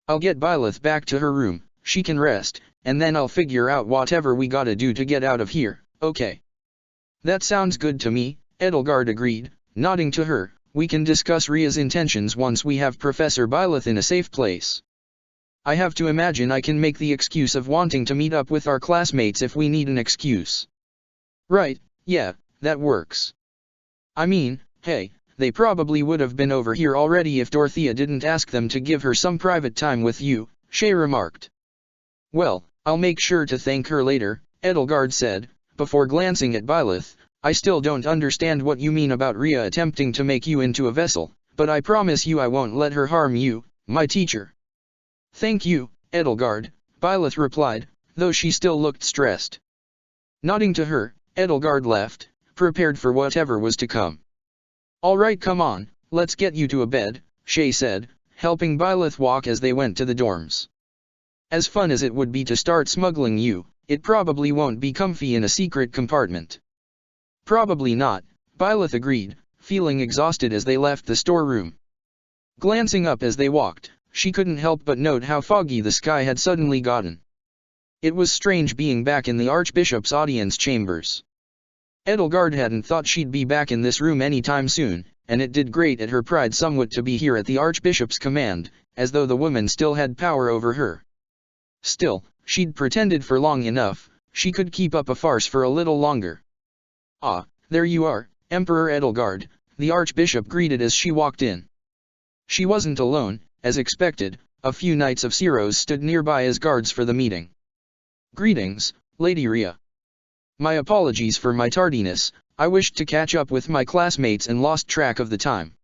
I'll get Byleth back to her room, she can rest, and then I'll figure out whatever we gotta do to get out of here, okay? That sounds good to me, Edelgard agreed, nodding to her. We can discuss Rhea's intentions once we have Professor Byleth in a safe place. I have to imagine I can make the excuse of wanting to meet up with our classmates if we need an excuse. Right, yeah, that works. I mean, hey, they probably would have been over here already if Dorothea didn't ask them to give her some private time with you, Shay remarked. Well, I'll make sure to thank her later, Edelgard said, before glancing at Byleth. I still don't understand what you mean about Rhea attempting to make you into a vessel, but I promise you I won't let her harm you, my teacher. Thank you, Edelgard, Byleth replied, though she still looked stressed. Nodding to her, Edelgard left, prepared for whatever was to come. Alright, come on, let's get you to a bed, Shay said, helping Byleth walk as they went to the dorms. As fun as it would be to start smuggling you, it probably won't be comfy in a secret compartment. Probably not, Byleth agreed, feeling exhausted as they left the storeroom. Glancing up as they walked, she couldn't help but note how foggy the sky had suddenly gotten. It was strange being back in the Archbishop's audience chambers. Edelgard hadn't thought she'd be back in this room anytime soon, and it did grate at her pride somewhat to be here at the Archbishop's command, as though the woman still had power over her. Still, she'd pretended for long enough, she could keep up a farce for a little longer. There you are, Emperor Edelgard, the Archbishop greeted as she walked in. She wasn't alone, as expected, a few Knights of Syros stood nearby as guards for the meeting. Greetings, Lady Rhea. My apologies for my tardiness, I wished to catch up with my classmates and lost track of the time.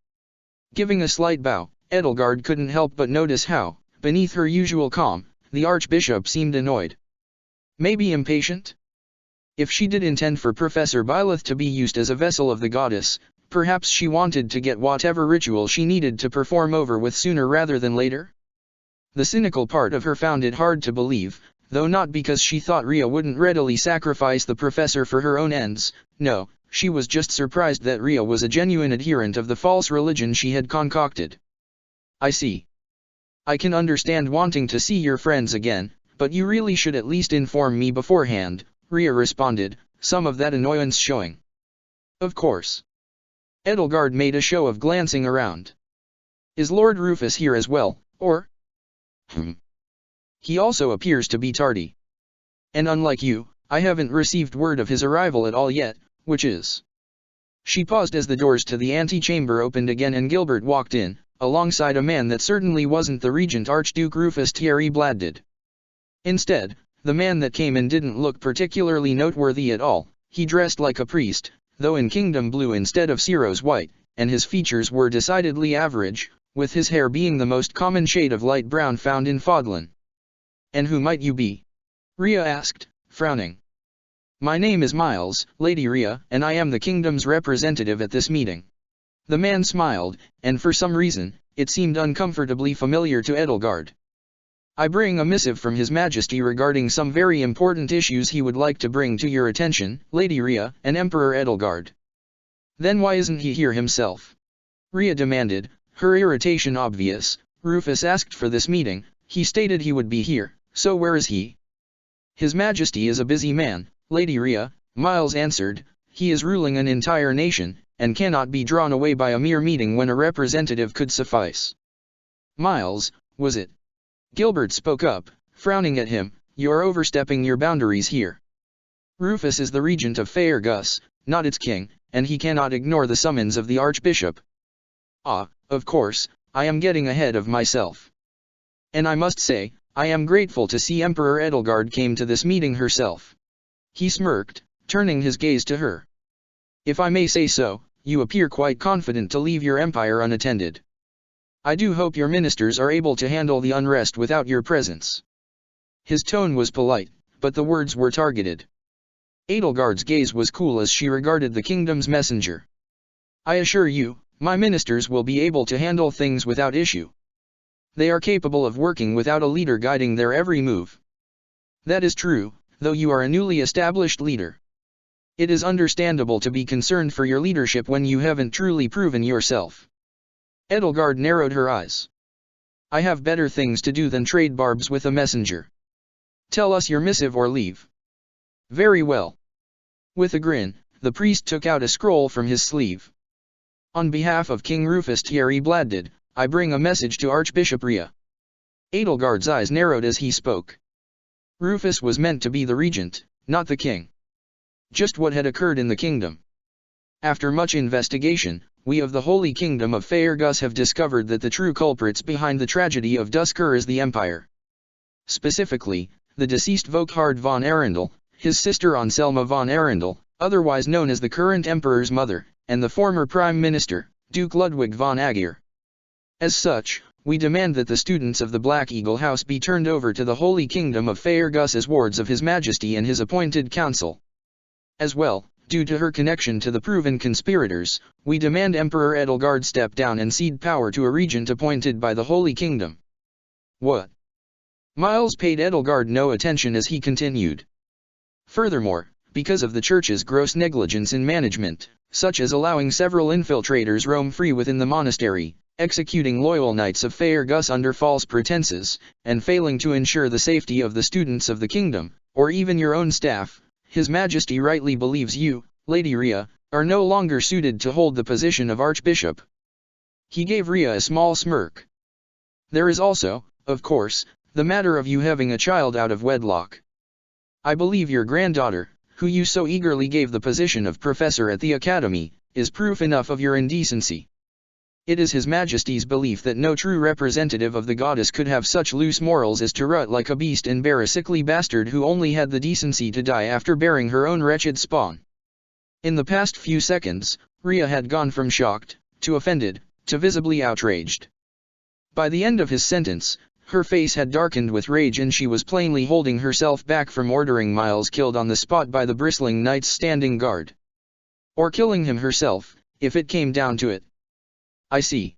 Giving a slight bow, Edelgard couldn't help but notice how, beneath her usual calm, the Archbishop seemed annoyed. Maybe impatient? If she did intend for Professor Byleth to be used as a vessel of the goddess, perhaps she wanted to get whatever ritual she needed to perform over with sooner rather than later? The cynical part of her found it hard to believe, though not because she thought Rhea wouldn't readily sacrifice the professor for her own ends. No, she was just surprised that Rhea was a genuine adherent of the false religion she had concocted. I see. I can understand wanting to see your friends again, but you really should at least inform me beforehand, Rhea responded, some of that annoyance showing. Of course. Edelgard made a show of glancing around. Is Lord Rufus here as well, or? He also appears to be tardy. And unlike you, I haven't received word of his arrival at all yet, which is. She paused as the doors to the antechamber opened again and Gilbert walked in, alongside a man that certainly wasn't the Regent Archduke Rufus Thierry Bladded. Instead, the man that came in didn't look particularly noteworthy at all. He dressed like a priest, though in Kingdom Blue instead of Syros White, and his features were decidedly average, with his hair being the most common shade of light brown found in Fodlan. And who might you be? Rhea asked, frowning. My name is Miles, Lady Rhea, and I am the kingdom's representative at this meeting. The man smiled, and for some reason, it seemed uncomfortably familiar to Edelgard. I bring a missive from His Majesty regarding some very important issues he would like to bring to your attention, Lady Rhea, and Emperor Edelgard. Then why isn't he here himself? Rhea demanded, her irritation obvious. Rufus asked for this meeting, he stated he would be here, so where is he? His Majesty is a busy man, Lady Rhea, Miles answered, he is ruling an entire nation, and cannot be drawn away by a mere meeting when a representative could suffice. Miles, was it? Gilbert spoke up, frowning at him, you are overstepping your boundaries here. Rufus is the regent of Faerghus, not its king, and he cannot ignore the summons of the Archbishop. Ah, of course, I am getting ahead of myself. And I must say, I am grateful to see Emperor Edelgard came to this meeting herself. He smirked, turning his gaze to her. If I may say so, you appear quite confident to leave your empire unattended. I do hope your ministers are able to handle the unrest without your presence. His tone was polite, but the words were targeted. Edelgard's gaze was cool as she regarded the kingdom's messenger. I assure you, my ministers will be able to handle things without issue. They are capable of working without a leader guiding their every move. That is true, though you are a newly established leader. It is understandable to be concerned for your leadership when you haven't truly proven yourself. Edelgard narrowed her eyes. I have better things to do than trade barbs with a messenger. Tell us your missive or leave. Very well. With a grin, the priest took out a scroll from his sleeve. On behalf of King Rufus Thierry Bladded, I bring a message to Archbishop Rhea. Edelgard's eyes narrowed as he spoke. Rufus was meant to be the regent, not the king. Just what had occurred in the kingdom. After much investigation, we of the Holy Kingdom of Faerghus have discovered that the true culprits behind the tragedy of Duscur is the Empire. Specifically, the deceased Volkhard von Arundel, his sister Anselma von Arundel, otherwise known as the current Emperor's mother, and the former Prime Minister, Duke Ludwig von Aegir. As such, we demand that the students of the Black Eagle House be turned over to the Holy Kingdom of Faerghus as wards of His Majesty and his appointed council. As well, due to her connection to the proven conspirators, we demand Emperor Edelgard step down and cede power to a regent appointed by the Holy Kingdom. What? Miles paid Edelgard no attention as he continued. Furthermore, because of the Church's gross negligence in management, such as allowing several infiltrators roam free within the monastery, executing loyal knights of Faerghus under false pretenses, and failing to ensure the safety of the students of the kingdom, or even your own staff, His Majesty rightly believes you, Lady Rhea, are no longer suited to hold the position of Archbishop. He gave Rhea a small smirk. There is also, of course, the matter of you having a child out of wedlock. I believe your granddaughter, who you so eagerly gave the position of professor at the academy, is proof enough of your indecency. It is His Majesty's belief that no true representative of the goddess could have such loose morals as to rut like a beast and bear a sickly bastard who only had the decency to die after bearing her own wretched spawn. In the past few seconds, Rhea had gone from shocked, to offended, to visibly outraged. By the end of his sentence, her face had darkened with rage and she was plainly holding herself back from ordering Miles killed on the spot by the bristling knights standing guard. Or killing him herself, if it came down to it. I see.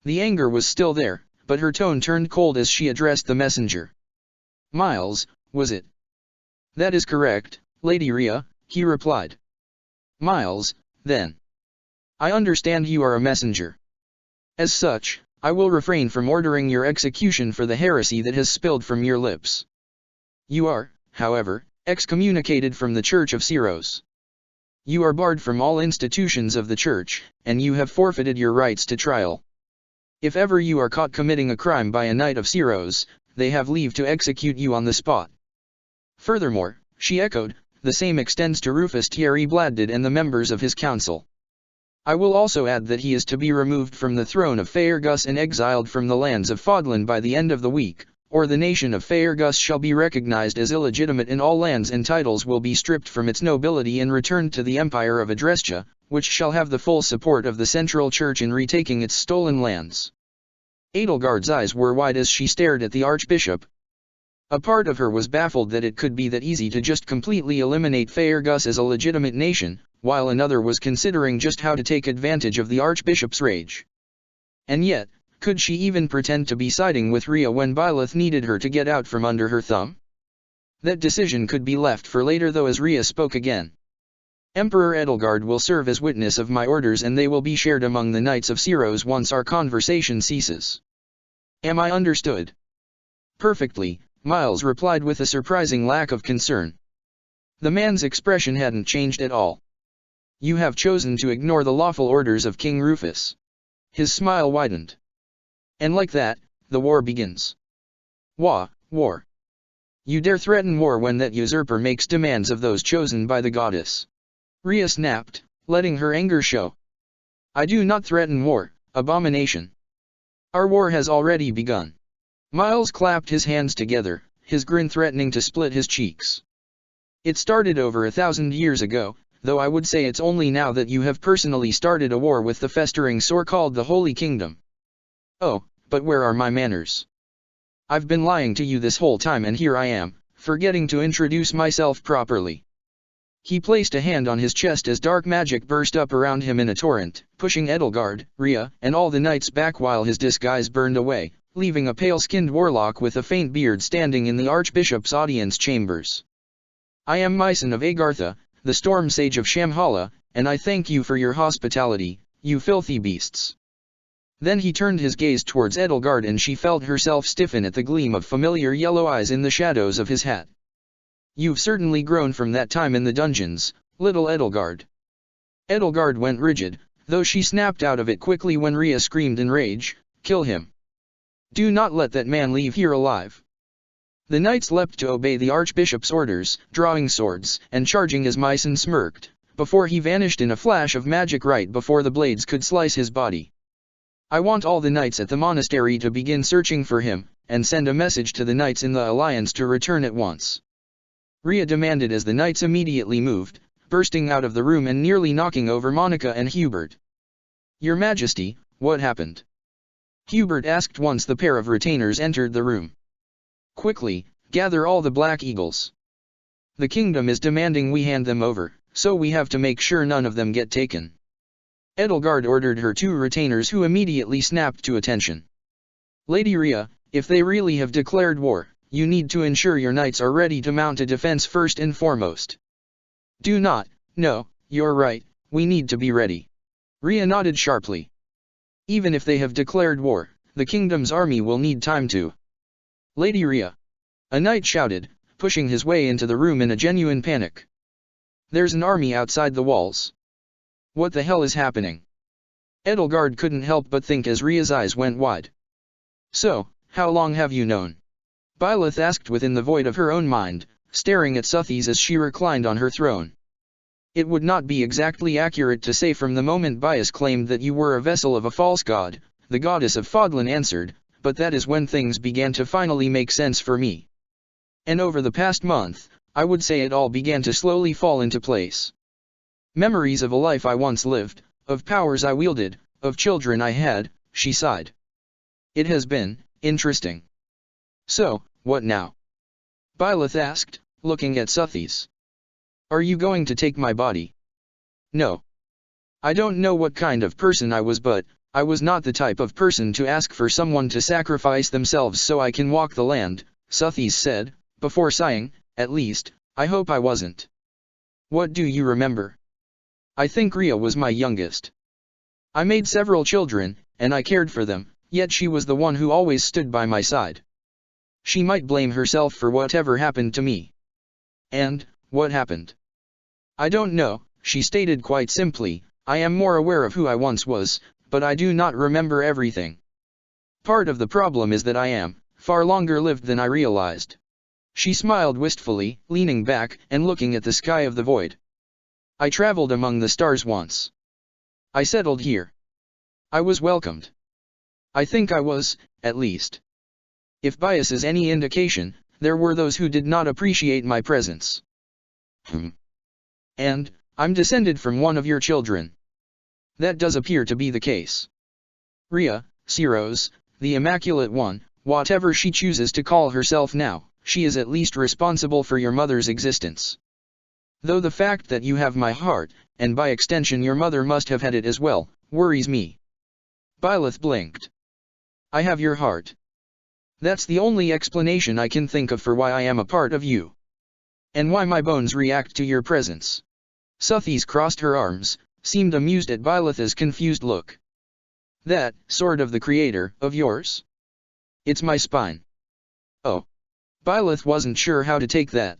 The anger was still there, but her tone turned cold as she addressed the messenger. Miles, was it? That is correct, Lady Rhea, he replied. Miles, then. I understand you are a messenger. As such, I will refrain from ordering your execution for the heresy that has spilled from your lips. You are, however, excommunicated from the Church of Syros. You are barred from all institutions of the Church, and you have forfeited your rights to trial. If ever you are caught committing a crime by a knight of Syros, they have leave to execute you on the spot. Furthermore, she echoed, the same extends to Rufus Thierry Bladded and the members of his council. I will also add that he is to be removed from the throne of Faerghus and exiled from the lands of Fodlan by the end of the week, or the nation of Faerghus shall be recognized as illegitimate and all lands and titles will be stripped from its nobility and returned to the Empire of Adrestia, which shall have the full support of the Central Church in retaking its stolen lands. Edelgard's eyes were wide as she stared at the Archbishop. A part of her was baffled that it could be that easy to just completely eliminate Faerghus as a legitimate nation, while another was considering just how to take advantage of the Archbishop's rage. And yet, could she even pretend to be siding with Rhea when Byleth needed her to get out from under her thumb? That decision could be left for later, though, as Rhea spoke again. Emperor Edelgard will serve as witness of my orders, and they will be shared among the Knights of Syros once our conversation ceases. Am I understood? Perfectly, Miles replied with a surprising lack of concern. The man's expression hadn't changed at all. You have chosen to ignore the lawful orders of King Rufus. His smile widened. And like that, the war begins. War. You dare threaten war when that usurper makes demands of those chosen by the goddess. Rhea snapped, letting her anger show. I do not threaten war, abomination. Our war has already begun. Miles clapped his hands together, his grin threatening to split his cheeks. It started over 1,000 years ago, though I would say it's only now that you have personally started a war with the festering sore called the Holy Kingdom. Oh, but where are my manners? I've been lying to you this whole time, and here I am, forgetting to introduce myself properly. He placed a hand on his chest as dark magic burst up around him in a torrent, pushing Edelgard, Rhea, and all the knights back while his disguise burned away, leaving a pale-skinned warlock with a faint beard standing in the Archbishop's audience chambers. I am Myson of Agartha, the Storm Sage of Shamhala, and I thank you for your hospitality, you filthy beasts. Then he turned his gaze towards Edelgard, and she felt herself stiffen at the gleam of familiar yellow eyes in the shadows of his hat. You've certainly grown from that time in the dungeons, little Edelgard. Edelgard went rigid, though she snapped out of it quickly when Rhea screamed in rage, kill him. Do not let that man leave here alive. The knights leapt to obey the Archbishop's orders, drawing swords, and charging as Myson smirked, before he vanished in a flash of magic right before the blades could slice his body. I want all the knights at the monastery to begin searching for him, and send a message to the knights in the Alliance to return at once. Rhea demanded as the knights immediately moved, bursting out of the room and nearly knocking over Monica and Hubert. Your Majesty, what happened? Hubert asked once the pair of retainers entered the room. Quickly, gather all the Black Eagles. The kingdom is demanding we hand them over, so we have to make sure none of them get taken. Edelgard ordered her two retainers, who immediately snapped to attention. Lady Rhea, if they really have declared war, you need to ensure your knights are ready to mount a defense first and foremost. No, you're right, we need to be ready. Rhea nodded sharply. Even if they have declared war, the kingdom's army will need time to. Lady Rhea. A knight shouted, pushing his way into the room in a genuine panic. There's an army outside the walls. What the hell is happening? Edelgard couldn't help but think as Rhea's eyes went wide. So, how long have you known? Byleth asked within the void of her own mind, staring at Suthies as she reclined on her throne. It would not be exactly accurate to say from the moment Bias claimed that you were a vessel of a false god, the goddess of Fodlan answered, but that is when things began to finally make sense for me. And over the past month, I would say it all began to slowly fall into place. Memories of a life I once lived, of powers I wielded, of children I had, she sighed. It has been interesting. So, what now? Byleth asked, looking at Suthies. Are you going to take my body? No. I don't know what kind of person I was, but I was not the type of person to ask for someone to sacrifice themselves so I can walk the land, Suthies said, before sighing. At least, I hope I wasn't. What do you remember? I think Rhea was my youngest. I made several children, and I cared for them, yet she was the one who always stood by my side. She might blame herself for whatever happened to me. And, what happened? I don't know, she stated quite simply. I am more aware of who I once was, but I do not remember everything. Part of the problem is that I am far longer lived than I realized. She smiled wistfully, leaning back and looking at the sky of the void. I traveled among the stars once. I settled here. I was welcomed. I think I was, at least. If bias is any indication, there were those who did not appreciate my presence. And, I'm descended from one of your children. That does appear to be the case. Rhea, Syros, the Immaculate One, whatever she chooses to call herself now, she is at least responsible for your mother's existence. Though the fact that you have my heart, and by extension your mother must have had it as well, worries me. Byleth blinked. I have your heart. That's the only explanation I can think of for why I am a part of you. And why my bones react to your presence. Suthis crossed her arms, seemed amused at Byleth's confused look. That sword of the creator, of yours? It's my spine. Oh. Byleth wasn't sure how to take that.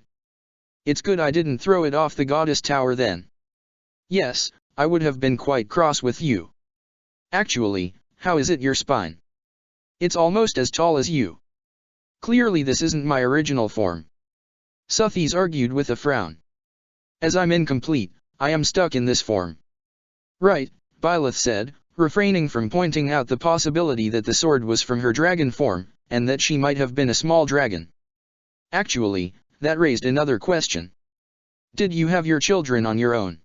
It's good I didn't throw it off the goddess tower then. Yes, I would have been quite cross with you. Actually, how is it your spine? It's almost as tall as you. Clearly this isn't my original form. Suthis argued with a frown. As I'm incomplete, I am stuck in this form. Right, Byleth said, refraining from pointing out the possibility that the sword was from her dragon form, and that she might have been a small dragon. Actually, that raised another question. Did you have your children on your own?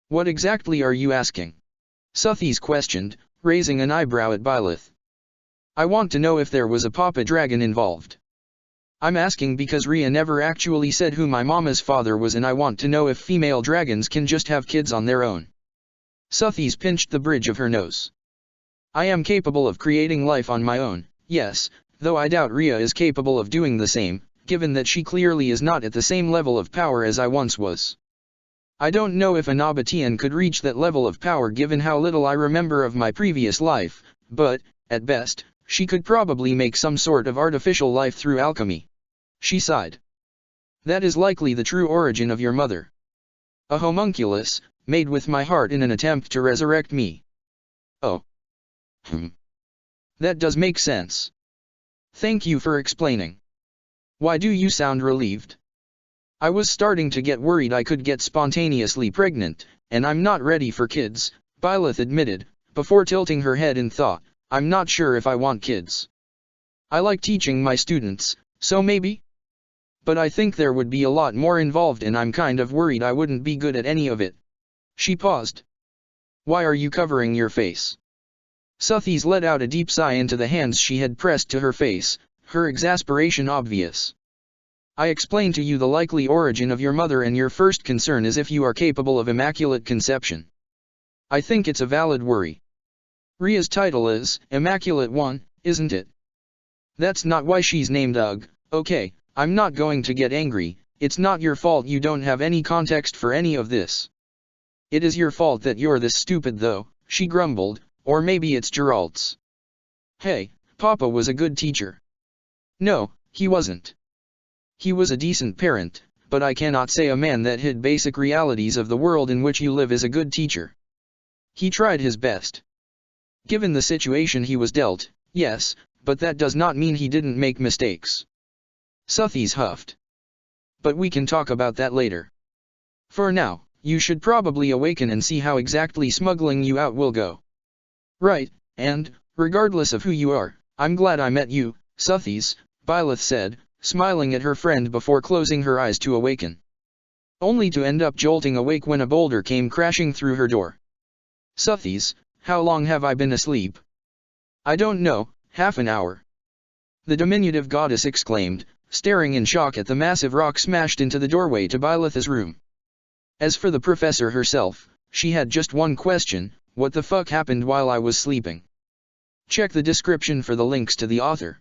What exactly are you asking? Suthis questioned, raising an eyebrow at Byleth. I want to know if there was a papa dragon involved. I'm asking because Rhea never actually said who my mama's father was, and I want to know if female dragons can just have kids on their own. Suthis pinched the bridge of her nose. I am capable of creating life on my own, yes, though I doubt Rhea is capable of doing the same, given that she clearly is not at the same level of power as I once was. I don't know if a Nabatean could reach that level of power given how little I remember of my previous life, but, at best, she could probably make some sort of artificial life through alchemy. She sighed. That is likely the true origin of your mother. A homunculus, made with my heart in an attempt to resurrect me. Oh. That does make sense. Thank you for explaining. Why do you sound relieved? I was starting to get worried I could get spontaneously pregnant, and I'm not ready for kids, Byleth admitted, before tilting her head in thought. I'm not sure if I want kids. I like teaching my students, so maybe? But I think there would be a lot more involved and I'm kind of worried I wouldn't be good at any of it. She paused. Why are you covering your face? Suthis let out a deep sigh into the hands she had pressed to her face, her exasperation obvious. I explained to you the likely origin of your mother and your first concern is if you are capable of immaculate conception. I think it's a valid worry. Rhea's title is Immaculate One, isn't it? That's not why she's named Ugg. Okay, I'm not going to get angry, it's not your fault you don't have any context for any of this. It is your fault that you're this stupid though, she grumbled, or maybe it's Geralt's. Hey, Papa was a good teacher. No, he wasn't. He was a decent parent, but I cannot say a man that hid basic realities of the world in which you live is a good teacher. He tried his best. Given the situation he was dealt, yes, but that does not mean he didn't make mistakes. Suthis huffed. But we can talk about that later. For now, you should probably awaken and see how exactly smuggling you out will go. Right, and, regardless of who you are, I'm glad I met you, Suthis, Byleth said, smiling at her friend before closing her eyes to awaken. Only to end up jolting awake when a boulder came crashing through her door. Suthis, how long have I been asleep? I don't know, half an hour. The diminutive goddess exclaimed, staring in shock at the massive rock smashed into the doorway to Byleth's room. As for the professor herself, she had just one question: what the fuck happened while I was sleeping? Check the description for the links to the author.